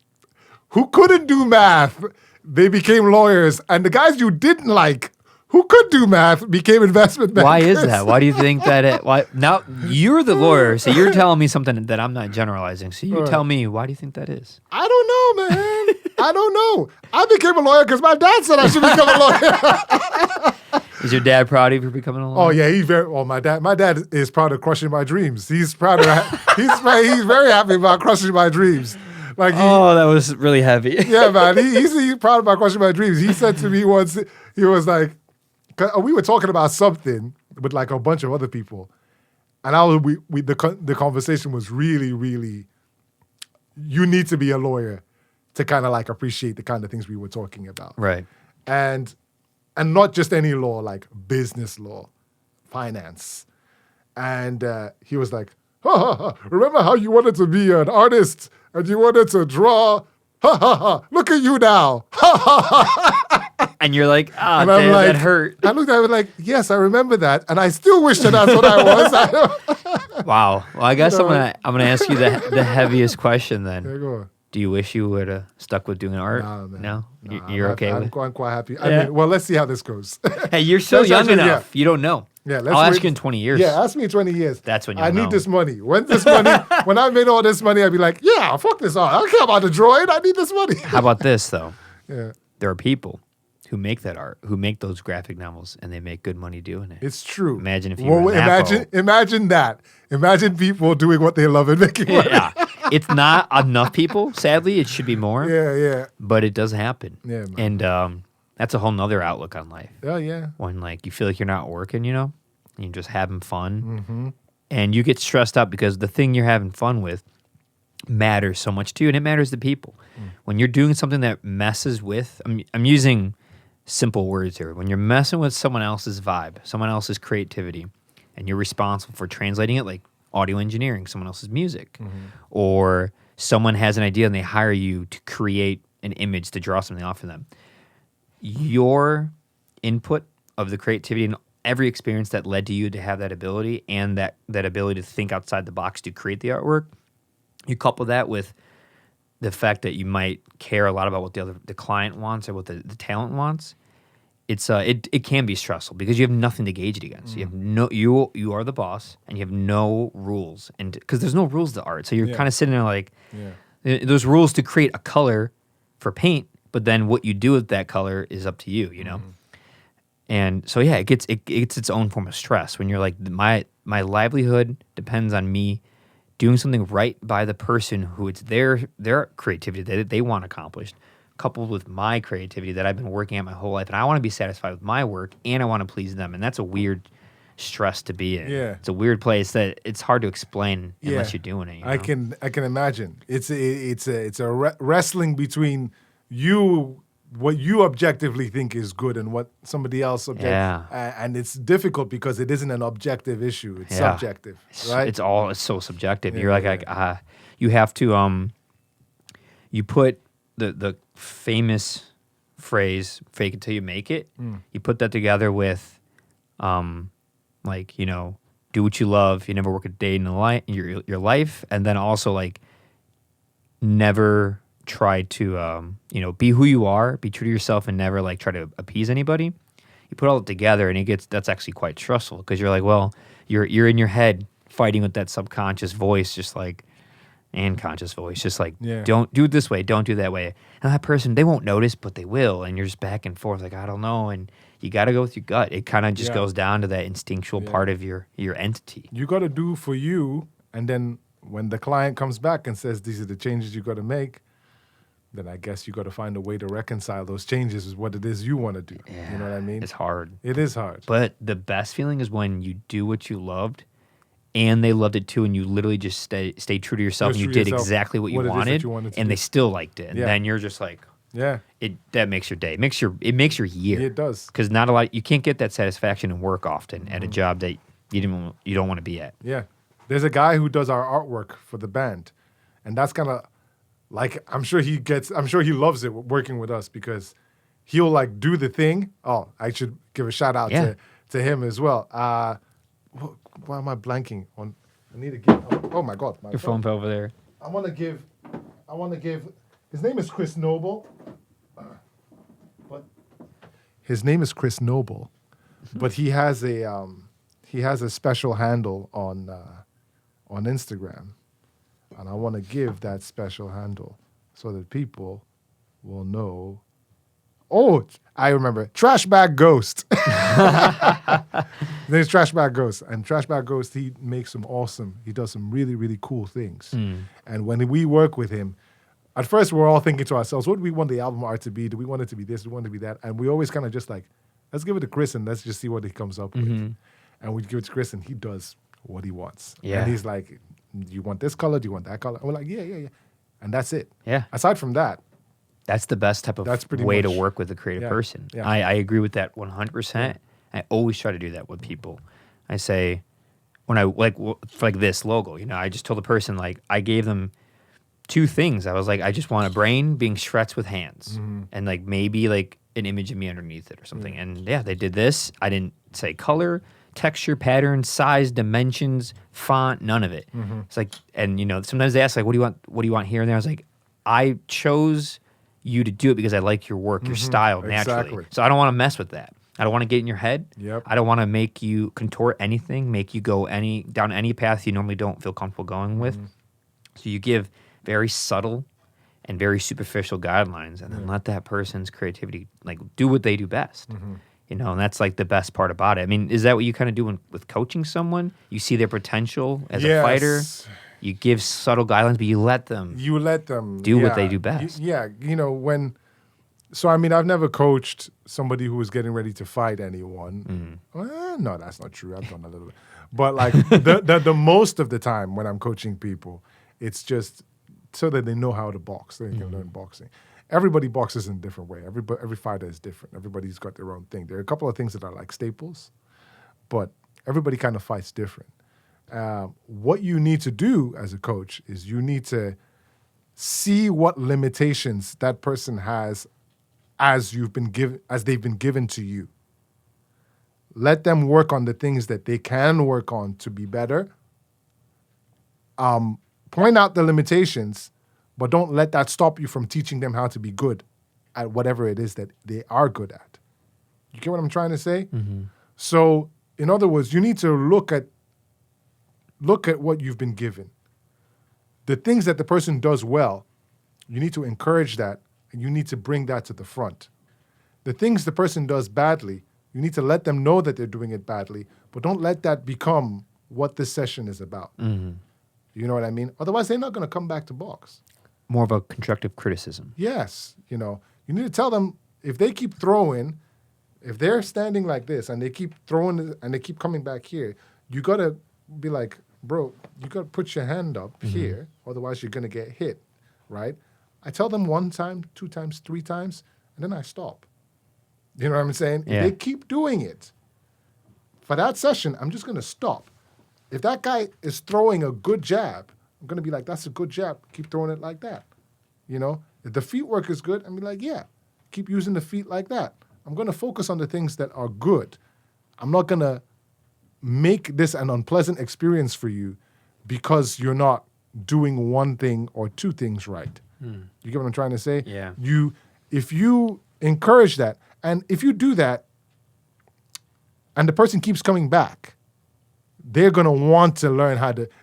who couldn't do math, they became lawyers. And the guys you didn't like, who could do math, became investment bankers. Why is that? Why do you think that? Why now you're the lawyer, so you're telling me something that I'm not generalizing. So you tell me, why do you think that is? I don't know, man. I don't know. I became a lawyer because my dad said I should become a lawyer. Is your dad proud of you for becoming a lawyer? Oh yeah, my dad is proud of crushing my dreams. He's proud of he's very happy about crushing my dreams. Like that was really heavy. Yeah, man. He's proud about crushing my dreams. He said to me once, he was like, we were talking about something with like a bunch of other people, and the conversation was really, really, you need to be a lawyer to kind of like appreciate the kind of things we were talking about. Right. And not just any law, like business law, finance. And he was like, remember how you wanted to be an artist and you wanted to draw? Look at you now. And you're like, damn, that hurt. I looked at it like, yes, I remember that. And I still wish that's what I was. Wow. Well, I guess I'm gonna ask you the heaviest question then. Yeah, go on. Do you wish you would have stuck with doing art? No? You're okay with it? I'm quite happy. I mean, well, let's see how this goes. Hey, you're still young enough. You don't know. Yeah, I'll ask you in 20 years. Yeah, ask me in 20 years. That's when you'll I know. need this money. When I made all this money, I'd be like, yeah, fuck this art. I don't care about the drawing. I need this money. How about this, though? Yeah. There are people who make that art, who make those graphic novels, and they make good money doing it. It's true. Imagine if you were imagine that. Imagine people doing what they love and making money. Yeah. It's not enough people, sadly. It should be more. Yeah. But it does happen. Yeah, man. And that's a whole nother outlook on life. Oh, yeah. When like you feel like you're not working, and you're just having fun. And you get stressed out because the thing you're having fun with matters so much to you, and it matters to people. When you're doing something that messes with, I'm using simple words here. When you're messing with someone else's vibe, someone else's creativity, and you're responsible for translating it, like audio engineering, someone else's music, or someone has an idea and they hire you to create an image to draw something off of them. Your input of the creativity every experience that led to you to have that ability and that ability to think outside the box to create the artwork, you couple that with the fact that you might care a lot about what the client wants or what the talent wants. It can be stressful because you have nothing to gauge it against. You have you are the boss and you have no rules, and because there's no rules to art, so you're kind of sitting there like there's rules to create a color for paint, but then what you do with that color is up to you, you know. And so it gets its own form of stress when you're like my livelihood depends on me doing something right by the person who it's their creativity that they want accomplished, coupled with my creativity that I've been working at my whole life, and I want to be satisfied with my work and I want to please them, and that's a weird stress to be in. Yeah, it's a weird place that it's hard to explain unless you're doing it. You know? I can imagine. It's a wrestling between you, what you objectively think is good and what somebody else and it's difficult because it isn't an objective issue. It's subjective, right? It's so subjective. You're like you have to you put the famous phrase "fake it till you make it." You put that together with like, you know, do what you love. You never work a day in your life, and then also like never try to you know, be who you are, be true to yourself, and never like try to appease anybody. You put all it together, and that's actually quite stressful because you're like, well, you're in your head fighting with that subconscious voice, just like and conscious voice, just like don't do it this way, don't do it that way. And that person, they won't notice, but they will, and you're just back and forth like I don't know, and you got to go with your gut. It kind of just goes down to that instinctual part of your entity. You got to do for you, and then when the client comes back and says these are the changes you got to make, then I guess you got to find a way to reconcile those changes with what it is you want to do. Yeah, you know what I mean? It's hard. It is hard. But the best feeling is when you do what you loved and they loved it too, and you literally just stay true to yourself, and you did exactly what you wanted, and they still liked it. And then you're just like, that makes your day. It makes your year. It does. Because not a lot, you can't get that satisfaction in work often at a job that you don't want to be at. Yeah. There's a guy who does our artwork for the band, and that's kind of like, I'm sure he loves it working with us because he'll like do the thing. Oh, I should give a shout out to him as well. Why am I blanking on? I need to give. Oh my God, your phone fell over there. I want to give. His name is Chris Noble. But his name is Chris Noble, but he has a special handle on Instagram, and I want to give that special handle so that people will know. Oh, I remember. Trash Bag Ghost. There's Trash Bag Ghost. And Trash Bag Ghost, he does some really, really cool things. And when we work with him, at first we're all thinking to ourselves, what do we want the album art to be? Do we want it to be this? Do we want it to be that? And we always kind of just like, let's give it to Chris and let's just see what he comes up with. And we give it to Chris and he does what he wants. Yeah. And he's like, do you want this color? Do you want that color? And we're like, yeah. And that's it. Yeah. Aside from that, that's the best type of way to work with a creative person. Yeah. I agree with that 100%. Yeah. I always try to do that with people. I say, when I like this logo, you know, I just told the person, like, I gave them two things. I was like, I just want a brain being stretched with hands and like maybe like an image of me underneath it or something. And they did this. I didn't say color, texture, pattern, size, dimensions, font, none of it. It's like, and you know, sometimes they ask like, what do you want here and there? I was like, I chose you to do it because I like your work, your style naturally. Exactly. So I don't want to mess with that. I don't want to get in your head. Yep. I don't want to make you contort anything, make you go down any path you normally don't feel comfortable going with. So you give very subtle and very superficial guidelines, and then let that person's creativity like do what they do best. You know, and that's like the best part about it. I mean, is that what you kind of do with coaching someone? You see their potential as a fighter. You give subtle guidelines, but you let them do what they do best. You know, so I mean, I've never coached somebody who was getting ready to fight anyone. Well, no, that's not true. I've done a little bit. But like the most of the time when I'm coaching people, it's just so that they know how to box. They can learn boxing. Everybody boxes in a different way. Every fighter is different. Everybody's got their own thing. There are a couple of things that are like staples, but everybody kind of fights different. What you need to do as a coach is you need to see what limitations that person has as they've been given to you. Let them work on the things that they can work on to be better. Point out the limitations, but don't let that stop you from teaching them how to be good at whatever it is that they are good at. You get what I'm trying to say? Mm-hmm. So, in other words, you need to look at what you've been given. The things that the person does well, you need to encourage that, and you need to bring that to the front. The things the person does badly, you need to let them know that they're doing it badly, but don't let that become what this session is about. Mm-hmm. You know what I mean? Otherwise, they're not going to come back to box. More of a constructive criticism. Yes. You need to tell them if they keep throwing, if they're standing like this and they keep throwing and they keep coming back here, you got to be like, bro, you got to put your hand up here, otherwise you're going to get hit, right? I tell them 1 time, 2 times, 3 times, and then I stop. You know what I'm saying? Yeah. If they keep doing it, for that session, I'm just going to stop. If that guy is throwing a good jab, I'm going to be like, that's a good jab. Keep throwing it like that. If the feet work is good, I'm be like, yeah, keep using the feet like that. I'm going to focus on the things that are good. I'm not going to make this an unpleasant experience for you because you're not doing 1 thing or 2 things right. You get what I'm trying to say? Yeah. If you encourage that, and if you do that, and the person keeps coming back, they're going to want to learn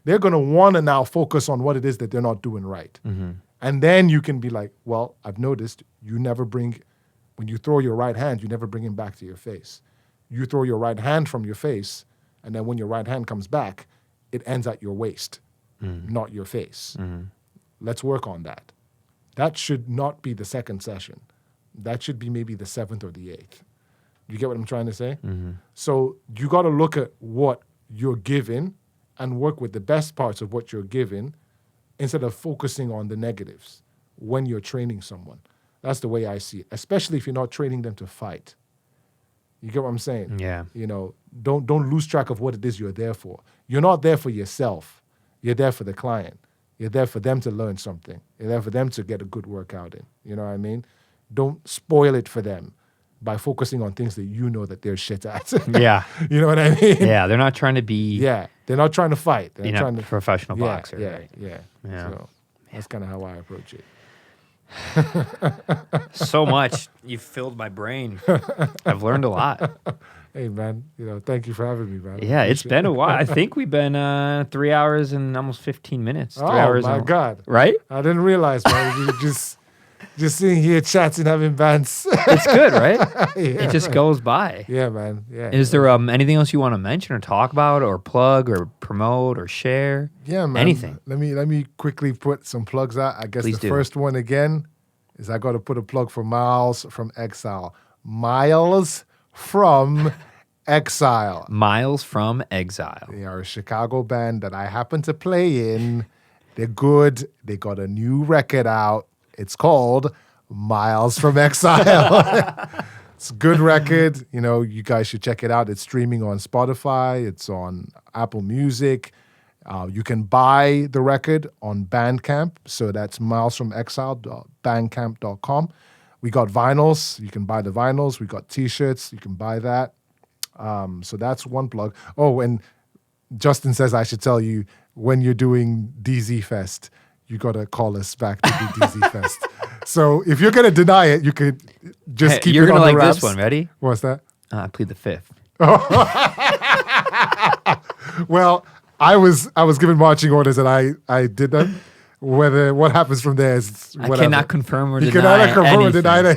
they're going to want to now focus on what it is that they're not doing right. Mm-hmm. And then you can be like, well, I've noticed when you throw your right hand, you never bring him back to your face. You throw your right hand from your face, and then when your right hand comes back, it ends at your waist, not your face. Mm-hmm. Let's work on that. That should not be the 2nd session. That should be maybe the 7th or the 8th. You get what I'm trying to say? Mm-hmm. So you got to look at what you're given and work with the best parts of what you're given instead of focusing on the negatives when you're training someone. That's the way I see it, especially if you're not training them to fight. You get what I'm saying? Yeah. Don't lose track of what it is you're there for. You're not there for yourself. You're there for the client. You're there for them to learn something. You're there for them to get a good workout in. You know what I mean? Don't spoil it for them by focusing on things that you know that they're shit at. Yeah. You know what I mean? Yeah, they're not trying to be They're not trying to fight. They're trying to professional boxer. Right? Yeah. So that's kind of how I approach it. So much. You filled my brain. I've learned a lot. Hey, man. Thank you for having me, man. Yeah, it's been a while. I think we've been 3 hours and almost 15 minutes. 3 Oh, hours my God. Right? I didn't realize, man. You just sitting here chatting, having bands. It's good, right? Yeah, It just goes by. Yeah, man. Yeah. Is there anything else you want to mention or talk about or plug or promote or share? Yeah, man. Anything. Let me quickly put some plugs out. I guess Please the do. first one again is I got to put a plug for Miles from Exile. Miles from Exile. Miles from Exile. They are a Chicago band that I happen to play in. They're good. They got a new record out. It's called Miles from Exile. It's a good record. You guys should check it out. It's streaming on Spotify. It's on Apple Music. You can buy the record on Bandcamp. So that's milesfromexile.bandcamp.com. We got vinyls. You can buy the vinyls. We got T-shirts. You can buy that. So that's one plug. Oh, and Justin says I should tell you, when you're doing DZ Fest, you got to call us back to do DZ Fest. So if you're going to deny it, you could just keep you're it on gonna the like wraps. this one. Ready? What's that? I plead the 5th. Well, I was given marching orders and I did them. What happens from there is whatever. I cannot confirm or You deny cannot confirm or anything. deny that.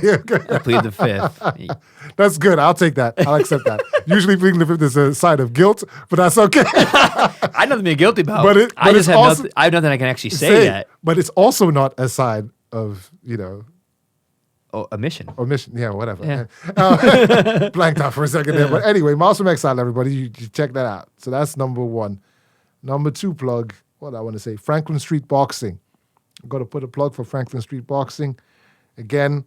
I plead the 5th. That's good. I'll take that. I'll accept that. Usually pleading the 5th is a sign of guilt, but that's okay. I have nothing to be guilty about. But I just it's have also- nothing. I have nothing I can actually say yet. But it's also not a sign of, Oh, omission. omission. Yeah, whatever. Yeah. Blanked out for a second there. But anyway, Miles from Exile, everybody. You check that out. So that's number 1. Number 2 plug, what I want to say, Franklin Street Boxing. I've got to put a plug for Franklin Street Boxing. Again,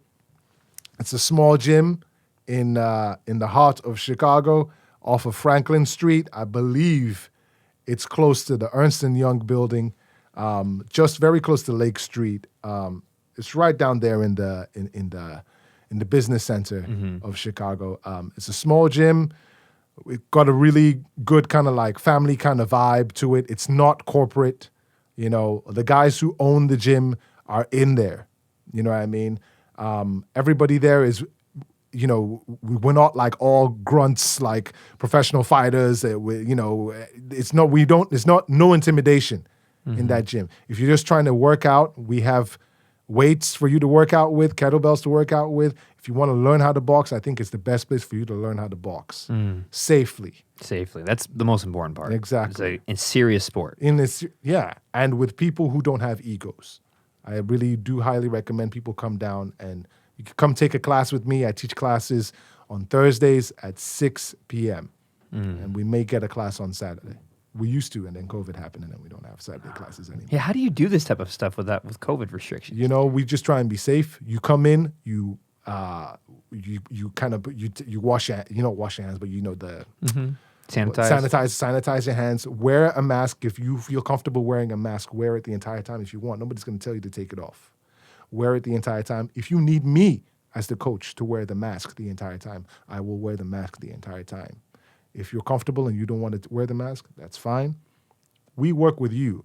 it's a small gym in the heart of Chicago off of Franklin Street. I believe it's close to the Ernst & Young building, just very close to Lake Street. It's right down there in the business center of Chicago. It's a small gym. It got a really good kind of like family kind of vibe to it. It's not corporate. You know, the guys who own the gym are in there. You know what I mean? Everybody there is, you know, we're not like all grunts like professional fighters. You know, it's not no intimidation in that gym. If you're just trying to work out, we have weights for you to work out with, kettlebells to work out with. If you want to learn how to box, I think it's the best place for you to learn how to box safely. Safely. That's the most important part. Exactly. It's a serious sport. And with people who don't have egos. I really do highly recommend people come down and you can come take a class with me. I teach classes on Thursdays at 6 p.m. And we may get a class on Saturday. We used to, and then COVID happened, and then we don't have Saturday classes anymore. Yeah, how do you do this type of stuff with COVID restrictions? You know, we just try and be safe. You come in, you wash your, you don't wash your hands, but you know the sanitize your hands. Wear a mask if you feel comfortable wearing a mask. Wear it the entire time if you want. Nobody's going to tell you to take it off. Wear it the entire time. If you need me as the coach to wear the mask the entire time, I will wear the mask the entire time. If you're comfortable and you don't want to wear the mask, that's fine. We work with you.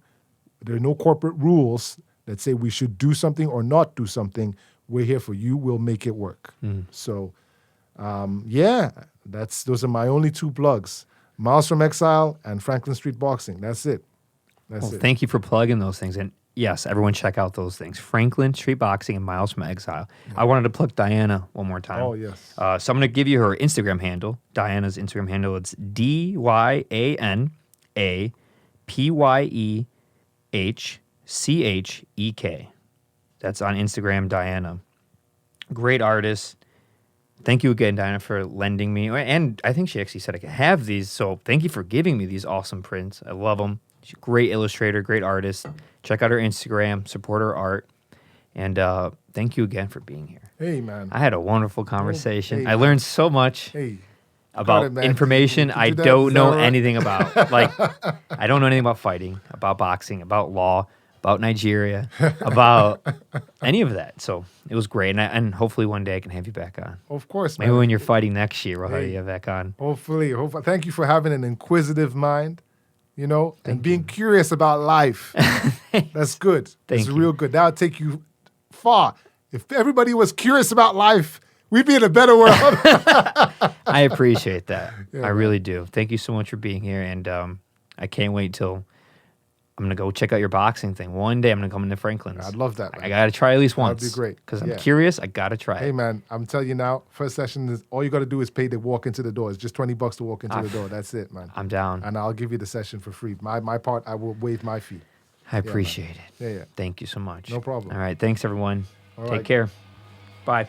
There are no corporate rules that say we should do something or not do something. We're here for you. We'll make it work. So, those are my only two plugs. Miles from Exile and Franklin Street Boxing. That's it. Thank you for plugging those things. And yes, everyone check out those things. Franklin Street Boxing and Miles from Exile. Yeah. I wanted to plug Diana one more time. Oh, yes. So I'm going to give you her Instagram handle. Diana's Instagram handle. It's DyanAPyehchek. That's on Instagram, Diana. Great artist. Thank you again, Diana, for lending me. And I think she actually said I could have these. So thank you for giving me these awesome prints. I love them. She's a great illustrator, great artist. Check out her Instagram, support her art. And thank you again for being here. Hey, man. I had a wonderful conversation. Hey, I learned so much about information I don't know anything about. Like, I don't know anything about fighting, about boxing, about law, about Nigeria, about any of that. So it was great. And hopefully one day I can have you back on. Of course, man. Maybe when you're fighting next year, we'll have you back on. Hopefully. Thank you for having an inquisitive mind. You know, and being curious about life. That's good. That's real good. That'll take you far. If everybody was curious about life, we'd be in a better world. I appreciate that. I really do. Thank you so much for being here. And I can't wait till I'm going to go check out your boxing thing. One day I'm going to come into Franklin's. I'd love that, man. I got to try at least once. That'd be great. Because I'm curious. I got to try it. Hey, man, I'm telling you now, first session, is all you got to do is pay to walk into the door. It's just $20 to walk into the door. That's it, man. I'm down. And I'll give you the session for free. My part, I will waive my fee. I appreciate it. Yeah. Thank you so much. No problem. All right. Thanks, everyone. Take care. Bye.